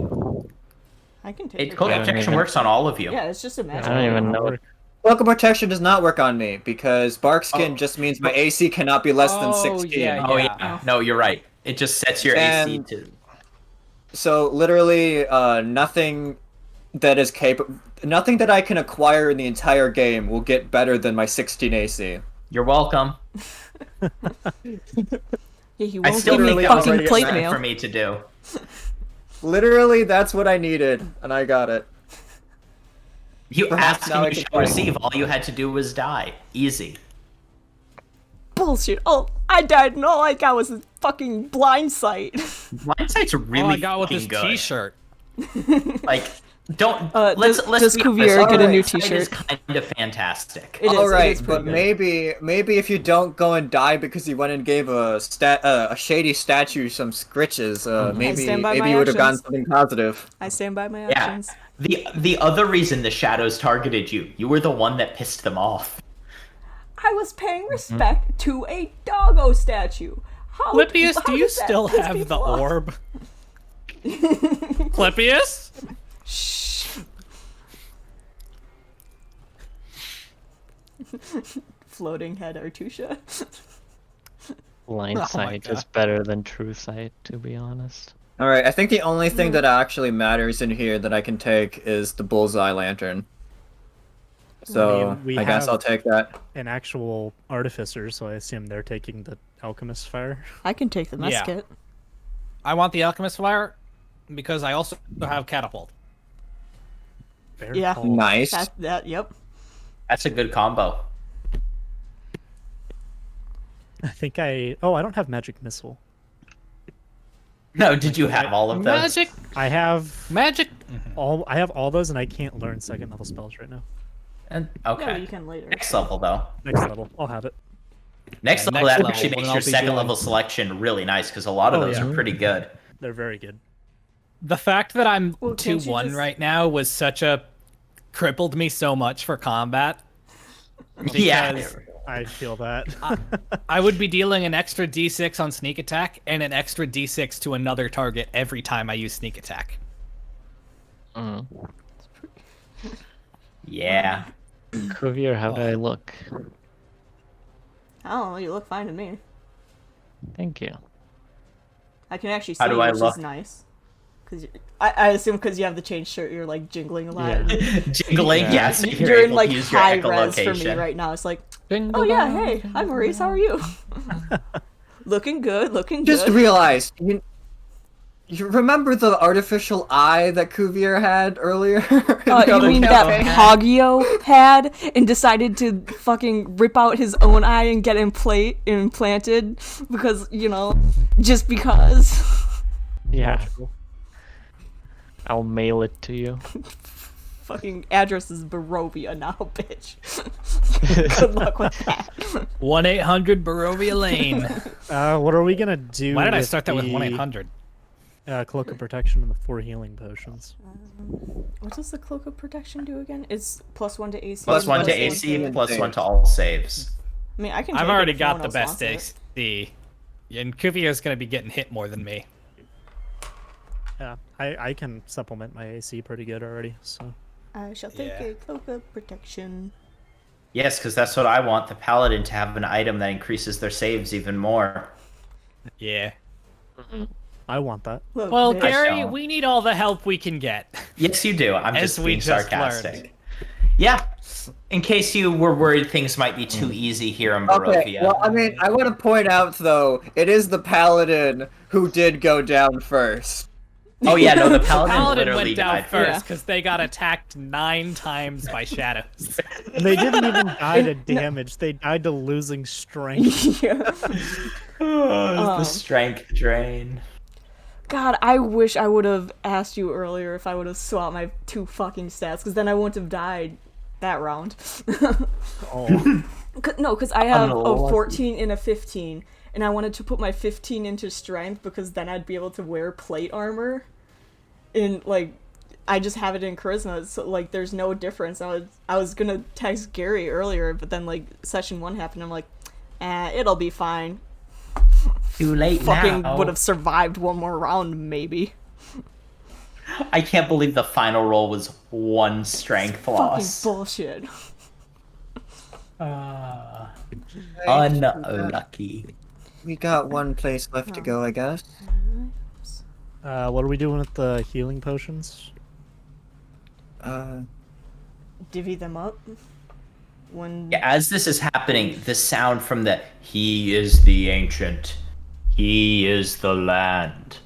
A: I can take
E: It
A: her
E: code
B: I
A: down.
B: don't
E: protection
B: even-
E: works on all of you.
A: Yeah, it's just a
B: I
A: magic.
B: don't even know.
D: Cloak of protection does not work on me because bark skin
E: Oh.
D: just means my AC cannot be less than
F: Oh,
D: 16.
F: yeah,
E: Oh
F: yeah.
E: yeah. No, you're right. It just sets your AC
D: And-
E: to.
D: So literally, nothing that is nothing that I can acquire in the entire game will get better than my 16 AC.
E: You're welcome.
A: Yeah, he
E: I
A: won't
E: still
A: give
E: think
A: me
E: that was
A: fucking
E: a
A: plate
E: thing
A: mail.
E: for me to do.
D: Literally, that's what I needed, and I got it.
E: You
D: Perhaps
E: asked
D: now I
E: and you
D: can
E: shall
D: fight.
E: receive. All you had to do was die. Easy.
A: Bullshit. Oh, I died and all I got was a fucking blind sight.
E: Blindsight's really
F: All I got with
E: fucking
F: this
E: good.
F: T-shirt.
E: Like don't
A: does
E: let's be
A: Cuvier
E: honest,
A: get a
E: our
A: new
E: site
A: t-shirt?
E: is kind of fantastic.
A: It is,
D: All
A: it
D: right,
A: is pretty
D: but
A: good.
D: maybe if you don't go and die because you went and gave a shady statue some scritches,
A: I stand by
D: maybe
A: my
D: you would have gotten
A: actions.
D: something positive.
A: I stand by my
E: Yeah.
A: actions.
E: The other reason the shadows targeted you were the one that pissed them off.
A: I was paying respect to a doggo statue. How,
F: Clypeus,
A: how
F: do you
A: does that
F: still
A: piss
F: have the
A: people off?
F: orb? Clypeus?
A: Shh. Floating head Artusha.
B: Blind
F: Oh my
B: sight
F: God.
B: is better than true sight, to be honest.
D: All right, I think the only thing that actually matters in here that I can take is the bullseye lantern. So
C: we
D: I guess
C: have-
D: I'll take that.
C: An actual artificer, so I assume they're taking the alchemist fire.
A: I can take the
F: Yeah.
A: musket.
F: I want the alchemist fire because I also have catapult.
C: Fair
A: Yeah.
C: call.
D: Nice.
A: Yep.
E: That's a good combo.
C: I think I don't have magic missile.
E: No, did you have all of those?
F: Magic,
C: I have
F: magic.
C: I have all those, and I can't learn second level spells right now.
E: And,
A: Yeah,
E: okay.
A: you can later.
E: Next level though.
C: Next level, I'll have it.
E: Next
F: Yeah,
E: level
F: next
E: that
F: level,
E: actually
F: when
E: makes
F: I'll
E: your
F: be
E: second
F: doing-
E: level selection really nice because a lot of
C: Oh,
E: those
C: yeah.
E: are pretty good.
C: They're very good.
F: The fact that I'm
A: Well, can't you
F: 2-1
A: just-
F: right now was crippled me so much for combat.
E: Yeah.
F: Because
C: I feel that.
F: I would be dealing an extra d6 on sneak attack and an extra d6 to another target every time I use sneak attack.
B: Mm.
E: Yeah.
B: Cuvier, how do I look?
A: I don't know. You look fine to me.
B: Thank you.
A: I can actually see
E: How do
A: you,
E: I
A: which
E: look?
A: is nice. Cause I assume because you have the changed shirt, you're like jingling a lot.
E: Jingling,
B: Yeah.
E: yeah, so you're,
A: You're in
E: able
A: like
E: to use your
A: high res for me
E: echolocation.
A: right now. It's like, oh yeah, hey, hi Maurice, how are you? Looking good, looking
D: Just
A: good.
D: realized you remember the artificial eye that Cuvier had earlier? in the
A: You
D: other
A: mean that
D: campaign?
A: Hagio had and decided to fucking rip out his own eye and get implanted because, just because.
B: Yeah. I'll mail it to you.
A: Fucking address is Barovia now, bitch. Good luck with that.
F: 1-800 Barovia Lane.
C: What are we gonna do?
F: Why did I
C: with
F: start that with
C: the,
F: 1-800?
C: Cloak of protection and the 4 healing potions?
A: What does the Cloak of Protection do again? It's +1 to AC.
E: Plus
A: and
E: one to
A: +1
E: AC,
D: to-
E: plus one to all saves.
A: I mean, I can.
F: I've
A: take it
F: already
A: if no
F: got
A: one
F: the
A: else
F: best
A: wants it.
F: AC. And Cuvier's going to be getting hit more than me.
C: Yeah, I can supplement my AC pretty good already. So
A: I shall take
F: Yeah.
A: a Cloak of Protection.
E: Yes, because that's what I want, the paladin to have an item that increases their saves even more.
F: Yeah.
C: I want that.
A: Look,
F: Well,
A: bitch.
F: Gary,
E: don't.
F: we need all the help we can get.
E: Yes, you do. I'm
F: As
E: just
F: we
E: being
F: just
E: sarcastic.
F: learned.
E: Yeah. In case you were worried things might be too easy here in Barovia.
D: Okay, well, I mean, I want to point out, though, it is the paladin who did go down first.
E: Oh yeah, no, the paladin,
F: Paladin
E: literally
F: went down
E: died
F: first because they got attacked 9 times by shadows.
C: And they didn't even die to damage. They died to losing strength.
A: Yeah.
E: The strength drain.
A: God, I wish I would have asked you earlier if I would have swapped my 2 fucking stats, because then I wouldn't have died that round.
C: Oh,
A: No, because I have a
E: Unlucky.
A: 14 and a 15, and I wanted to put my 15 into strength because then I'd be able to wear plate armor. And like, I just have it in charisma, so like, there's no difference. I was gonna text Gary earlier, but then like session 1 happened. I'm like, it'll be fine.
E: Too late
A: Fucking
E: now.
A: would have survived one more round, maybe.
E: I can't believe the final roll was 1 strength
A: Fucking
E: loss.
A: bullshit.
E: Unlucky.
D: We got one place left to go, I guess.
C: what are we doing with the healing potions?
A: Divvy them up. When
E: Yeah, as this is happening, the sound from the "He is the ancient, he is the land."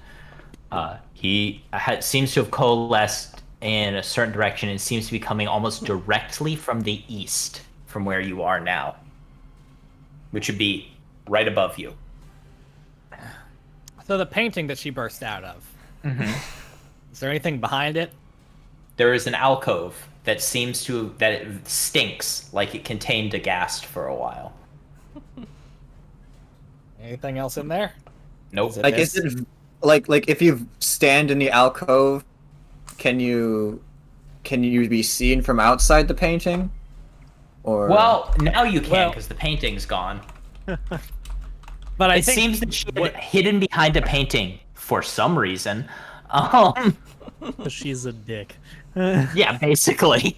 E: Seems to have coalesced in a certain direction and seems to be coming almost directly from the east, from where you are now, which would be right above you.
F: So the painting that she burst out of. Is there anything behind it?
E: there is an alcove that it stinks like it contained a ghast for a while.
F: Anything else in there?
E: Nope.
D: Like, is it like if you stand in the alcove, can you be seen from outside the painting? Or
E: Well, now you can
F: Well-
E: because the painting's gone.
F: But I
E: It
F: think
E: seems that she had hidden behind a painting for some reason. Um,
C: She's a dick.
E: yeah, basically.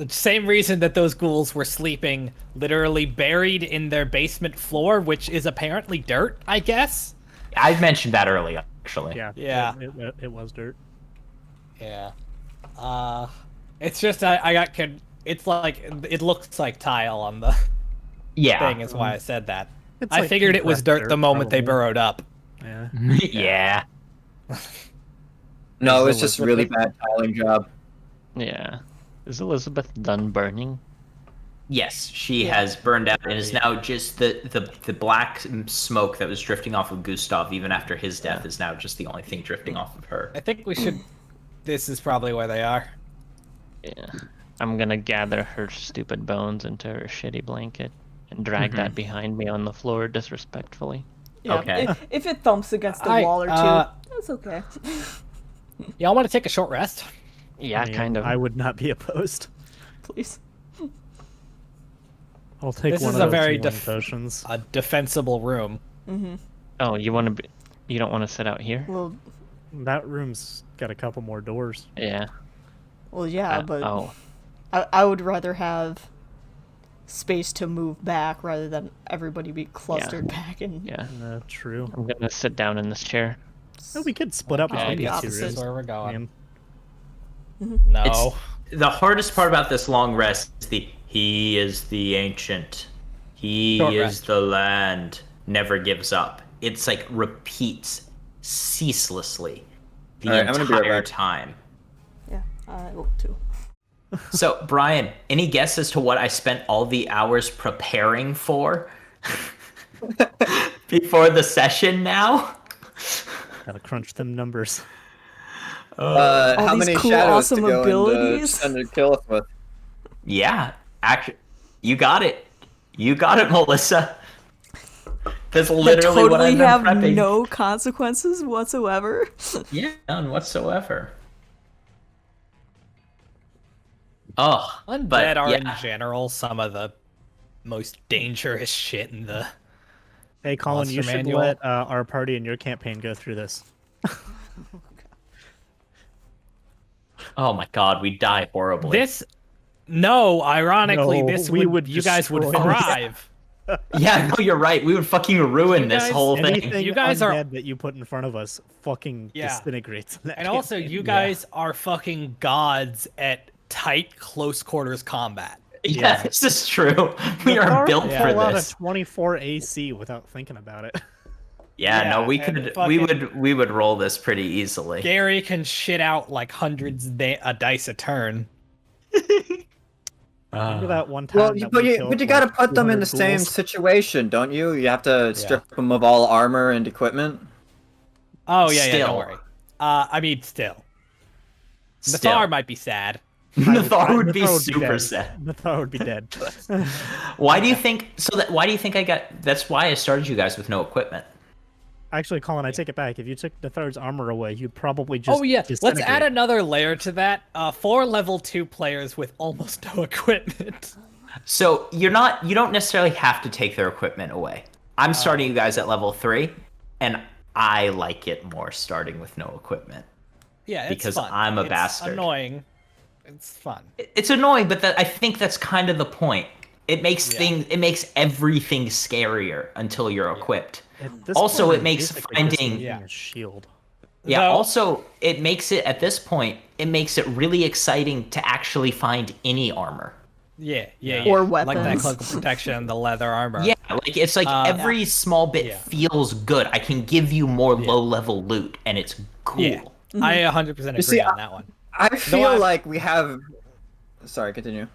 F: same reason that those ghouls were sleeping literally buried in their basement floor, which is apparently dirt, I guess.
E: I mentioned that earlier, actually.
C: Yeah.
F: Yeah.
C: It was dirt.
F: Yeah. It's just I got it's like it looks like tile on the
E: Yeah.
F: thing is why I said that.
C: It's
F: I
C: like
F: figured it was
C: compressed
F: dirt the moment they
C: probably.
F: burrowed up.
C: Yeah.
E: Yeah.
D: no,
C: Is
D: it's just
C: Elizabeth-
D: really bad tiling job.
B: Yeah. Is Elizabeth done burning?
E: Yes, she has burned out and is now just the black smoke that was drifting off of Gustav even after his death is now just the only thing drifting off of her.
F: I think we should. This is probably where they are.
B: Yeah. I'm gonna gather her stupid bones into her shitty blanket and drag that behind me on the floor disrespectfully.
A: Yeah,
E: Okay.
A: if it thumps against the
F: I-
A: wall or two, that's okay.
F: Y'all want to take a short rest?
B: Yeah,
C: I mean,
B: kind of.
C: I would not be opposed.
A: Please.
C: I'll take
F: This
C: one
F: is
C: of
F: a
C: those
F: very
C: healing potions.
F: A defensible room.
B: Oh, you don't want to sit out here?
A: Well,
C: That room's got a couple more doors.
B: Yeah.
A: yeah, but
B: Oh,
A: I would rather have space to move back rather than everybody be clustered back and
B: yeah.
C: True.
B: I'm gonna sit down in this chair.
C: Oh, we could split up between
A: the
C: these two
A: opposite.
C: rooms.
F: That's where we're going.
C: Man,
F: No.
E: The hardest part about this long rest is he is the ancient. He
F: Short
E: is
F: rest.
E: the land. Never gives up. It's like repeats ceaselessly the
D: Alright, I'm gonna be right
E: entire
D: back.
E: time.
A: yeah, I will too.
E: So, Brian, any guess as to what I spent all the hours preparing for before the session now?
C: gotta crunch them numbers.
D: How
A: these
D: many
A: cool,
D: shadows
A: awesome
D: to go
A: abilities.
D: and kill us with?
E: Yeah, actually, you got it. You got it, Melissa. That's
A: That
E: literally what
A: totally
E: I've been
A: have
E: prepping.
A: no consequences whatsoever.
E: Yeah, none whatsoever. Oh,
F: Undead
E: but
F: are in
E: yeah.
F: general some of the most dangerous shit in the.
C: Hey, Colin, you
F: Monster
C: should
F: manual.
C: let our party and your campaign go through this.
E: Oh my god, we die horribly.
F: This. No, ironically,
C: No,
F: this
C: we
F: would,
C: would
F: you guys would
C: destroy
F: thrive.
E: Yeah, no, you're right. We would fucking ruin
F: You
E: this
F: guys-
E: whole thing.
C: Anything
F: You guys are-
C: undead that you put in front of us fucking
F: Yeah.
C: disintegrates. in that
F: And also,
C: campaign.
F: you guys are fucking gods at tight, close quarters combat.
E: Yeah, this is true. We are
C: Nathar
E: built
C: can
E: for
C: pull out
E: this.
C: a 24 AC without thinking about it.
E: Yeah, no,
F: Yeah,
E: we
F: and
E: could
F: fucking-
E: we would roll this pretty easily.
F: Gary can shit out like hundreds a dice a turn.
C: Remember that one time?
D: Well,
C: that
D: but
C: we
D: you
C: killed,
D: gotta
C: like,
D: put them in the
C: 200
D: same
C: ghouls?
D: situation, don't you? You have to strip them of all armor and equipment.
F: Oh yeah, yeah,
E: Still.
F: don't worry. I mean, still.
E: Still.
F: Nathar might be sad.
E: Nathar would be
C: Nathar would
E: super
C: dead.
E: sad.
C: Nathar would be dead.
E: Why do you think why do you think I got that's why I started you guys with no equipment?
C: Actually, Colin, I take it back. If you took Nathar's armor away, you'd probably just
F: Oh yeah, let's
C: disintegrate.
F: add another layer to that. 4 level 2 players with almost no equipment.
E: So you don't necessarily have to take their equipment away. I'm starting you guys at level 3, and I like it more starting with no equipment.
F: Yeah, it's
E: Because
F: fun.
E: I'm a
F: It's
E: bastard.
F: Annoying. It's fun.
E: It's annoying, but I think that's kind of the point. It makes it makes everything scarier until you're equipped.
C: At this
E: Also,
C: point,
E: it makes
C: basically just
E: finding-
C: needing a shield.
E: Yeah,
F: Though-
E: also it makes it at this point, it makes it really exciting to actually find any armor.
F: Yeah, yeah,
A: Or
F: yeah. Like that
A: weapons.
F: cloak of protection, the leather armor.
E: Yeah, like it's like every small bit
F: yeah.
E: feels good. I can give you more low level loot and it's cool.
F: Yeah. I 100% agree
D: see,
F: on that one.
D: I feel
F: I-
D: like we have. Sorry, continue.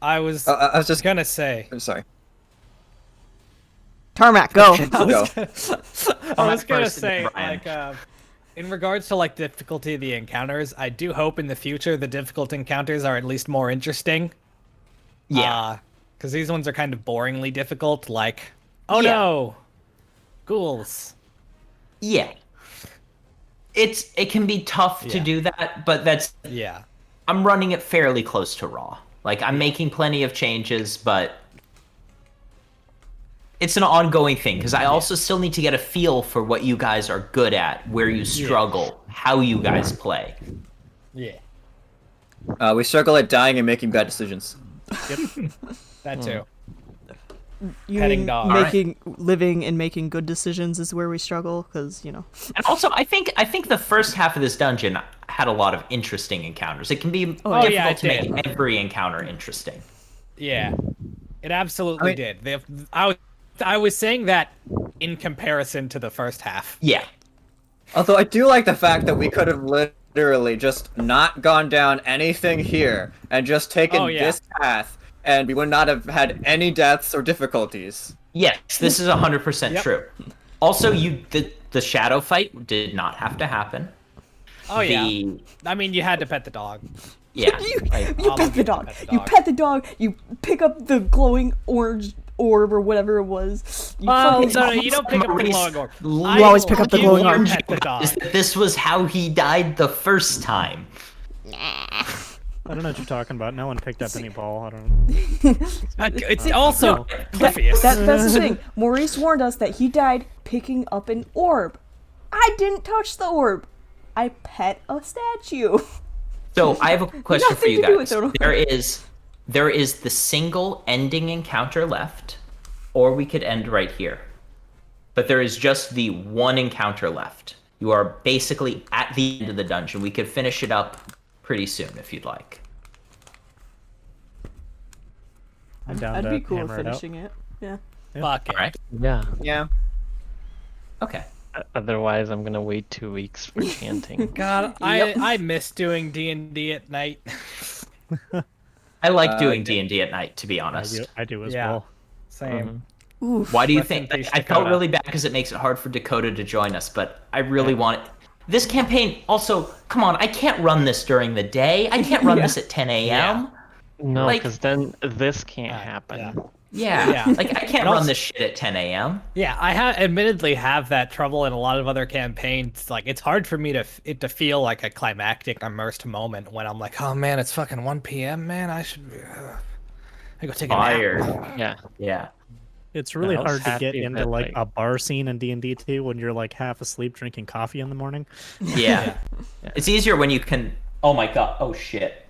F: I was
D: I was just.
F: gonna say.
D: I'm sorry.
A: Tarmac, go.
F: I
D: Go.
F: was gonna, I was gonna
E: first and
F: say
E: then Brian.
F: like in regards to like difficulty of the encounters, I do hope in the future the difficult encounters are at least more interesting.
E: Yeah.
F: Because these ones are kind of boringly difficult. Like, oh
E: Yeah.
F: no, ghouls.
E: Yeah. It can be tough to
F: Yeah.
E: do that, but
F: Yeah.
E: I'm running it fairly close to raw. Like I'm making plenty of changes, but it's an ongoing thing because I also still need to get a feel for what you guys are good at, where you struggle, how you guys play.
F: Yeah.
D: We struggle at dying and making bad decisions.
F: That too.
A: You
F: Petting
A: mean
F: dog.
A: living and making good decisions is where we struggle, because
E: And also, I think the first half of this dungeon had a lot of interesting encounters. It can be difficult
F: yeah, it
E: to make
F: did.
E: every encounter interesting.
F: Yeah. It absolutely did. I was saying that in comparison to the first half.
E: Yeah.
D: Although I do like the fact that we could have literally just not gone down anything here and just taken this path, and we would not have had any deaths or difficulties.
E: Yes, this is 100%
F: Yep.
E: true. Also, the shadow fight did not have to happen.
F: Oh yeah. I mean, you had to pet the dog.
E: Yeah.
A: you
F: I'll
A: pet the
F: give
A: dog.
F: pet the
A: You
F: dog.
A: pet the dog. You pick up the glowing orange orb or whatever it was. You
F: Oh,
A: fucking-
F: no, you don't pick up the
E: Maurice,
F: glowing orb.
E: you
F: I
A: always pick up the
F: will
A: glowing orb.
F: pet the dog.
E: Is that this was how he died the first time.
C: I don't know what you're talking about. No one picked up any ball. I don't know.
F: It's also Cliffius.
A: That's the thing. Maurice warned us that he died picking up an orb. I didn't touch the orb. I pet a statue.
E: So I have a question for
A: Nothing
E: you
A: to do with
E: guys.
A: it.
E: There is the single ending encounter left, or we could end right here. But there is just the one encounter left. You are basically at the end of the dungeon. We could finish it up pretty soon if you'd like.
C: I'm down
A: That'd
C: to
A: be cool
C: hammer it out.
A: finishing it. Yeah.
F: Fuck it.
E: All right.
B: Yeah.
D: Yeah.
E: Okay.
B: Otherwise, I'm gonna wait 2 weeks for chanting.
F: God, I miss doing D&D at night.
E: I like doing D&D at night, to be
C: I
E: honest.
C: do, I do as
F: Yeah.
C: well.
F: Same.
A: Oof.
E: Why do you
F: Rest in
E: think?
F: peace,
E: I felt
F: Dakota.
E: really bad because it makes it hard for Dakota to join us, but I really want it. This campaign also, come on, I can't run this during the day. I can't run this at 10 a.m.
B: No,
E: Like-
B: because then this can't happen.
F: yeah.
E: Yeah.
F: Yeah.
E: Like I can't
F: And
E: run
F: also-
E: this shit at 10 a.m.
F: Yeah, I admittedly have that trouble in a lot of other campaigns. Like, it's hard for me to feel like a climactic, immersed moment when I'm like, oh man, it's fucking 1 p.m. Man, I should I go take a nap.
E: Tired.
B: Yeah.
E: Yeah.
C: It's really
B: I was
C: hard to get
B: happy
C: into
B: that,
C: like
B: like-
C: a bar scene in D&D too when you're like half asleep drinking coffee in the morning.
E: Yeah. It's easier when you can. Oh my god. Oh shit.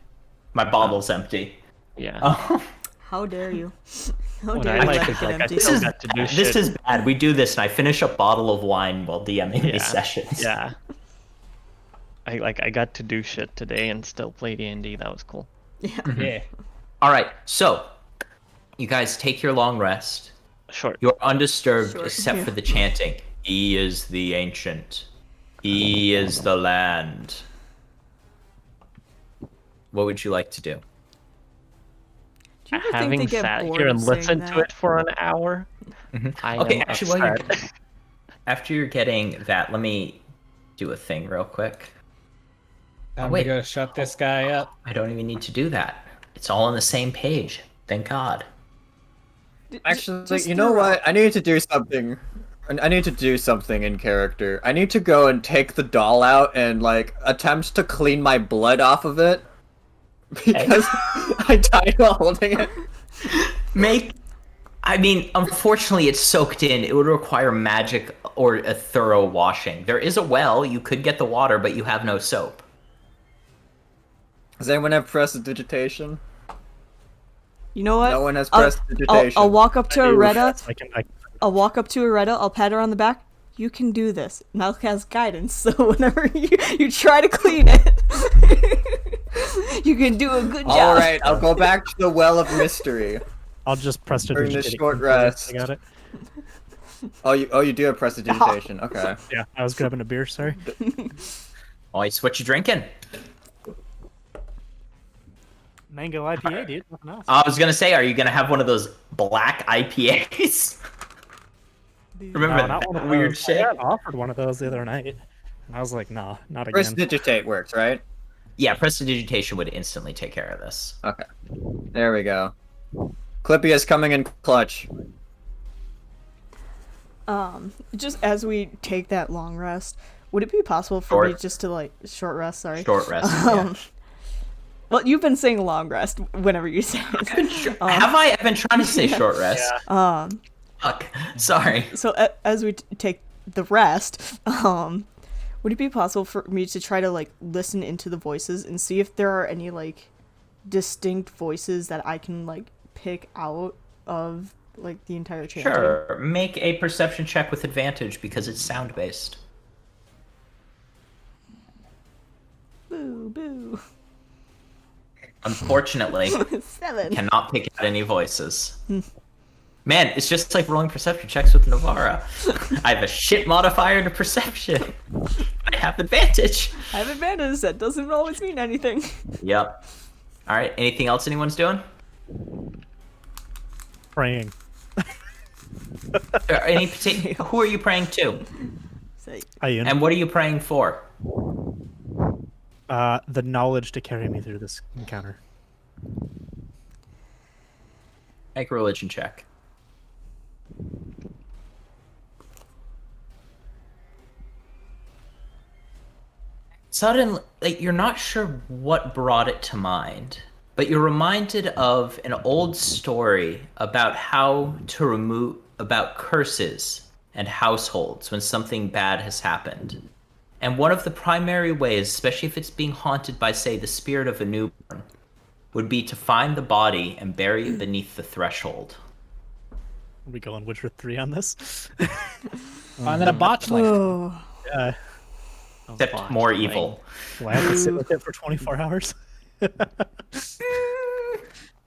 E: My bottle's empty.
B: Yeah.
E: Oh,
A: How dare you? How
B: What
A: dare
B: I
A: you
B: like
A: let
B: is
A: it
B: like I
A: empty?
B: still got to do
E: this
B: shit.
E: is bad. We do this, and I finish a bottle of wine while DMing
B: Yeah.
E: these sessions.
B: Yeah. I got to do shit today and still play D&D. That was cool.
F: Yeah.
E: All right. So, you guys take your long rest.
B: Short.
E: You're undisturbed
A: Sure,
E: except
A: yeah.
E: for the chanting. He is the ancient. He is the land. What would you like to do?
A: Do you ever think
B: Having
A: they get
B: sat
A: bored
B: here
A: of
B: and
A: saying
B: listened to
A: that?
B: it for an hour, I
E: Okay,
B: am
E: actually, while
B: upset.
E: after you're getting that, let me do a thing real quick.
F: I'm
E: wait.
F: gonna shut this guy up.
E: I don't even need to do that. It's all on the same page. Thank God.
D: Actually,
A: Just
D: you know
A: throw
D: what? I need to do something. I need to do something in character. I need to go and take the doll out and like attempt to clean my blood off of it because I died while holding it.
E: I mean, unfortunately, it's soaked in. It would require magic or a thorough washing. There is a well. You could get the water, but you have no soap.
D: Does anyone have prestidigitation?
A: You know what?
D: No one has
A: I'll-
D: prestidigitation.
A: I'll walk up to Areta.
C: I
A: I'll walk up to Areta. I'll pat her on the back. You can do this. And I'll cast guidance. So whenever you try to clean it, you can do a good job.
D: All right, I'll go back to the well of mystery.
C: I'll just press to
D: During this short rest.
C: I got it.
D: Oh, you do have prestidigitation. Okay.
C: Yeah, I was grabbing a beer. Sorry.
E: Always what you drinking?
C: Mango IPA, dude. Nothing else.
E: I was gonna say, are you gonna have one of those black IPAs? Remember
C: No, not one
E: that
C: of
E: weird
C: those.
E: shit?
C: I got offered one of those the other night. I was like, nah, not again.
D: Prestidigitate works, right?
E: Yeah, prestidigitation would instantly take care of this.
D: Okay. There we go. Clippy is coming in clutch.
A: Just as we take that long rest, would it be possible for me
E: Short.
A: just to like short rest? Sorry.
E: Short rest. Yeah.
A: Well, you've been saying long rest whenever you say it.
E: Have I? I've been trying to say short rest.
C: Yeah.
E: Fuck. Sorry.
A: So as we take the rest, would it be possible for me to try to like listen into the voices and see if there are any like distinct voices that I can like pick out of like the entire chanting?
E: Sure. Make a perception check with advantage because it's sound based.
A: Boo boo.
E: Unfortunately,
A: 7.
E: cannot pick out any voices. Man, it's just like rolling perception checks with Navara. I have a shit modifier to perception. I have advantage.
A: I have advantage. That doesn't always mean anything.
E: Yep. All right. Anything else anyone's doing?
C: Praying.
E: Any particular? Who are you praying to?
A: Say,
C: Ian.
E: And what are you praying for?
C: The knowledge to carry me through this encounter.
E: Make a religion check. Suddenly, like, you're not sure what brought it to mind, but you're reminded of an old story about how to remove about curses and households when something bad has happened. And one of the primary ways, especially if it's being haunted by, say, the spirit of a newborn, would be to find the body and bury it beneath the threshold.
C: Are we going Witcher 3 on this?
F: And then a botch life.
A: oh,
C: Yeah.
E: Except
B: Botch
E: more
B: ring.
E: evil.
C: Do I have to sit with it for 24 hours?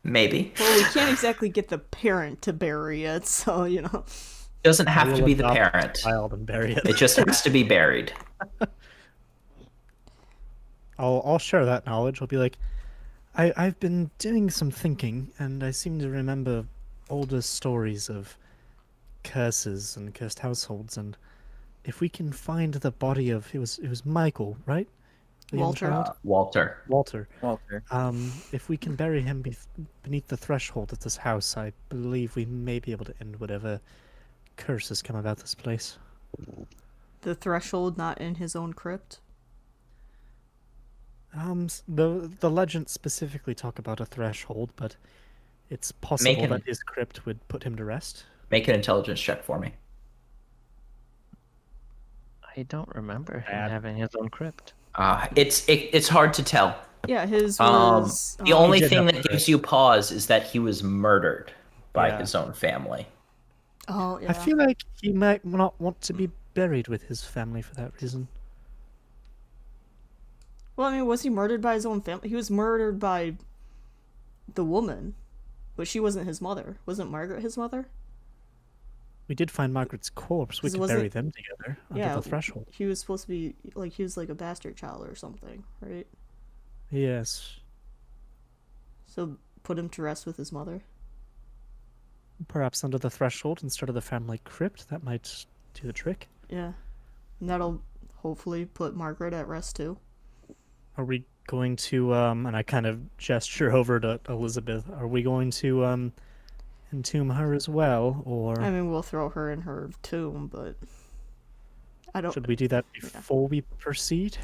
E: Maybe.
A: well, we can't exactly get the parent to bury it, so you know.
E: Doesn't have
C: I
E: to
C: will
E: be the
C: adopt
E: parent.
C: the child and bury it.
E: It just has to be buried.
C: I'll share that knowledge. I'll be like, I've been doing some thinking, and I seem to remember older stories of curses and cursed households, and if we can find the body of it was Michael, right? The young
A: Walter.
C: child?
E: Walter.
C: Walter.
D: Walter.
C: If we can bury him beneath the threshold of this house, I believe we may be able to end whatever curses come about this place.
A: The threshold not in his own crypt.
C: The legends specifically talk about a threshold, but it's possible that his crypt would put him to rest.
E: Make an intelligence check for me.
B: I don't remember him
C: Bad.
B: having his own crypt.
E: It's hard to tell.
A: Yeah, his was.
E: The only
C: did
E: thing
C: have
E: that
C: to
E: gives you pause is that he was murdered by
C: Yeah.
E: his own family.
A: Oh yeah.
C: I feel like he might not want to be buried with his family for that reason.
A: Well, I mean, was he murdered by his own family? He was murdered by the woman, but she wasn't his mother. Wasn't Margaret his mother?
C: We did find Margaret's corpse. We
A: Because
C: could
A: wasn't-
C: bury them together under
A: Yeah.
C: the threshold.
A: He was supposed to be like he was like a bastard child or something, right?
C: Yes.
A: So put him to rest with his mother.
C: Perhaps under the threshold instead of the family crypt. That might do the trick.
A: Yeah, and that'll hopefully put Margaret at rest too.
C: Are we going to, and I kind of gesture over to Elizabeth, are we going to, entomb her as well, or
A: I mean, we'll throw her in her tomb, but I don't.
C: should we do that before we proceed?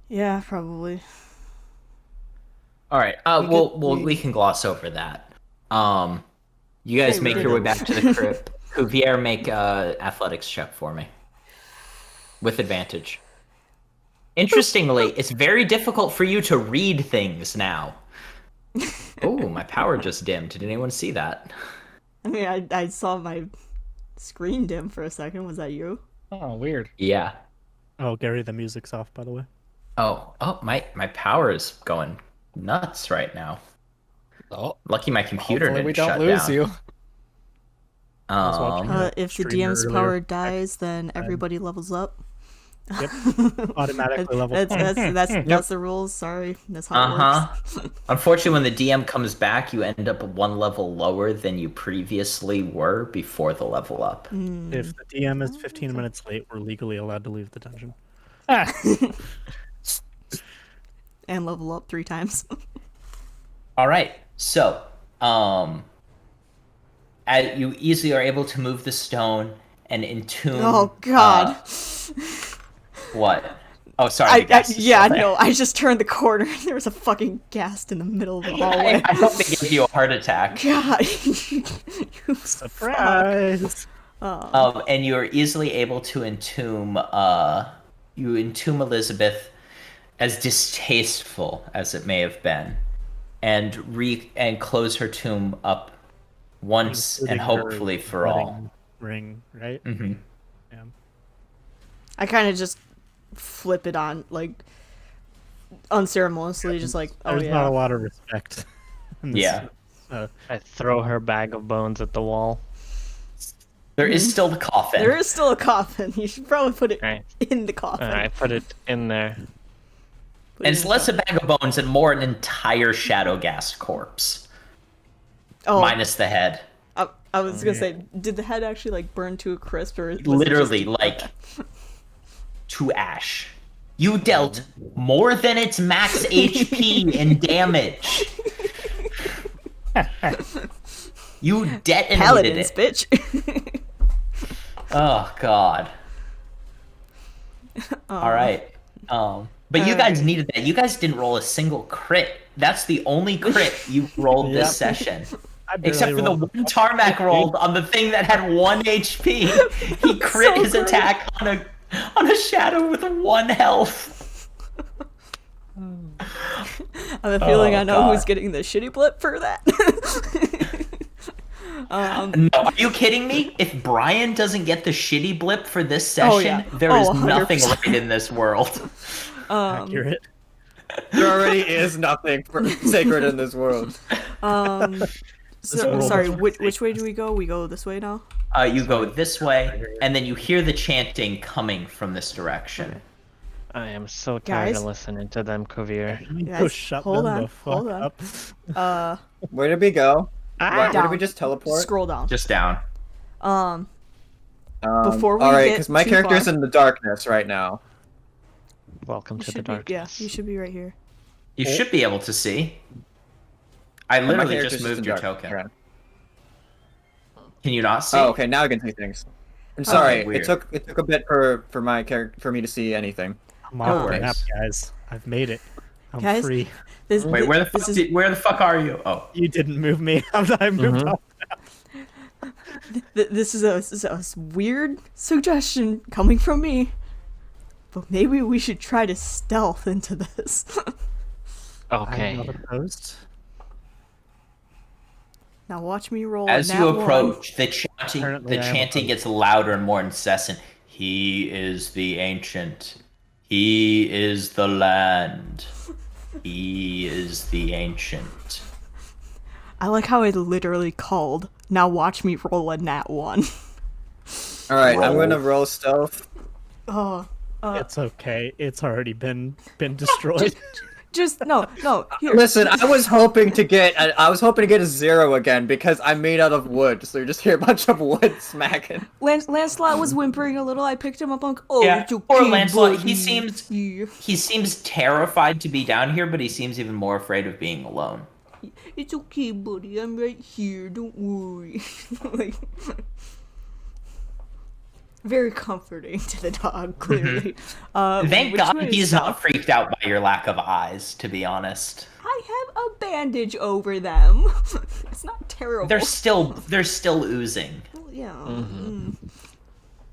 A: Yeah, probably.
E: All right. We can gloss over that. You guys
A: Okay,
E: make
A: we're
E: your way
A: good.
E: back to the crypt. Cuvier, make a athletics check for me with advantage. Interestingly, it's very difficult for you to read things now. Oh, my power just dimmed. Did anyone see that?
A: I mean, I saw my screen dim for a second. Was that you?
F: Oh, weird.
E: Yeah.
C: Oh, Gary, the music's off, by the way.
E: Oh, my power is going nuts right now.
F: Oh,
E: Lucky my computer
F: hopefully
E: didn't
F: we don't
E: shut
F: lose
E: down.
F: you.
C: was watching
E: Um,
C: Yeah,
A: If the
C: streamer
A: DM's
C: earlier.
A: power dies, then everybody levels up.
C: Yep. Automatically level.
A: That's the rules. Sorry, that's how it works.
E: Unfortunately, when the DM comes back, you end up one level lower than you previously were before the level up.
C: If the DM is 15 minutes late, we're legally allowed to leave the dungeon.
A: And level up 3 times.
E: All right, so you easily are able to move the stone and entomb.
A: Oh God.
E: What? Oh, sorry.
A: I just turned the corner and there was a fucking ghast in the middle of the hallway.
E: I hope they give you a heart attack.
A: God. You
C: Surprise!
E: And you are easily able to entomb. You entomb Elizabeth, as distasteful as it may have been, and close her tomb up once
C: Including
E: and hopefully
C: her
E: for all.
C: wedding ring, right?
E: Mm-hmm.
C: Yeah.
A: I kind of just flip it on, like, unceremoniously, just like, oh
C: There's
A: yeah.
C: not a lot of respect. in this,
E: Yeah.
B: I throw her bag of bones at the wall.
E: There is still the coffin.
A: There is still a coffin. You should probably put it
B: Right.
A: in the coffin.
B: I put it in there.
A: Put it
E: And it's
A: in the
E: less a bag of bones and more an entire Shadowgast corpse,
A: Oh,
E: minus the head.
A: I was gonna say, did the head actually like burn to a crisp, or was it just-
E: Literally, like, to ash. You dealt more than its max HP in damage. You detonated
A: Paladins,
E: it.
A: bitch.
E: Oh God. All right. But you guys needed that. You guys didn't roll a single crit. That's the only crit you rolled this session.
C: I barely
E: Except for the
C: rolled
E: one Tarmac rolled on the thing that had 1 HP. He crit
A: so
E: his
A: great.
E: attack on a shadow with 1 health.
A: I have a feeling I know
E: God.
A: who's getting the shitty blip for that.
E: No, are you kidding me? If Brian doesn't get the shitty blip for this session,
A: yeah.
E: there is
A: 100%.
E: nothing right in this world.
C: accurate.
D: There already is nothing sacred in this world.
C: world
A: Sorry,
C: is
A: which way do we go? We go this way now?
E: You go this way, and then you hear the chanting coming from this direction.
B: I am so tired
A: Guys?
B: of listening to them, Kavir.
C: Go shut
A: hold
C: them
A: on,
C: the fuck
A: hold on.
C: up.
D: Where did we go? Where
A: Down.
D: did we just teleport?
A: Scroll down.
E: Just down.
A: Before we
D: all right,
A: get
D: because my
A: too
D: character's
A: far-
D: in the darkness right now.
B: Welcome
A: You
B: to the
A: should be,
B: darkness.
A: you should be right here.
E: You should be able to see. I
D: And my
E: literally
D: character's
E: just moved
D: in
E: your
D: dark-
E: token.
D: right.
E: Can you not see?
D: Oh, okay. Now I can see things. I'm sorry.
E: weird.
D: It took a bit for my character for me to see anything.
C: I'm off the
E: worries.
C: map, guys. I've made it. I'm
A: Guys?
C: free.
A: This,
E: Wait, where the
A: this
E: fuck?
A: is,
E: Where the fuck are you? Oh,
C: You didn't move me. I moved up.
A: this is a weird suggestion coming from me, but maybe we should try to stealth into this.
C: I'm
B: Okay.
C: not opposed.
A: Now watch me roll.
E: as
A: a
E: you
A: nat one.
E: approach, the chanting,
C: Apparently I am opposed.
E: gets louder and more incessant. He is the ancient. He is the land. He is the ancient.
A: I like how it literally called. Now watch me roll a nat 1.
D: All right, I'm
E: Roll.
D: gonna roll stealth.
A: Oh,
C: It's okay. It's already been destroyed.
A: just no. Here,
D: Listen, I was hoping to get a 0 again because I'm made out of wood, so you just hear a bunch of wood smacking.
A: Lancelot was whimpering a little. I picked him up. I'm like, oh,
E: Yeah,
A: it's okay,
E: poor Lancelot.
A: buddy.
E: He seems
A: Yeah.
E: he seems terrified to be down here, but he seems even more afraid of being alone.
A: It's okay, buddy. I'm right here. Don't worry. Like, very comforting to the dog. Clearly.
E: Thank
A: which
E: God
A: way is
E: he's
A: south?
E: not freaked out by your lack of eyes, to be honest.
A: I have a bandage over them. It's not terrible.
E: They're still oozing.
A: Yeah.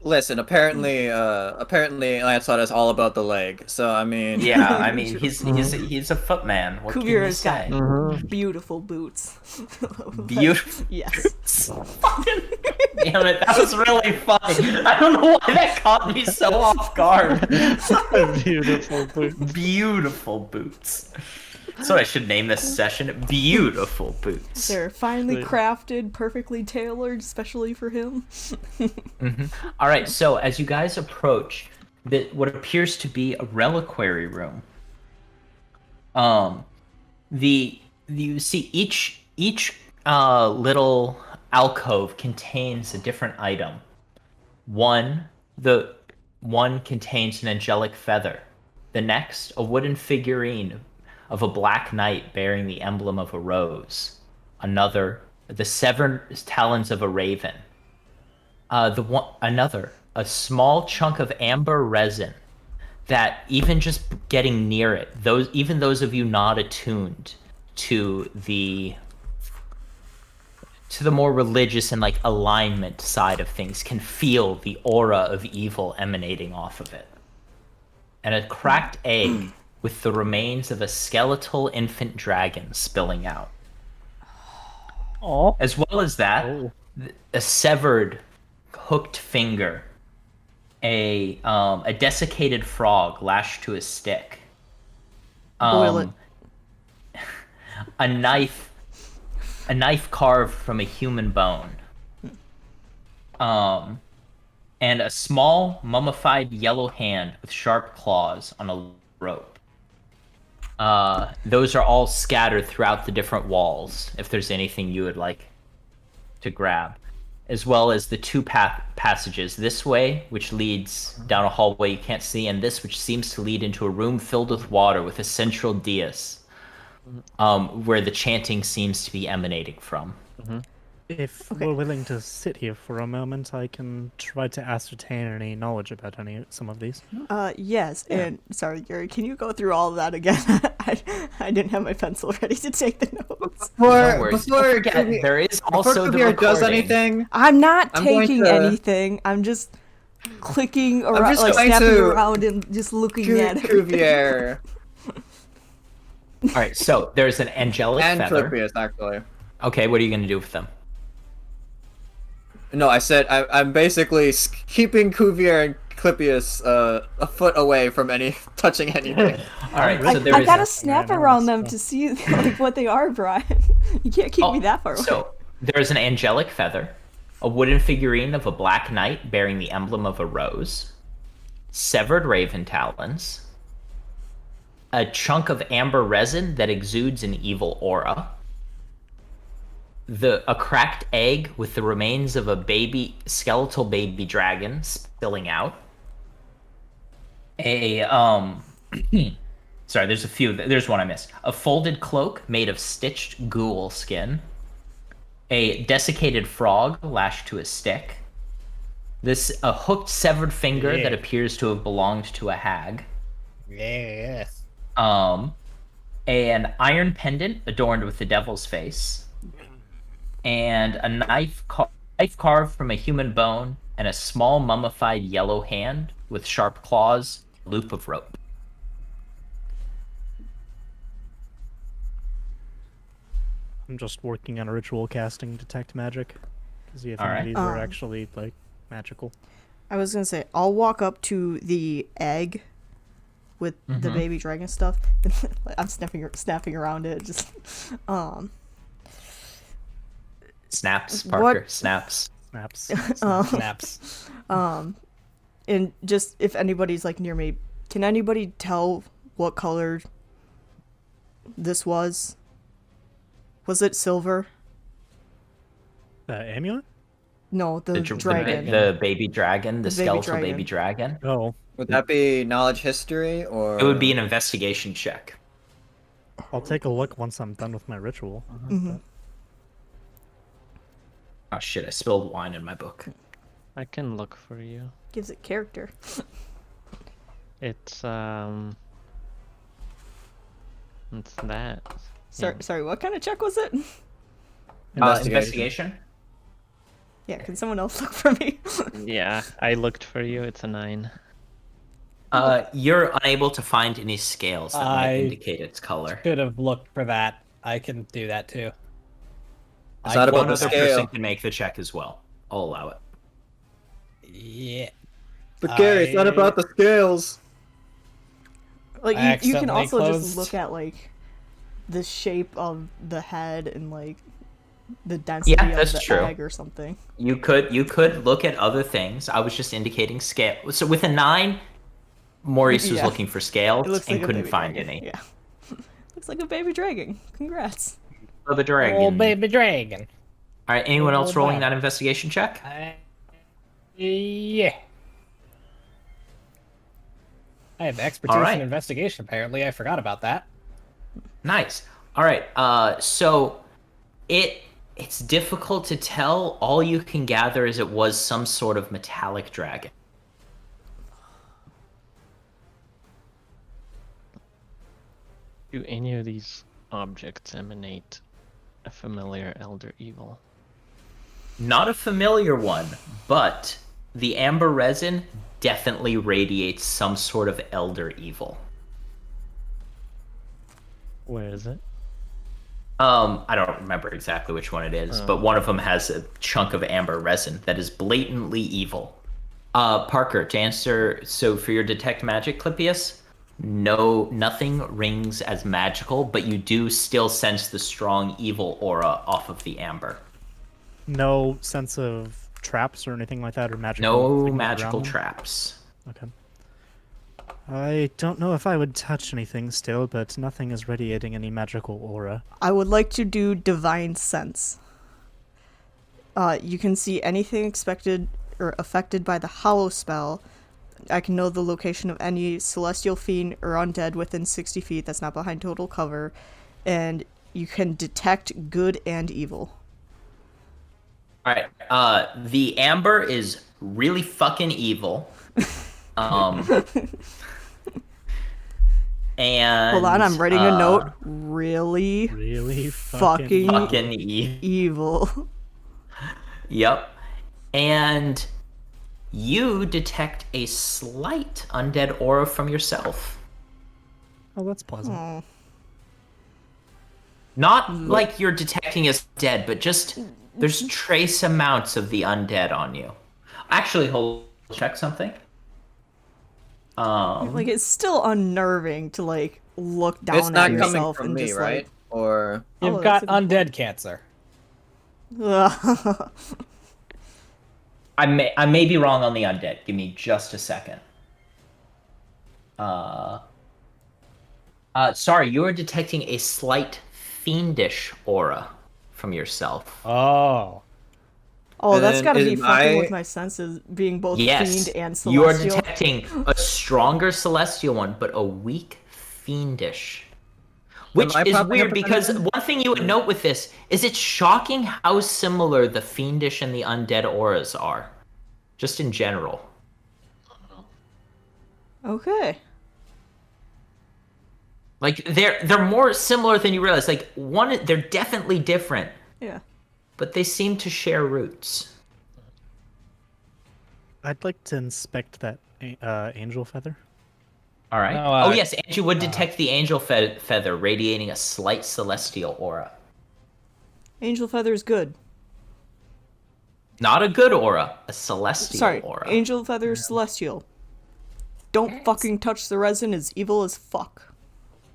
D: Listen, apparently Lancelot is all about the leg. So I mean,
E: Yeah, I mean he's a footman. What can you
A: Kuvira's
E: say?
A: got beautiful boots.
E: Beautiful.
A: Yes.
E: Fucking damn it, that was really funny. I don't know why that caught me so off guard.
C: Beautiful boots.
E: Beautiful boots. That's what I should name this session. Beautiful boots.
A: They're finely crafted, perfectly tailored, especially for him.
E: All right, so as you guys approach, what appears to be a reliquary room. You see each little alcove contains a different item. One contains an angelic feather. The next, a wooden figurine of a black knight bearing the emblem of a rose. Another, the severed talons of a raven. Another, a small chunk of amber resin that even just getting near it, those of you not attuned to the more religious and like alignment side of things can feel the aura of evil emanating off of it. And a cracked egg with the remains of a skeletal infant dragon spilling out.
F: Oh.
E: As well as that, a severed hooked finger, a desiccated frog lashed to a stick,
A: Boil it.
E: a knife carved from a human bone, and a small mummified yellow hand with sharp claws on a rope. Those are all scattered throughout the different walls, if there's anything you would like to grab. As well as the two passages, this way, which leads down a hallway you can't see, and this, which seems to lead into a room filled with water with a central dais, where the chanting seems to be emanating from.
C: If we're willing to sit here for a moment, I can try to ascertain any knowledge about some of these.
A: Yes, and sorry, Gary, can you go through all of that again? I didn't have my pencil ready to take the notes.
E: Before there is also the
D: Kuvier
E: recording.
D: does anything,
A: I'm not
D: I'm going
A: taking
D: to-
A: anything. I'm just clicking around,
D: just
A: like
D: going
A: snapping
D: to
A: around and just looking at it.
D: Kuvier
E: All right, so there's an angelic
D: and
E: feather.
D: Clippius, actually.
E: Okay, what are you going to do with them?
D: No, I said I'm basically keeping Kuvier and Clippius a foot away from touching anything.
E: All right,
A: I,
E: so there
A: I
E: is
A: gotta
E: a-
A: snap
C: Right,
A: around
C: no,
A: them
C: so-
A: to see like what they are, Brian. You can't keep me that far away.
E: So there's an angelic feather, a wooden figurine of a black knight bearing the emblem of a rose, severed raven talons, a chunk of amber resin that exudes an evil aura, a cracked egg with the remains of a skeletal baby dragon spilling out, sorry, there's a few. There's one I missed. A folded cloak made of stitched ghoul skin. A desiccated frog lashed to a stick. A hooked severed finger that appears to have belonged to a hag.
F: Yes.
E: An iron pendant adorned with the devil's face. And a knife carved from a human bone, and a small mummified yellow hand with sharp claws, loop of rope.
C: I'm just working on a ritual casting detect magic to see if any
E: Alright.
C: of these are actually like magical.
A: I was gonna say I'll walk up to the egg with the baby dragon stuff. I'm snapping around it. Just
E: Snaps, Parker,
A: What-
E: snaps.
C: Snaps.
F: Snaps.
A: and just if anybody's like near me, can anybody tell what color this was? Was it silver?
C: Amulet?
A: No, the dragon.
E: The baby dragon, the
A: The baby
E: skeletal
A: dragon.
E: baby dragon.
C: Oh,
D: Would that be knowledge history or?
E: It would be an investigation check.
C: I'll take a look once I'm done with my ritual.
E: Oh shit, I spilled wine in my book.
B: I can look for you.
A: Gives it character.
B: It's it's that.
A: Sorry, what kind of check was it?
E: Investigation?
A: Yeah, can someone else look for me?
B: Yeah, I looked for you. It's a 9.
E: You're unable to find any scales that might
F: I-
E: indicate its color.
F: Should have looked for that. I can do that too.
D: It's not about
E: One
D: the
E: other
D: scale.
E: person can make the check as well. I'll allow it.
F: Yeah.
D: But Gary, it's not about the scales.
A: Like
F: I
A: you can
F: accidentally
A: also
F: closed.
A: just look at like the shape of the head and like the density
E: Yeah,
A: of
E: that's
A: the
E: true.
A: egg or something.
E: You could look at other things. I was just indicating scale. So with a 9, Maurice was
A: Yeah.
E: looking for scales
A: It looks
E: and
A: like a
E: couldn't
A: baby
E: find
A: dragon.
E: any.
A: Yeah. Looks like a baby dragon. Congrats.
E: Oh, the dragon.
F: Oh, baby dragon.
E: All right, anyone
F: Oh,
E: else rolling
F: wow.
E: that investigation check?
F: Yeah. I have expertise
E: All right.
F: in investigation, apparently. I forgot about that.
E: Nice. All right. So it's difficult to tell. All you can gather is it was some sort of metallic dragon.
B: Do any of these objects emanate a familiar elder evil?
E: Not a familiar one, but the amber resin definitely radiates some sort of elder evil.
B: Where is it?
E: I don't remember exactly which one it is, but one of them has a chunk of amber resin that is blatantly evil. Parker, to answer, so for your detect magic, Clippius, no, nothing rings as magical, but you do still sense the strong evil aura off of the amber.
C: No sense of traps or anything like that, or magical.
E: No
C: things
E: magical
C: around them?
E: traps.
C: Okay. I don't know if I would touch anything still, but nothing is radiating any magical aura.
A: I would like to do divine sense. You can see anything expected or affected by the hollow spell. I can know the location of any celestial fiend or undead within 60 feet that's not behind total cover, and you can detect good and evil.
E: All right. The amber is really fucking evil. And
A: Hold on, I'm writing a note. Really
C: Really
A: fucking
E: fucking evil.
A: evil.
E: Yep. And you detect a slight undead aura from yourself.
C: Oh, that's pleasant.
A: Oh.
E: Not like you're detecting as dead, but just there's trace amounts of the undead on you. Actually, check something.
A: Like, it's still unnerving to, like, look down
D: It's not
A: at
D: coming
A: yourself
D: from
A: and
D: me,
A: just,
D: right?
A: like...
D: Or
F: You've
A: Oh,
F: got
A: that's a good
F: undead cancer.
E: I may be wrong on the undead. Give me just a second. Sorry, you're detecting a slight fiendish aura from yourself.
F: Oh.
A: Oh,
D: And
A: that's
D: then
A: gotta be
D: is
A: fucking
D: my-
A: with my senses, being both
E: Yes,
A: fiend and
E: you are
A: celestial.
E: detecting a stronger celestial one, but a weak fiendish. Which
D: I
E: is
D: popping
E: weird
D: up
E: because
D: anything?
E: one thing you would note with this is it's shocking how similar the fiendish and the undead auras are, just in general.
A: Okay.
E: Like they're more similar than you realize. Like they're definitely different,
A: Yeah.
E: but they seem to share roots.
C: I'd like to inspect that angel feather.
E: All right.
F: No,
E: Oh yes, and you would detect the angel feather radiating a slight celestial aura.
A: Angel feather is good.
E: Not a good aura, a celestial
A: Sorry,
E: aura.
A: angel feather is celestial. Don't fucking touch the resin, is evil as fuck.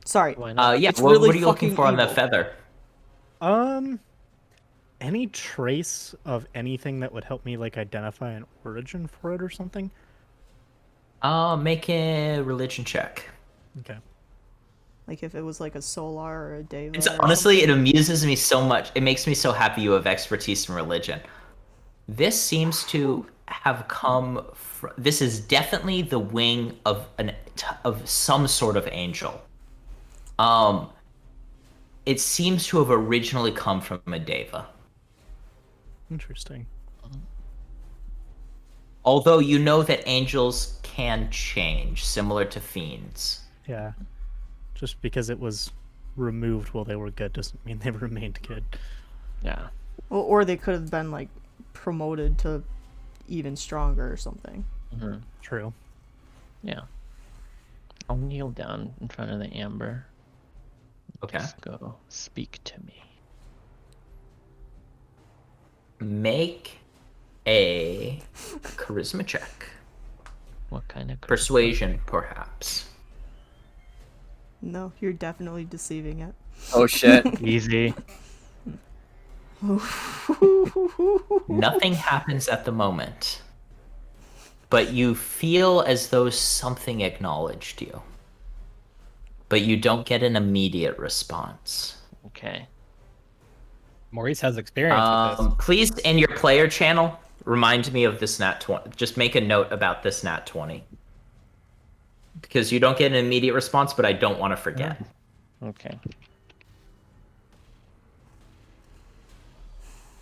A: Sorry.
B: Why not?
E: Yeah.
A: It's
E: What
A: really
E: are you looking
A: fucking
E: for on the
A: evil.
E: feather?
C: Any trace of anything that would help me like identify an origin for it or something?
E: Make a religion check.
C: Okay.
A: Like if it was like a solar or a deva.
E: It's
A: or
E: honestly, it
A: something.
E: amuses me so much. It makes me so happy you have expertise in religion. This seems to have come from. This is definitely the wing of some sort of angel. It seems to have originally come from a deva.
C: Interesting.
E: Although you know that angels can change, similar to fiends.
C: Yeah. Just because it was removed while they were good doesn't mean they remained good.
B: Yeah.
A: Well, or they could have been like promoted to even stronger or something.
C: True.
B: Yeah. I'll kneel down in front of the amber.
E: Okay.
B: Just go speak to me.
E: Make a charisma check.
B: What kind of
E: Persuasion, perhaps.
A: No, you're definitely deceiving it.
D: oh shit.
B: Easy.
E: Nothing happens at the moment. but you feel as though something acknowledged you. But you don't get an immediate response.
B: Okay.
F: Maurice has experience with this.
E: Please, in your player channel, remind me of this nat 20. Just make a note about this nat 20. Because you don't get an immediate response, but I don't want to forget.
B: Okay.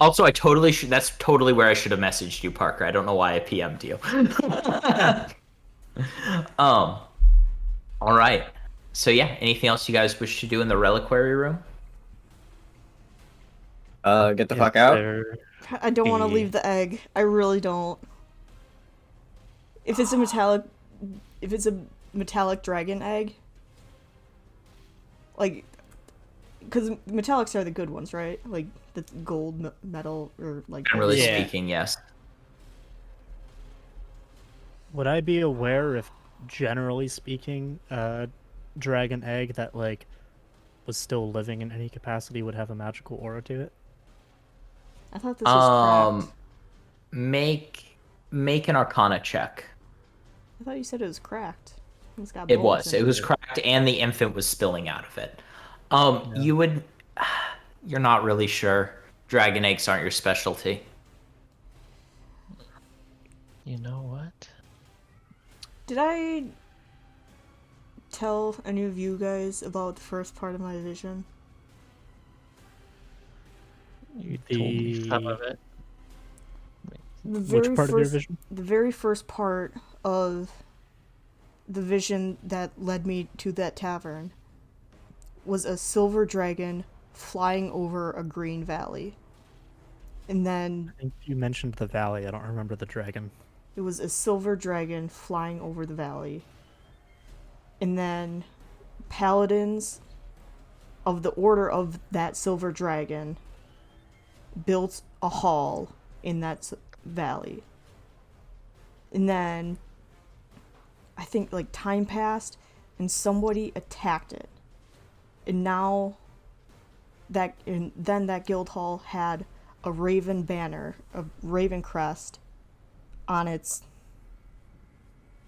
E: Also, I totally should. That's totally where I should have messaged you, Parker. I don't know why I PM'd you. All right. So yeah, anything else you guys wish to do in the reliquary room?
D: Get the fuck out.
A: I don't want to leave the egg. I really don't. If it's a metallic dragon egg, like, because metallics are the good ones, right? Like the gold, metal, or like.
E: Generally
F: Yeah.
E: speaking, yes.
C: Would I be aware if, generally speaking, dragon egg that like was still living in any capacity would have a magical aura to it?
A: I thought this was cracked.
E: Make an Arcana check.
A: I thought you said it was cracked. It's got
E: It
A: bones
E: was.
A: in
E: It was cracked, and the infant was spilling out of it. You would. You're not really sure. Dragon eggs aren't your specialty.
B: You know what?
A: Did I tell any of you guys about the first part of my vision?
B: You told me some of it.
C: Which part of your vision?
A: The very first part of the vision that led me to that tavern was a silver dragon flying over a green valley. And then
C: I think you mentioned the valley. I don't remember the dragon.
A: it was a silver dragon flying over the valley. And then paladins of the order of that silver dragon built a hall in that valley. And then I think like time passed and somebody attacked it. And now then that guild hall had a raven banner, a raven crest on its,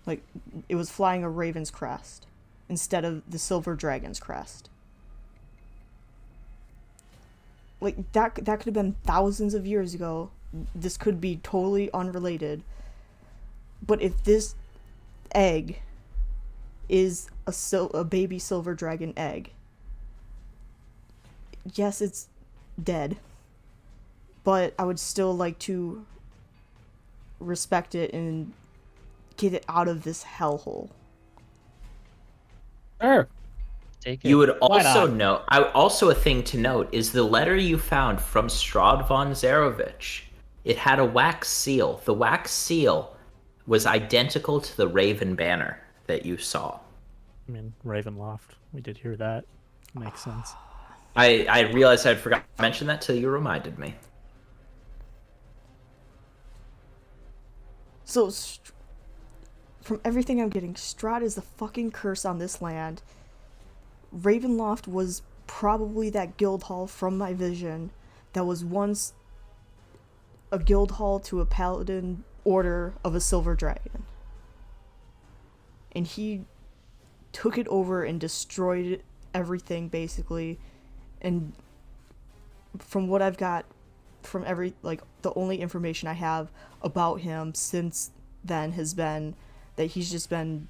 A: like, it was flying a raven's crest instead of the silver dragon's crest. Like, that could have been thousands of years ago. This could be totally unrelated. But if this egg is a baby silver dragon egg, yes, it's dead. But I would still like to respect it and get it out of this hellhole.
F: Sure.
B: Take it.
E: You would
F: Why
E: also
F: not?
E: note. Also, a thing to note is the letter you found from Strahd von Zarovich. It had a wax seal. The wax seal was identical to the raven banner that you saw.
C: I mean, Ravenloft. We did hear that. Makes sense.
E: I realized I'd forgot to mention that till you reminded me.
A: So, from everything I'm getting, Strahd is the fucking curse on this land. Ravenloft was probably that guild hall from my vision that was once a guild hall to a paladin order of a silver dragon. And he took it over and destroyed everything, basically. And from what I've got from the only information I have about him since then has been that he's just been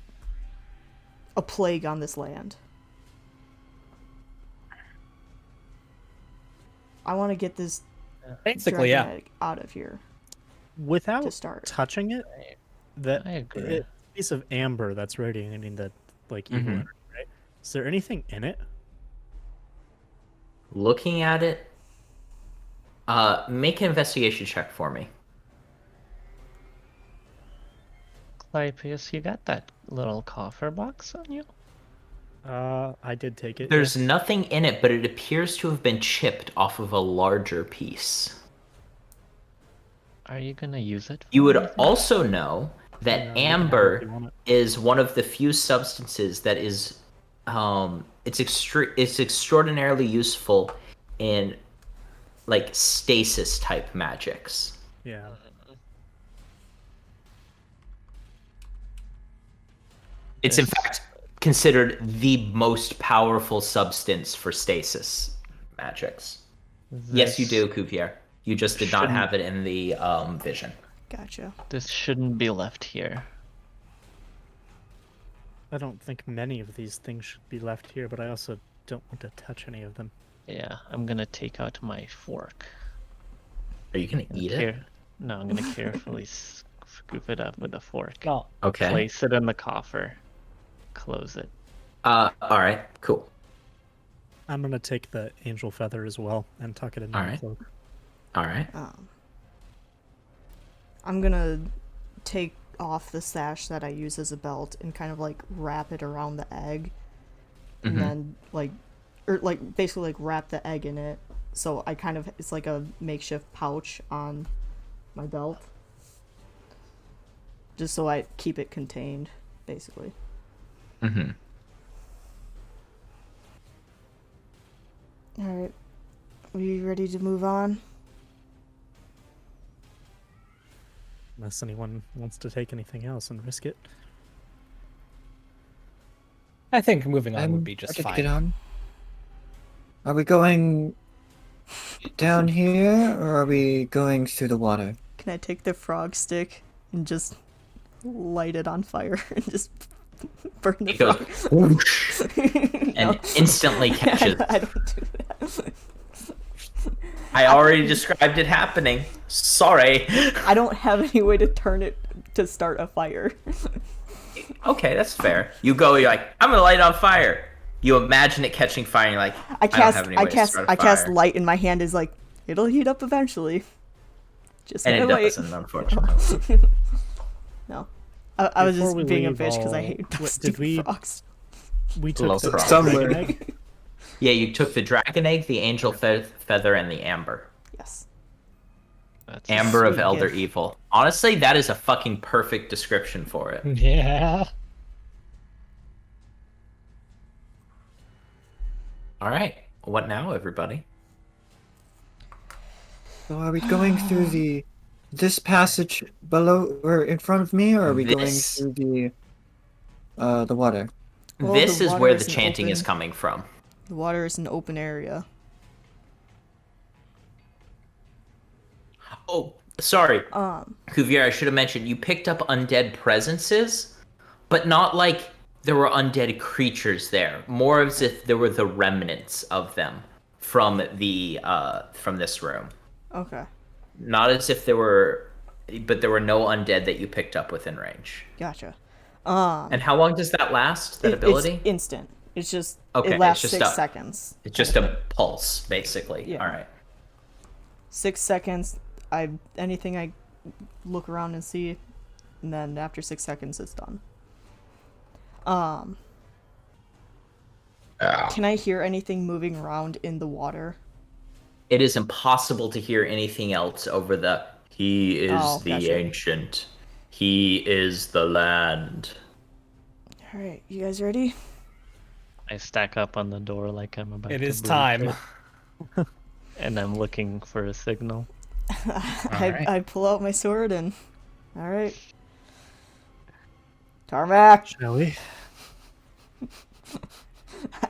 A: a plague on this land. I want to get this
F: Basically,
A: dragon
F: yeah.
A: egg out of here
C: Without
A: to start.
C: touching it, that
B: I agree.
C: piece of amber that's radiating that like evil energy, right? Is there anything in it?
E: Looking at it, make an investigation check for me.
B: Clypeus, you got that little coffer box on you?
C: I did take it.
E: There's
C: yes.
E: nothing in it, but it appears to have been chipped off of a larger piece.
B: Are you gonna use it?
E: You
B: for
E: would
B: anything?
E: also know that
C: Yeah, you can have it if
E: amber
C: you want it.
E: is one of the few substances that is it's extraordinarily useful in like stasis type magics.
C: Yeah.
E: It's in fact considered the most powerful substance for stasis magics. Yes, you do, Cuvier. You just did not have it in the vision.
A: Gotcha.
B: This shouldn't be left here.
C: I don't think many of these things should be left here, but I also don't want to touch any of them.
B: Yeah, I'm gonna take out my fork.
E: Are you gonna eat it?
B: No, I'm gonna carefully scoop it up with a fork.
F: No.
E: Okay.
B: Place it in the coffer. Close it.
E: All right. Cool.
C: I'm gonna take the angel feather as well and tuck it in my
E: Alright.
C: cloak.
E: All right.
A: I'm gonna take off the sash that I use as a belt and kind of like wrap it around the egg, and then basically wrap the egg in it. So I kind of, it's like a makeshift pouch on my belt, just so I keep it contained, basically.
E: Mm-hmm.
A: All right, are you ready to move on?
C: Unless anyone wants to take anything else and risk it.
F: I think moving on would be
D: I
F: just
D: could
F: fine.
D: get on. Are we going down here, or are we going through the water?
A: Can I take the frog stick and just light it on fire and just burn the
E: It goes
A: frog?
E: whoosh, and instantly catches.
A: I don't do that.
E: I already described it happening. Sorry.
A: I don't have any way to turn it to start a fire.
E: Okay, that's fair. You're like, I'm gonna light it on fire. You imagine it catching fire, and you're like,
A: I
E: don't have any way to start a
A: I cast
E: fire.
A: light in my hand. Is like, it'll heat up eventually. Just
E: And it
A: gotta wait.
E: doesn't, unfortunately.
A: No, I was
C: Before
A: just
C: we
A: being a
C: leave,
A: bitch because I
C: I'll-
A: hate those
C: what- did
A: stupid
C: we-
A: frogs.
C: We took
E: Love
C: the
E: frogs.
C: dragon egg.
E: Yeah, you took the dragon egg, the angel feather, and the amber.
A: Yes.
B: That's a
E: Amber of
A: sweet
E: Elder
A: gift.
E: Evil. Honestly, that is a fucking perfect description for it.
F: Yeah.
E: All right, what now, everybody?
D: So are we going through this passage below or in front of me, or are we
E: This.
D: going through the water?
A: Well,
E: This
A: the
E: is
A: water
E: where the
A: isn't
E: chanting is
A: open.
E: coming from.
A: The water is an open area.
E: Oh, sorry. Cuvier, I should have mentioned you picked up undead presences, but not like there were undead creatures there. More as if there were the remnants of them from this room.
A: Okay,
E: Not as if there were, but there were no undead that you picked up within range.
A: gotcha.
E: And how long does that last? That ability?
A: It's instant. It's just
E: Okay,
A: it lasts
E: it's just
A: 6
E: a-
A: seconds.
E: It's just a pulse, basically.
A: Yeah.
E: All right.
A: 6 seconds. Anything I look around and see, and then after 6 seconds, it's done. Can I hear anything moving around in the water?
E: It is impossible to hear anything else over the "He is
A: Oh,
E: the
A: gotcha.
E: ancient. He is the land."
A: All right, you guys ready?
B: I stack up on the door like I'm about
F: It
B: to
F: is
B: breach
F: time.
B: it, and I'm looking for a signal.
F: Alright.
A: I pull out my sword and all right, Tarmac.
C: Shall we?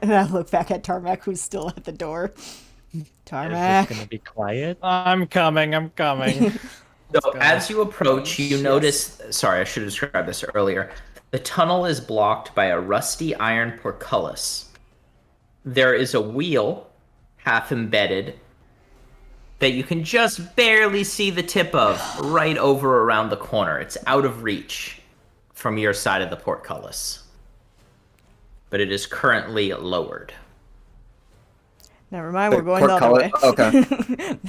A: And I look back at Tarmac, who's still at the door.
B: Is
A: Tarmac.
B: this gonna be quiet?
F: I'm coming. I'm coming.
E: So as you approach, you notice. Sorry, I should have described this earlier. The tunnel is blocked by a rusty iron portcullis. There is a wheel, half embedded, that you can just barely see the tip of right over around the corner. It's out of reach from your side of the portcullis. But it is currently lowered.
A: Never mind, we're going the other way.
D: Okay.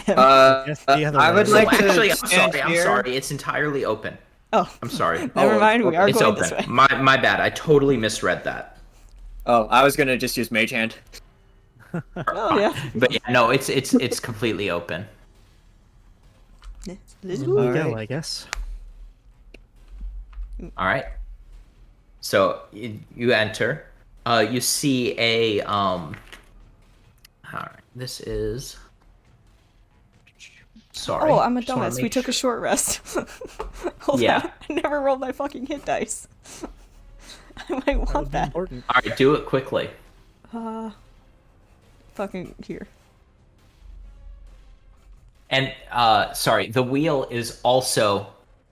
C: Yes, the other
D: I
C: way.
D: would
E: So
D: like to
E: actually, I'm
D: stand
E: sorry. I'm
D: here.
E: sorry. It's entirely open.
A: Oh,
E: I'm sorry.
A: never mind. We are
E: It's
A: going
E: open.
A: this way.
E: My bad. I totally misread that.
D: Oh, I was gonna just use Mage Hand.
A: Oh yeah.
E: But yeah, no, it's completely open.
A: Let's
C: In
A: go.
C: we
D: Alright.
C: go, I guess.
E: All right. So you enter. You see a All right. This is. Sorry.
A: Oh, I'm a
E: just wanna
A: dumbass. We
E: make
A: took a
E: sure-
A: short rest. Hold
E: Yeah.
A: on. I never rolled my fucking hit dice. I might
C: That would
A: want
C: be
A: that.
C: important.
E: All right, do it quickly.
A: Fucking here.
E: And sorry, the wheel is also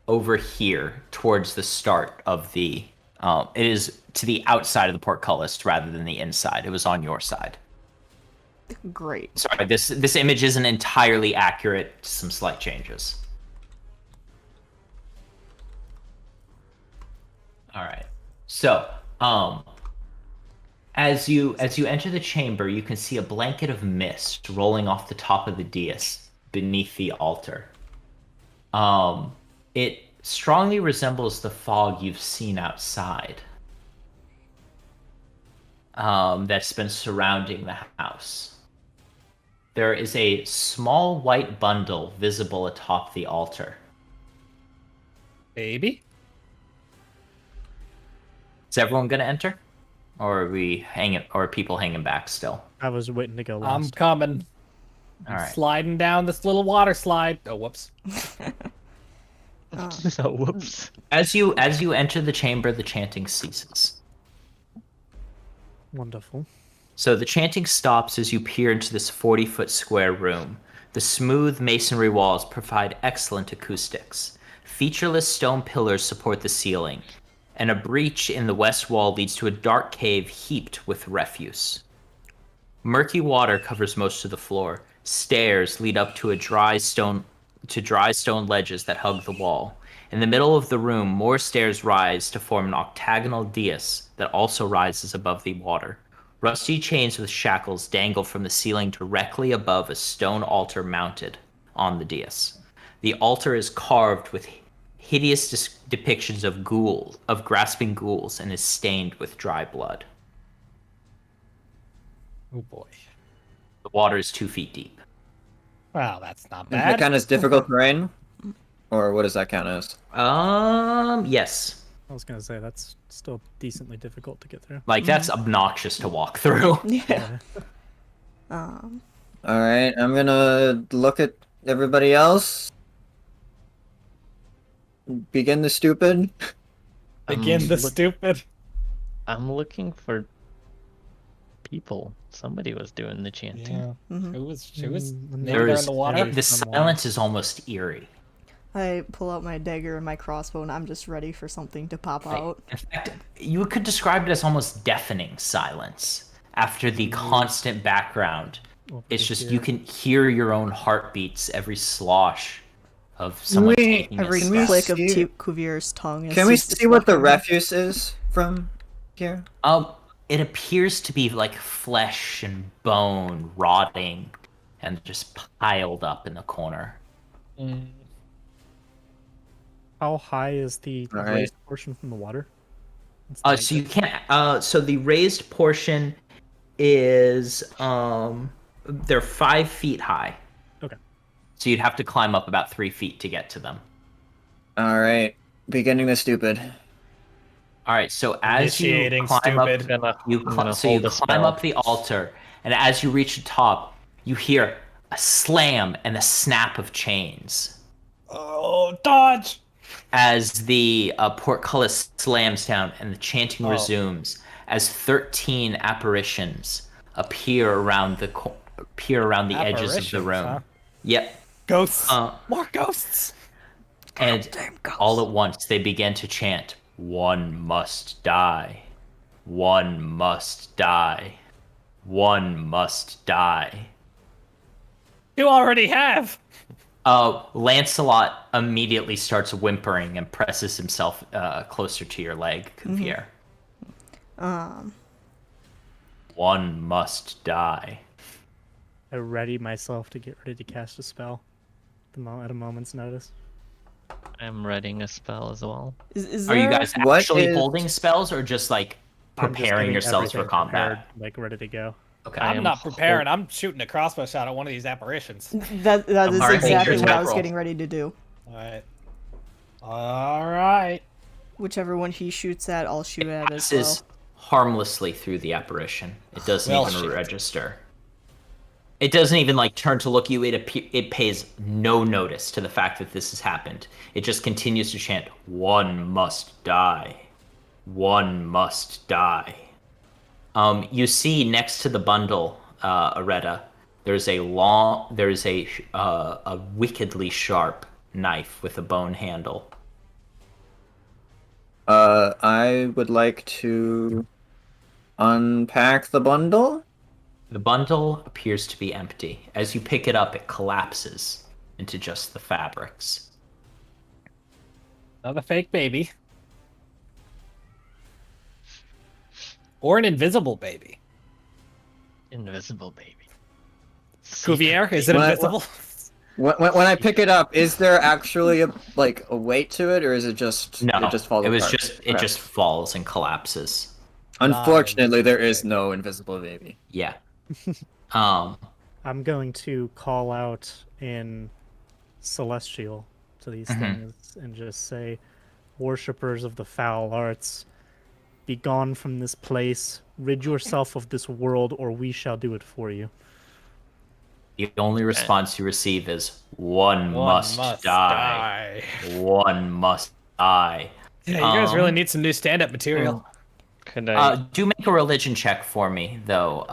E: over here towards the start of the. It is to the outside of the portcullis rather than the inside. It was on your side.
A: Great.
E: Sorry, this image isn't entirely accurate. Some slight changes. All right. So, as you enter the chamber, you can see a blanket of mist rolling off the top of the dais beneath the altar. It strongly resembles the fog you've seen outside. That's been surrounding the house. There is a small white bundle visible atop the altar.
F: Baby?
E: Is everyone gonna enter, or are people hanging back still?
C: I was waiting to go
F: I'm
C: last.
F: coming.
E: All right.
F: Sliding down this little water slide. Oh, whoops.
B: So whoops.
E: As you enter the chamber, the chanting ceases.
C: Wonderful.
E: So the chanting stops as you peer into this 40-foot square room. The smooth masonry walls provide excellent acoustics. Featureless stone pillars support the ceiling, and a breach in the west wall leads to a dark cave heaped with refuse. Murky water covers most of the floor. Stairs lead up to dry stone ledges that hug the wall. In the middle of the room, more stairs rise to form an octagonal dais that also rises above the water. Rusty chains with shackles dangle from the ceiling directly above a stone altar mounted on the dais. The altar is carved with hideous depictions of grasping ghouls, and is stained with dry blood.
F: Oh boy.
E: The water is 2 feet deep.
F: Well, that's not
D: Does that
F: bad.
D: count as difficult terrain? Or what does that count as?
E: Yes.
C: I was gonna say that's still decently difficult to get through.
E: Like, that's obnoxious to walk through.
A: Yeah.
D: Alright, I'm gonna look at everybody else. Begin the stupid.
F: Begin the
B: look-
F: stupid.
B: I'm looking for people. Somebody was doing the chanting.
F: Yeah. Who was
C: Mm,
F: named
E: There
F: there
E: is,
F: in the water?
E: the silence is almost eerie.
A: I pull out my dagger and my crossbow, and I'm just ready for something to pop out.
E: In fact, you could describe it as almost deafening silence after the constant background.
C: Over
E: It's
C: to
E: just
C: here.
E: you can hear your own heartbeats, every slosh of someone
D: we-
E: taking a
A: Every
D: Can we
E: step.
A: click of
D: see-
A: Cuvier's tongue. Is
D: Can we
A: just
D: see what the
A: fucking-
D: refuse is from here?
E: It appears to be like flesh and bone rotting and just piled up in the corner.
C: How high is the
D: Alright.
C: raised portion from the water? It's the
E: So you can't. So the raised portion is they're 5 feet high.
C: Okay.
E: So you'd have to climb up about 3 feet to get to them.
D: Alright, beginning the stupid.
E: All right. So as you
F: Initiating
E: climb
F: stupid.
E: up, you
B: I'm gonna
E: so you
B: hold a
E: climb
B: spell.
E: up the altar, and as you reach the top, you hear a slam and a snap of chains.
F: Oh, dodge!
E: As the portcullis slams down and the chanting resumes, as 13 apparitions appear around the edges of the room.
F: Apparitions, huh?
E: Yep.
F: Ghosts.
E: Uh,
F: More ghosts.
E: and all at once they began to chant, "One must die. One must die. One must die."
F: You already have.
E: Lancelot immediately starts whimpering and presses himself closer to your leg, Kavir. One must die.
C: I ready myself to get ready to cast a spell at a moment's notice.
B: I'm readying a spell as well.
A: Is
E: Are you
A: there-
E: guys
D: What
E: actually
D: is-
E: holding spells or just like
C: I'm just
E: preparing
C: getting
E: yourselves for
C: everything
E: combat?
C: prepared, like ready to go.
E: Okay.
B: I
F: I'm
B: am
F: not preparing. I'm shooting a crossbow shot at one of these apparitions.
A: That is
E: Alright,
A: exactly
E: make
A: what
E: your
A: I was
E: roll.
A: getting ready to do.
F: Alright. Alright.
A: Whichever one he shoots at, I'll shoot at as
E: Passes
A: well.
E: harmlessly through the apparition. It doesn't
F: Well,
E: even
F: shit.
E: register. It doesn't even like turn to look at you. It pays no notice to the fact that this has happened. It just continues to chant, "One must die. One must die. You see next to the bundle, Areta, there's a wickedly sharp knife with a bone handle.
D: I would like to unpack the bundle.
E: The bundle appears to be empty. As you pick it up, it collapses into just the fabrics.
F: Another fake baby. Or an invisible baby.
B: Invisible baby.
F: Cuvier, is it
D: What-
F: invisible?
D: When I pick it up, is there actually a weight to it, or is it just
E: No,
D: it just falls
E: it was
D: apart?
E: just it
D: Okay.
E: just falls and collapses.
D: Unfortunately, there is no invisible baby.
E: Yeah. Um.
C: I'm going to call out in Celestial to these things and just say, worshippers of the foul arts, be gone from this place, rid yourself of this world, or we shall do it for you.
E: The only response you receive is one must die. One must die.
F: Yeah, you guys really need some new stand-up material.
B: Could I?
E: Do make a religion check for me, though,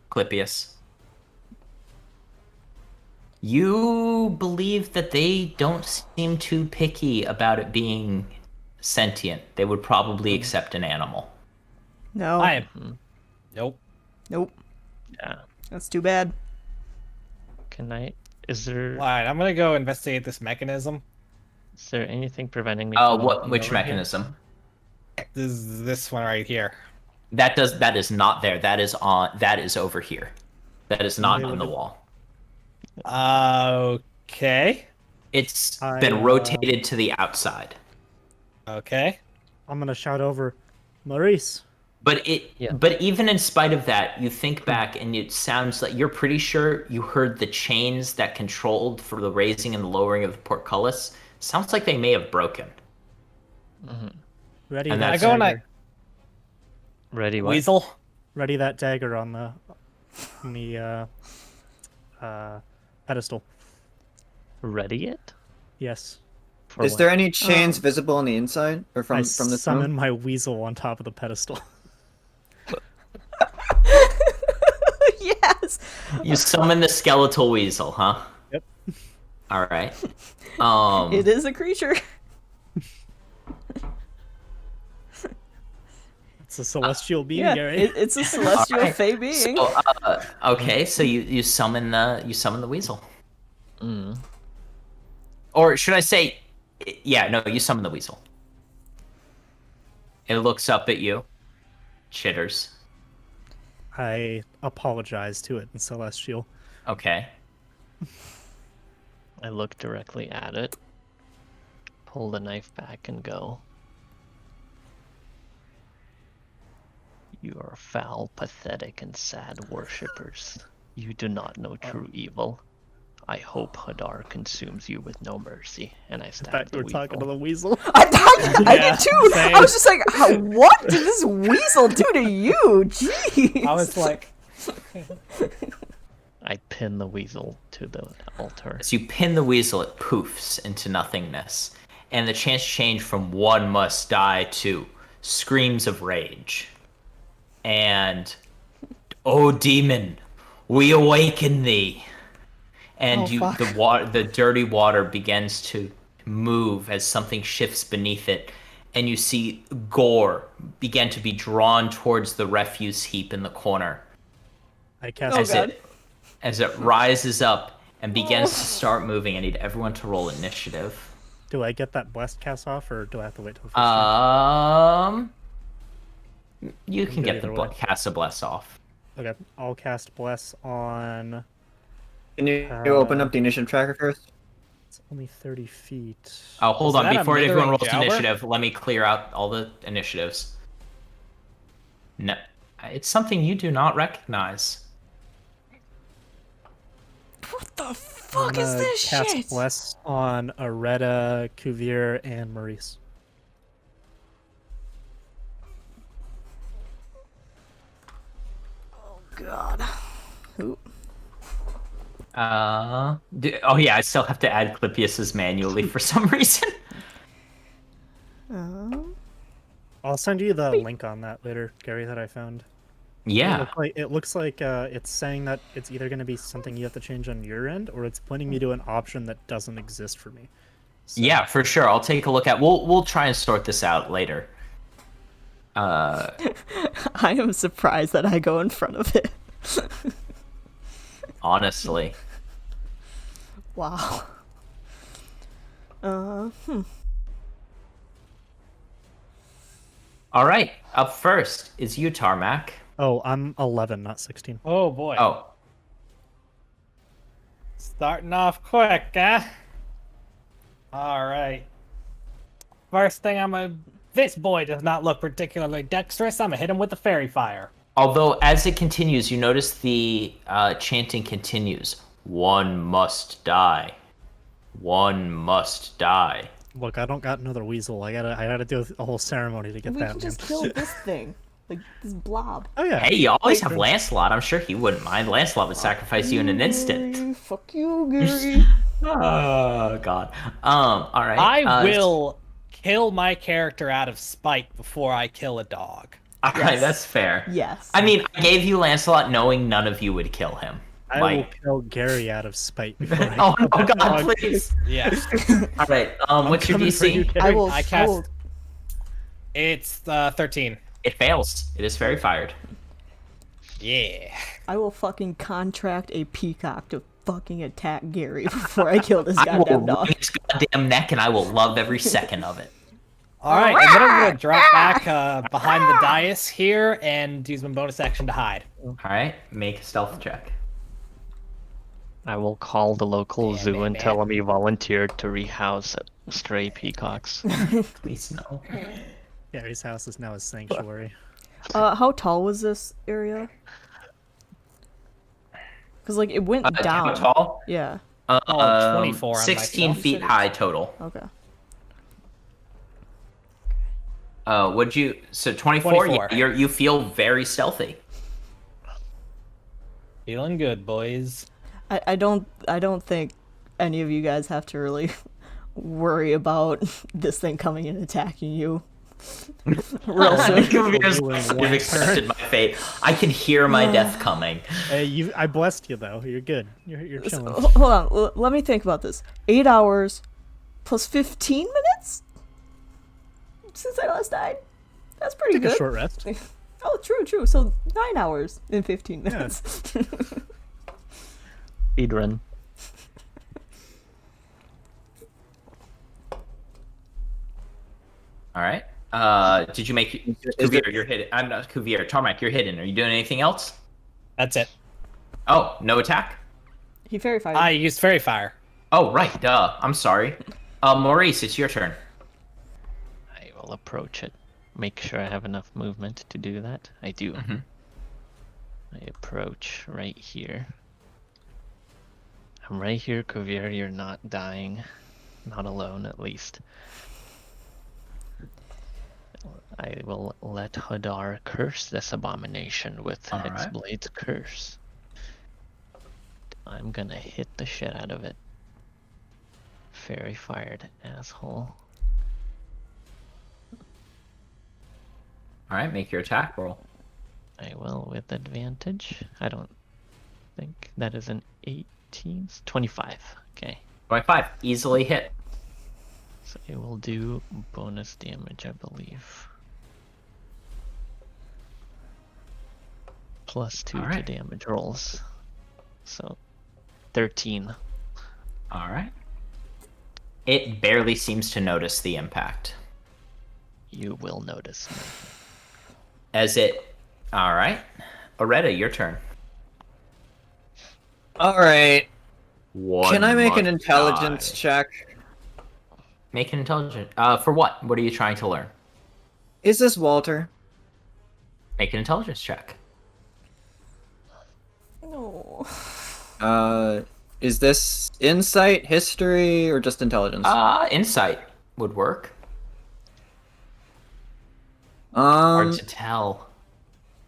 E: Clypius. You believe that they don't seem too picky about it being sentient. They would probably accept an animal.
A: No.
F: I am. Nope.
A: Nope.
B: Yeah.
A: That's too bad.
B: Can I? Is there?
F: Alright, I'm gonna go investigate this mechanism.
B: Is there anything preventing me? from looking
E: Which
B: over here?
E: mechanism?
F: This one right here.
E: That is not there. That is over here. That is not on the wall.
F: Okay.
E: It's
C: I,
E: been rotated to the outside.
F: Okay.
C: I'm gonna shout over, Maurice.
E: But
B: Yeah.
E: but even in spite of that, you think back and it sounds like you're pretty sure you heard the chains that controlled for the raising and the lowering of the portcullis. Sounds like they may have broken.
C: Ready
E: And
C: that
E: that's-
F: I go and
C: dagger.
B: Ready? What?
F: Weasel.
C: Ready that dagger on the pedestal.
B: Ready it?
C: Yes.
B: For
D: Is
B: what?
D: there any chains visible on the inside or
C: I
D: from the
C: summon
D: room?
C: my weasel on top of the pedestal.
A: Yes.
E: You summon the skeletal weasel, huh?
C: Yep.
E: All right.
A: It is a creature.
C: It's a celestial being,
A: Yeah,
C: Gary.
A: it's a celestial
E: Alright.
A: fey being.
E: So, okay, so you summon the weasel. Or should I say, yeah, no, you summon the weasel. It looks up at you, chitters.
C: I apologize to it in celestial.
E: Okay.
B: I look directly at it, pull the knife back, and go. You are foul, pathetic, and sad worshippers. You do not know true evil. I hope Hadar consumes you with no mercy. And I
C: In
B: stab
C: fact,
B: the
C: we're
B: weasel.
C: talking to the weasel.
A: I
F: Yeah,
A: did too.
F: same.
A: I was just like, what did this weasel do to you? Jeez.
F: I was like,
B: I pin the weasel to the altar.
E: As you pin the weasel, it poofs into nothingness, and the chants change from one must die to screams of rage. And, oh demon, we awaken thee. And
A: Oh, fuck.
E: the dirty water begins to move as something shifts beneath it, and you see gore begin to be drawn towards the refuse heap in the corner.
C: I cast
A: Oh,
E: as
A: God.
E: as it rises up and begins to start moving. I need everyone to roll initiative.
C: Do I get that blessed cast off, or do I have to wait till the first turn?
E: You can
C: good
E: get the
C: either way.
E: cast a bless off.
C: Okay, I'll cast bless on.
D: Can you open up the initiative tracker first?
C: It's only 30 feet.
E: Oh, hold
F: Is
E: on.
F: that a
E: Before everyone rolls
F: Mithering Jowler?
E: initiative, let me clear out all the initiatives. No, it's something you do not recognize.
A: What the
C: I'm
A: fuck is
C: gonna
A: this
C: cast
A: shit?
C: bless on Areta, Cuvier, and Maurice.
A: God. Who?
E: Oh yeah, I still have to add Clypius's manually for some reason.
C: I'll send you the link on that later, Gary, that I found.
E: Yeah.
C: It looks like it's saying that it's either going to be something you have to change on your end, or it's pointing me to an option that doesn't exist for me. So,
E: Yeah, for sure. I'll take a look at. We'll try and sort this out later.
A: I am surprised that I go in front of it.
E: Honestly.
A: Wow.
E: All right. Up first is you, Tarmac.
C: Oh, I'm 11, not 16.
F: Oh boy.
E: Oh,
F: Starting off quick, huh? Alright. First thing this boy does not look particularly dexterous. I'm gonna hit him with the fairy fire.
E: although as it continues, you notice the chanting continues. One must die. One must die.
C: Look, I don't got another weasel. I gotta do a whole ceremony to get
A: We
C: that.
A: can
C: Man.
A: just kill this thing. Like, this blob.
C: Oh yeah.
E: Hey, you always have Lancelot. I'm sure he wouldn't mind. Lancelot would sacrifice you in an instant.
A: Gary, fuck you, Gary.
E: Oh God. All right.
F: I will kill my character out of spite before I kill a dog.
E: All right,
A: Yes.
E: that's fair.
A: Yes.
E: I mean, I gave you Lancelot knowing none of you would kill him.
C: I will kill Gary out of spite before I
E: Oh
C: kill
E: no,
C: that
E: God,
C: dog.
E: please.
F: Yeah.
E: All right. What's your
C: Coming for you,
E: DC?
C: Gary.
F: I cast. It's 13.
E: It fails. It is fairy fired.
F: Yeah.
A: I will fucking contract a peacock to fucking attack Gary before I kill this
E: I will
A: goddamn dog.
E: wring its goddamn neck, and I will love every second of it.
F: All right, and then I'm gonna drop back behind the dais here and use my bonus action to hide.
E: All right. Make a stealth check.
B: I will call the local
F: Damn
B: zoo
F: it,
B: and
F: man.
B: tell him he volunteered to rehouse stray peacocks.
E: Please no.
C: Gary's house is now a sanctuary.
A: How tall was this area? Because, like, it went down.
E: How tall?
A: Yeah.
F: 24 on
E: 16
F: myself.
E: feet high total.
A: Okay.
E: Would you? So 24.
F: 24.
E: Yeah, you feel very stealthy.
F: Feeling good, boys.
A: I don't think any of you guys have to really worry about this thing coming and attacking you. Real soon.
E: You've accepted my fate. I can hear my death coming.
C: I blessed you though. You're good. You're chilling.
A: Hold on. Let me think about this. 8 hours plus 15 minutes since I last died. That's pretty
C: Take
A: good.
C: a short rest.
A: Oh, true. So 9 hours and 15 minutes.
B: Speedrun.
E: All right. Did you make Kuvir? You're hidden. I'm not Kuvir. Tarmac, you're hidden. Are you doing anything else?
F: That's it.
E: Oh, no attack.
A: He fairy fired.
F: I used fairy fire.
E: Oh, right. Duh. I'm sorry. Maurice, it's your turn.
B: I will approach it. Make sure I have enough movement to do that. I do.
E: Mhm.
B: I approach right here. I'm right here, Kuvir. You're not dying. Not alone, at least. I will let Hadar curse this abomination with
E: Alright.
B: Hexblade's curse. I'm gonna hit the shit out of it. Fairy fired, asshole.
E: All right. Make your attack roll.
B: I will with advantage. I don't think that is an 18. 25. Okay.
E: 25. Easily hit.
B: So it will do bonus damage, I believe. Plus 2
E: Alright.
B: to damage rolls. So 13.
E: All right. It barely seems to notice the impact.
B: You will notice me.
E: As it. All right. Oretta, your turn.
D: All right.
E: One
D: Can I make an
E: must
D: intelligence
E: die.
D: check?
E: Make an intelligence. For what? What are you trying to learn?
D: Is this Walter?
E: Make an intelligence check.
A: No.
D: Is this insight, history, or just intelligence?
E: Insight would work. Hard to tell.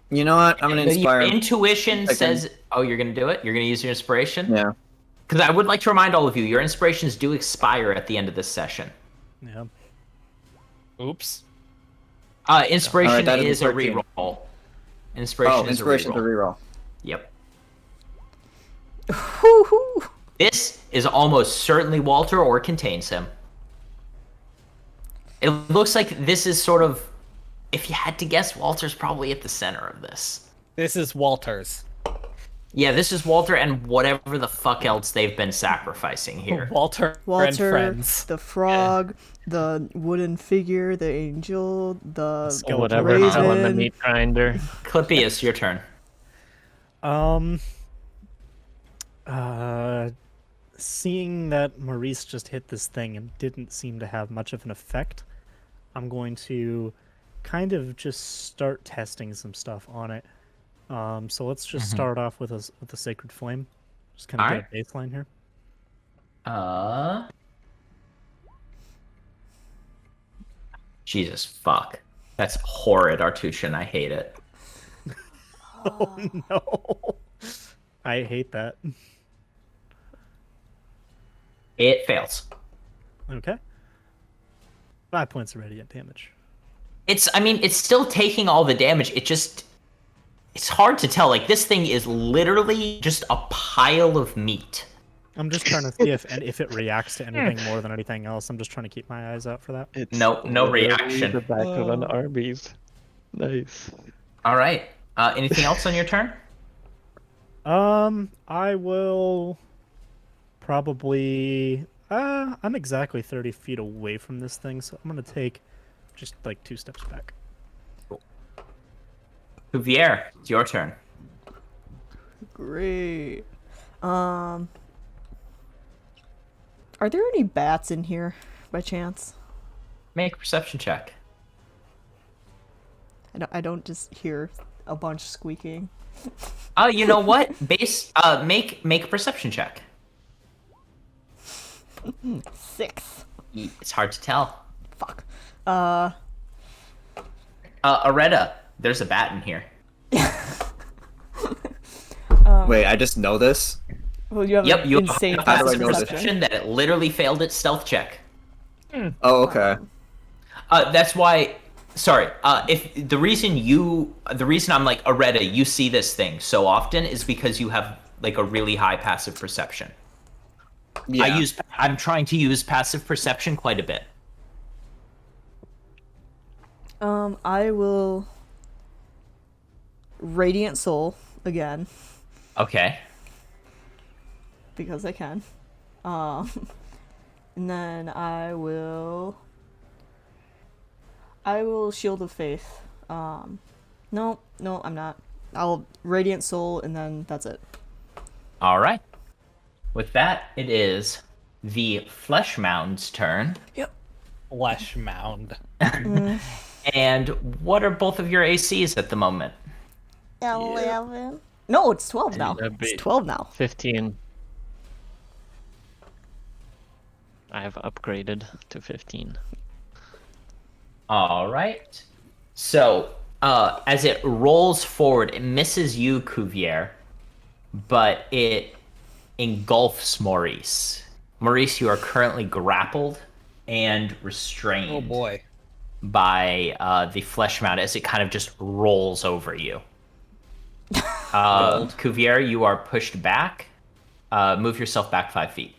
D: You know what? I'm gonna inspire.
E: Your intuition
D: Second.
E: says, "Oh, you're gonna do it. You're gonna use your inspiration."
D: Yeah.
E: Because I would like to remind all of you, your inspirations do expire at the end of this session.
C: Yeah.
F: Oops.
E: Inspiration
D: that'd be
E: is a
D: 13.
E: reroll. Inspiration is a
D: inspiration's a
E: reroll.
D: reroll.
E: Yep.
A: Woo-hoo.
E: This is almost certainly Walter or contains him. It looks like this is sort of, if you had to guess, Walter's probably at the center of this.
F: This is Walter's.
E: Yeah, this is Walter and whatever the fuck else they've been sacrificing here.
F: Walter and
A: Walter,
F: friends.
A: the frog, the wooden figure, the angel, the
C: skeleton.
B: Whatever fell in the
A: raven.
B: meat grinder.
E: Clypeus, your turn.
C: Seeing that Maurice just hit this thing and didn't seem to have much of an effect, I'm going to kind of just start testing some stuff on it. So let's just start off with a sacred flame. Just kind of
E: Alright.
C: get a baseline here.
E: Jesus fuck. That's horrid, Artushan. I hate it.
C: Oh no. I hate that.
E: It fails.
C: Okay. 5 points of radiant damage.
E: It's still taking all the damage. It's hard to tell. Like, this thing is literally just a pile of meat.
C: I'm just trying to see if it reacts to anything more than anything else. I'm just trying to keep my eyes out for that.
B: It's
E: No
B: literally
E: reaction.
B: The back of an Arby's. Nice.
E: All right. Anything else on your turn?
C: I will probably. I'm exactly 30 feet away from this thing, so I'm gonna take just like 2 steps back.
E: Cuvier, it's your turn.
A: Great. Are there any bats in here, by chance?
E: Make a perception check.
A: I don't just hear a bunch squeaking.
E: You know what? Make a perception check.
A: 6.
E: It's hard to tell.
A: Fuck.
E: Areta, there's a bat in here.
D: Wait, I just know this?
A: Well, you have
E: Yep,
A: an
E: you
A: insane
E: have
D: How do I
A: passive
D: know this?
A: perception.
E: that it literally failed its stealth check.
D: Oh, okay.
E: That's why. Sorry. If the reason I'm like Areta, you see this thing so often is because you have like a really high passive perception.
D: Yeah.
E: I'm trying to use passive perception quite a bit.
A: I will Radiant Soul again
E: Okay.
A: because I can. And then I will Shield of Faith. No, I'm not. I'll Radiant Soul and then that's it.
E: All right. With that, it is the Flesh Mound's turn.
A: Yep.
F: Flesh mound.
E: And what are both of your ACs at the moment?
A: 11. No, it's 12 now.
B: That'd be-
A: It's 12 now.
B: 15. I have upgraded to 15.
E: All right. So, as it rolls forward, it misses you, Cuvier, but it engulfs Maurice. Maurice, you are currently grappled and restrained.
F: Oh boy.
E: By the flesh mound as it kind of just rolls over you. Cuvier, you are pushed back. Move yourself back 5 feet,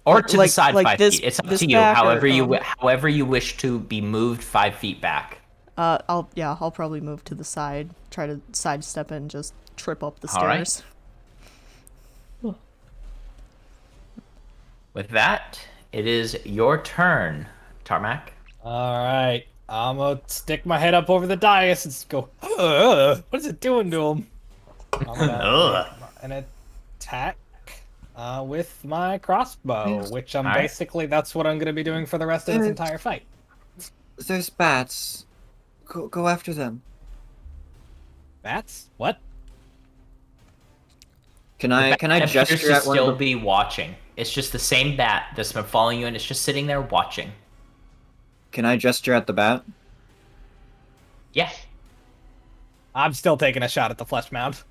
E: or to the side
A: like
E: 5
A: this-
E: feet. It's up
A: this
E: to you.
A: back or,
E: However you wish to be moved 5 feet back.
A: I'll probably move to the side, try to sidestep and just trip up the
E: All right.
A: stairs.
E: With that, it is your turn, Tarmac.
F: All right. I'm gonna stick my head up over the dais and just go. What is it doing to him? I'm gonna make an attack with my crossbow, which I'm
E: All right.
F: basically that's what I'm gonna be doing for the rest of this entire fight.
D: There's bats. Go after them.
F: Bats? What?
D: Can I
E: It appears
D: gesture
E: to
D: at one
E: still
D: of the...
E: be watching. It's just the same bat that's been following you, and it's just sitting there watching.
D: Can I gesture at the bat?
E: Yeah.
F: I'm still taking a shot at the flesh mound.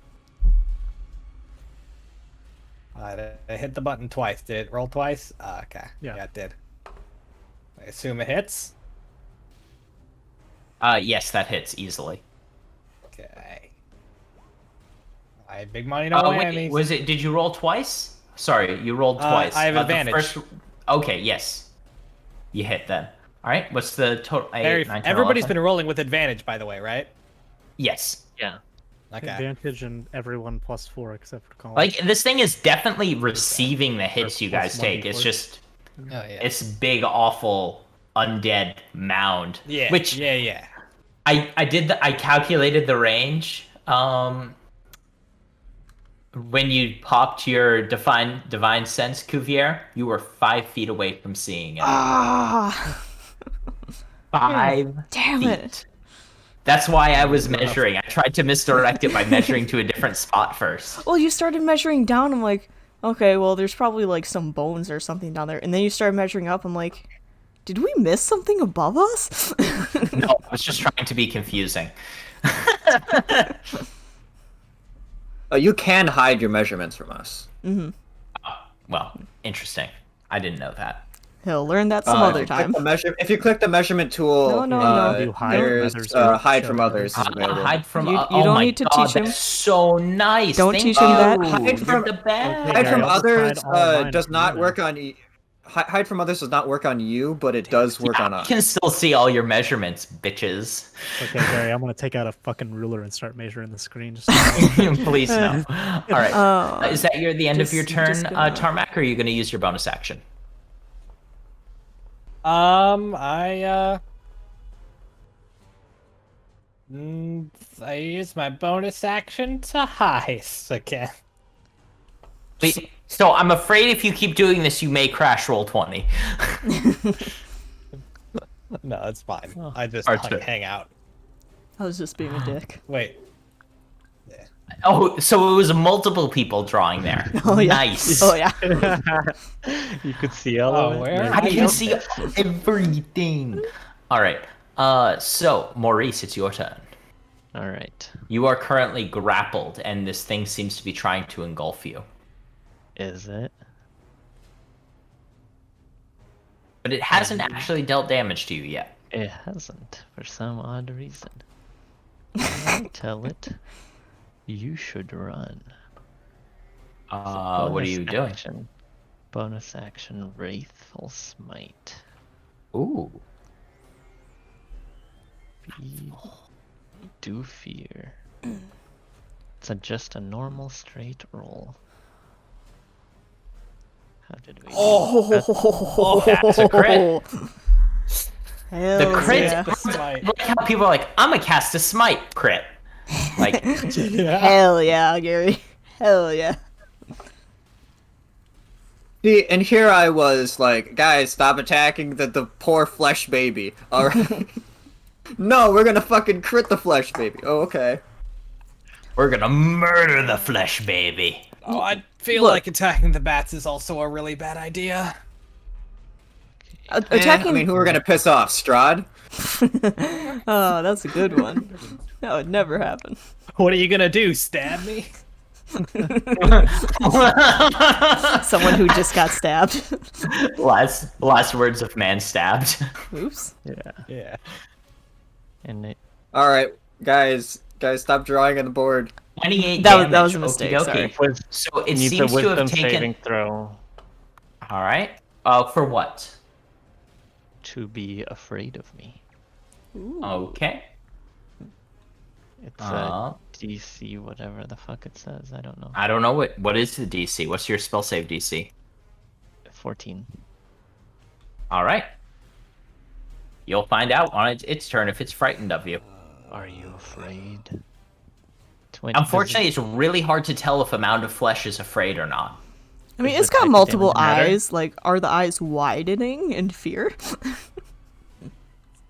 F: I hit the button twice. Did it roll twice? Okay.
C: Yeah.
F: Yeah, it did. I assume it hits.
E: Yes, that hits easily.
F: Okay. I had big money, no
E: Wait,
F: whammies.
E: did you roll twice? Sorry, you rolled twice.
F: I have advantage.
E: Okay, yes. You hit then. Alright, what's the total? 8, 9, 10,
F: Everybody's
E: 11?
F: been rolling with advantage, by the way, right?
E: Yes.
B: Yeah.
F: Okay.
C: Advantage and everyone +4 except for Colin.
E: Like, this thing is definitely receiving the hits you guys
C: plus
E: take. It's
C: 1d4.
E: just,
F: Oh, yeah.
E: it's big, awful, undead mound.
F: Yeah.
E: Which,
F: Yeah.
E: I calculated the range. When you popped your divine sense, Cuvier, you were 5 feet away from seeing it.
A: Ah,
E: 5
A: damn
E: feet.
A: it.
E: That's why I was measuring. I tried to misdirect it by measuring to a different spot first.
A: Well, you started measuring down. I'm like, okay, well, there's probably like some bones or something down there. And then you started measuring up. I'm like, did we miss something above us?
E: No, I was just trying to be confusing.
D: You can hide your measurements from us.
E: Well, interesting. I didn't know that.
A: He'll learn that some other time.
D: If you click the measurement tool,
A: No.
C: You hide from
D: there's
C: others, you
D: hide
C: show
D: from
C: others.
D: others is available.
E: Hide from.
A: You
E: oh
A: don't
E: my
A: need to
E: God,
A: teach him.
E: That's so nice.
A: Don't
E: Thank
A: teach him that.
E: you.
D: Hide
E: You're
D: from-
E: the best.
D: Hide from
C: I'll just
D: others
C: hide all mine
D: does
C: from
D: not
C: you
D: work on. Hide from others does not work on you, but it does work on
E: I
D: us.
E: can still see all your measurements, bitches.
C: Okay, Gary, I'm gonna take out a fucking ruler and start measuring the screen. Just
E: Please no. All right. Is that the end of your turn,
A: just gonna-
E: Tarmac, or are you going to use your bonus action?
F: I use my bonus action to heist again.
E: Wait, so I'm afraid if you keep doing this, you may crash roll 20.
F: No, it's fine. I just
E: Archer.
F: hang out.
A: I was just being a dick.
F: Wait.
E: Oh, so it was multiple people drawing there.
A: Oh, yeah.
E: Nice.
A: Oh, yeah.
B: You could see all
F: Oh,
B: of it.
F: where?
B: Maybe.
E: I can see everything. All right. So Maurice, it's your turn.
B: All right.
E: You are currently grappled, and this thing seems to be trying to engulf you.
B: Is it?
E: But it hasn't actually dealt damage to you yet.
B: It hasn't, for some odd reason. I tell it, you should run.
E: What are you doing?
B: Action. Bonus action, Wraithful Smite.
E: Ooh.
B: Do fear. It's just a normal straight roll. How did we?
E: That's a crit.
A: Hell
E: The crit.
A: yeah.
E: Like how people are like, I'm gonna cast a smite crit. Like,
A: Hell yeah, Gary. Hell yeah.
D: See, and here I was like, guys, stop attacking the poor flesh baby. All right. No, we're gonna fucking crit the flesh baby. Oh, okay.
E: we're gonna murder the flesh baby.
F: Oh, I feel
A: Look.
F: like attacking the bats is also a really bad idea.
A: Attacking.
D: I mean, who are gonna piss off? Strahd?
A: Oh, that's a good one. That would never happen.
F: What are you gonna do? Stab me?
A: Someone who just got stabbed.
E: Last words of man stabbed.
A: Oops.
B: Yeah.
F: Yeah.
B: And it,
D: All right, guys, stop drawing on the board.
E: 28
A: That was-
E: damage.
A: that was a mistake,
E: Okie dokie.
A: sorry.
E: So it
B: needs a
E: seems to
B: wisdom
E: have taken.
B: saving throw
E: All right. For what?
B: to be afraid of me.
E: Okay.
B: It's
E: Uh,
B: a DC, whatever the fuck it says. I don't know.
E: I don't know what is the DC. What's your spell save DC?
B: 14.
E: All right. You'll find out on its turn if it's frightened of you.
B: Are you afraid? 20,
E: Unfortunately, it's really hard to tell if a mound of flesh is afraid or not.
A: I mean,
B: Does
A: it's
B: the
A: got
B: type of
A: multiple
B: damage matter?
A: eyes. Like, are the eyes widening in fear?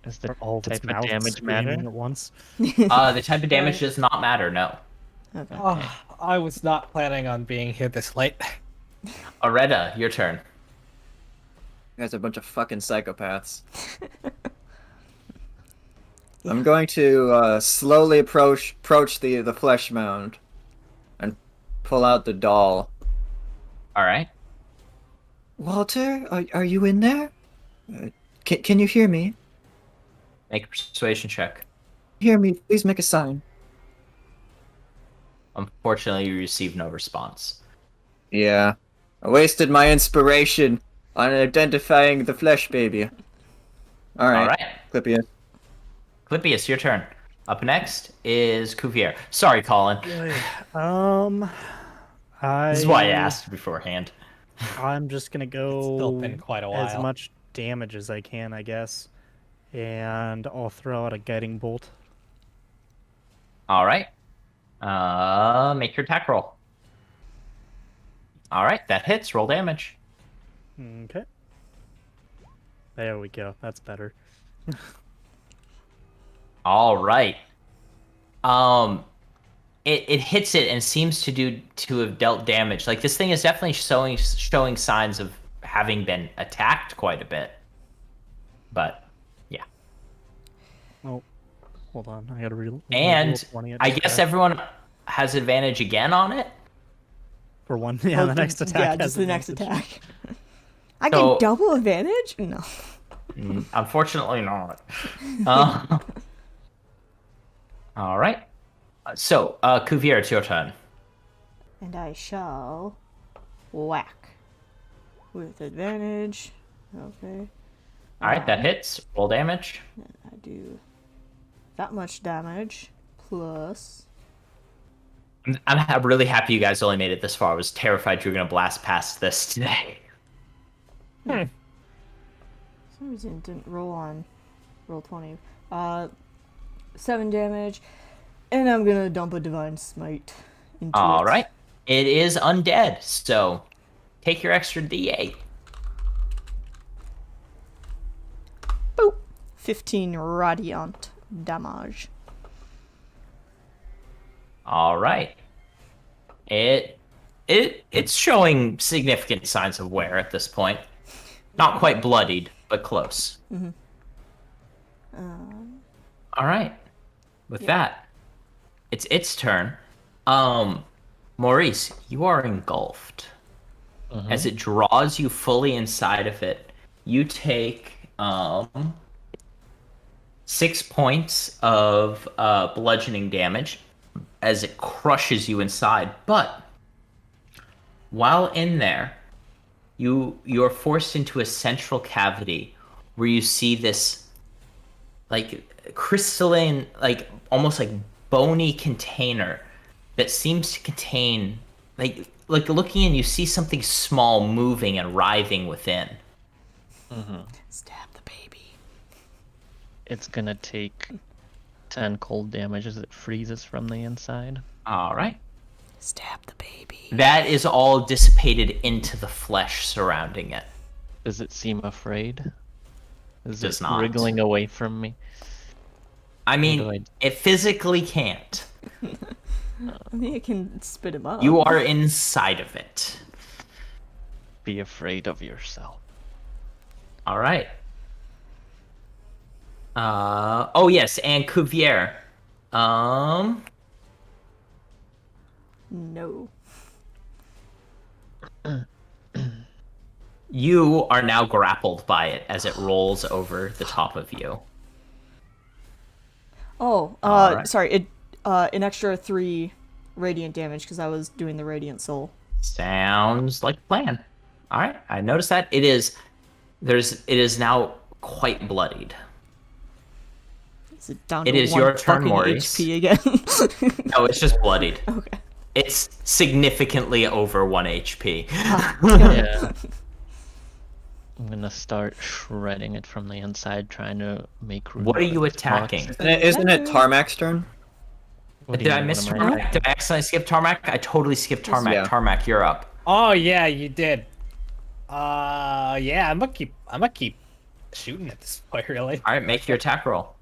B: Is the
C: all of its
B: type of
C: mouth
B: damage
C: screaming
B: matter?
C: at once.
E: The type of damage does not matter. No.
A: Okay.
F: Oh, I was not planning on being here this late.
E: Areta, your turn.
D: You guys are a bunch of fucking psychopaths. I'm going to slowly approach the flesh mound and pull out the doll.
E: All right.
D: Walter, are you in there? Can you hear me?
E: Make a persuasion check.
D: Hear me, please make a sign.
E: Unfortunately, you receive no response.
D: Yeah. I wasted my inspiration on identifying the flesh baby. Alright.
E: All right.
D: Clippius.
E: Clippius, your turn. Up next is Cuvier. Sorry, Colin. This is why I asked beforehand.
C: I'm just gonna go
F: still been quite a
C: as
F: while.
C: much damage as I can, I guess. And I'll throw out a guiding bolt.
E: All right. Make your attack roll. All right, that hits. Roll damage.
C: Okay. There we go. That's better.
E: All right. It hits it and seems to have dealt damage. Like this thing is definitely showing signs of having been attacked quite a bit. But yeah.
C: Oh, hold on. I gotta roll
E: And
C: 20
E: I guess everyone has advantage again on it.
C: for one. Yeah, the next attack.
A: Yeah,
C: has
A: just the next
C: advantage.
A: attack. I
E: So-
A: get double advantage? No.
E: Unfortunately not. All right. So, Cuvier, it's your turn.
A: And I shall whack with advantage. Okay.
E: All right, that hits. Roll damage.
A: I do that much damage plus.
E: I'm really happy you guys only made it this far. I was terrified you were going to blast past this today.
A: For some reason it didn't roll 20. 7 damage. And I'm gonna dump a divine smite into
E: All
A: it.
E: right. It is undead, so take your extra D8.
A: Boop. 15 radiant damage.
E: All right. It's showing significant signs of wear at this point. Not quite bloodied, but close. All right. With that, it's its turn. Maurice, you are engulfed. As it draws you fully inside of it, you take 6 points of bludgeoning damage as it crushes you inside. But while in there, you're forced into a central cavity where you see this like crystalline, like almost like bony container that seems to contain like looking in, you see something small moving and writhing within.
A: Stab the baby.
B: It's gonna take 10 cold damage as it freezes from the inside.
E: All right.
A: Stab the baby.
E: That is all dissipated into the flesh surrounding it.
B: Does it seem afraid? Is
E: Does
B: it
E: not.
B: wriggling away from me?
E: I
B: do
E: mean, it physically can't.
A: I think it can spit him up.
E: You are inside of it.
B: Be afraid of yourself.
E: All right. Oh yes, and Cuvier.
A: No.
E: You are now grappled by it as it rolls over the top of you.
A: Oh,
E: Alright.
A: sorry. It an extra 3 radiant damage because I was doing the radiant soul.
E: Sounds like a plan. All right, I noticed that it is now quite bloodied.
A: Is it down
E: It
A: to
E: is
A: 1
E: your turn,
A: fucking
E: Maurice.
A: HP again?
E: No, it's just bloodied.
A: Okay.
E: It's significantly over 1 HP.
B: Yeah. I'm gonna start shredding it from the inside, trying to make room.
E: What are
B: for
E: you
B: this
E: attacking?
B: box.
D: Isn't it Tarmac's turn?
B: What do
E: Did
B: you
E: I
B: mean,
E: miss
B: what am I-
E: Tarmac? Did I accidentally skip Tarmac? I totally skipped Tarmac.
D: Yeah.
E: Tarmac, you're up.
F: Oh yeah, you did. Yeah, I'm gonna keep shooting at this boy. Really,
E: All right, make your attack roll.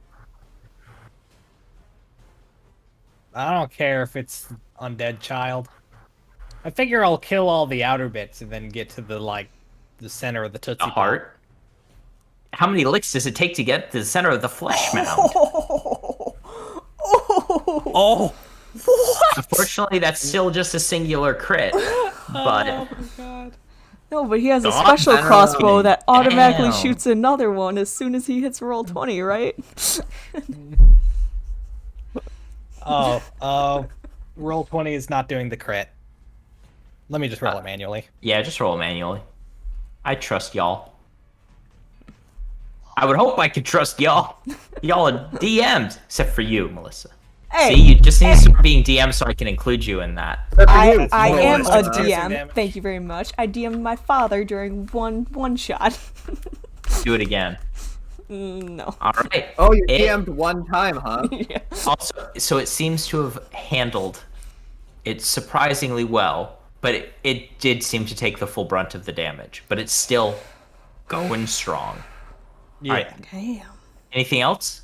F: I don't care if it's undead child. I figure I'll kill all the outer bits and then get to the center of the Tootsie
E: The
F: Pop.
E: heart. How many licks does it take to get to the center of the flesh mound?
F: Oh,
E: Unfortunately, that's still just a singular crit. But
F: oh my god.
A: No, but he has a
E: God,
A: special
E: I don't
A: crossbow
E: know.
A: that automatically
E: Damn.
A: shoots another one as soon as he hits roll 20, right?
F: Roll 20 is not doing the crit. Let me just roll it manually.
E: Yeah, just roll manually. I trust y'all. I would hope I could trust y'all. Y'all are DMs, except for you, Melissa.
A: Hey,
E: See, you just need to start being DM so I can include you in that.
A: I
F: Roll
A: am
F: it.
A: a
F: Piercing
A: DM.
F: damage.
A: Thank you very much. I DM'd my father during one shot.
E: Do it again.
A: No.
E: All right.
D: Oh, you
E: It-
D: DM'd one time, huh?
A: Yeah.
E: Also, so it seems to have handled it surprisingly well, but it did seem to take the full brunt of the damage. But it's still going strong.
F: Yeah.
E: All right.
A: Damn.
E: Anything else?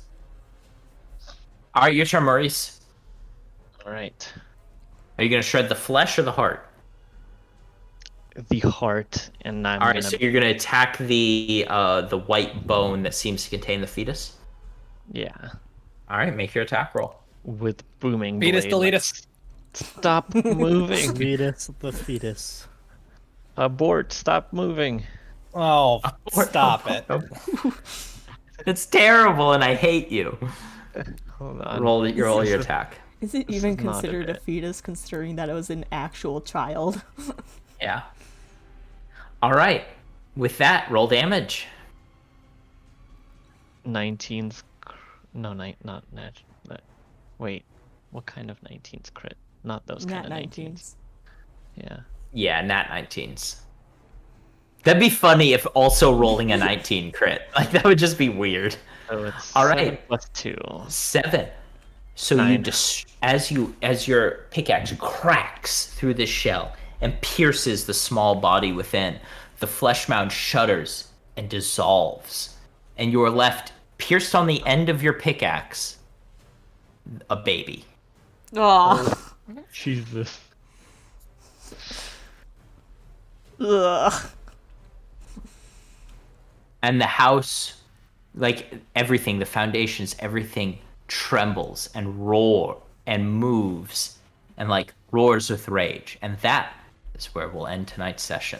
E: All right, your turn, Maurice.
B: All right.
E: Are you gonna shred the flesh or the heart?
B: The heart, and I'm
E: All right,
B: gonna.
E: so you're gonna attack the white bone that seems to contain the fetus.
B: Yeah.
E: All right, make your attack roll.
B: With booming
F: Fetus,
B: blade.
F: delete
B: like,
F: us.
B: Stop moving.
C: Fetus, the fetus.
B: Abort. Stop moving.
F: Oh, stop it.
E: It's terrible, and I hate you.
B: Hold on.
E: Roll your attack.
A: Is it even
B: is not
A: considered a
B: it.
A: fetus considering that it was an actual child?
E: Yeah. All right. With that, roll damage.
B: 19's. No, not nat. Wait. What kind of 19's crit? Not those kind
A: Not
B: of 19's.
A: 19s.
B: Yeah.
E: Yeah, nat 19s. That'd be funny if also rolling a 19 crit. Like that would just be weird.
B: So it's
E: All
B: 7
E: right.
B: plus 2.
E: 7. So you
B: 9.
E: just as your pickaxe cracks through the shell and pierces the small body within, the flesh mound shudders and dissolves, and you are left pierced on the end of your pickaxe, a baby.
A: Aw.
B: Jesus.
A: Ugh.
E: And the house, like everything, the foundations, everything trembles and roar and moves and like roars with rage. And that is where we'll end tonight's session.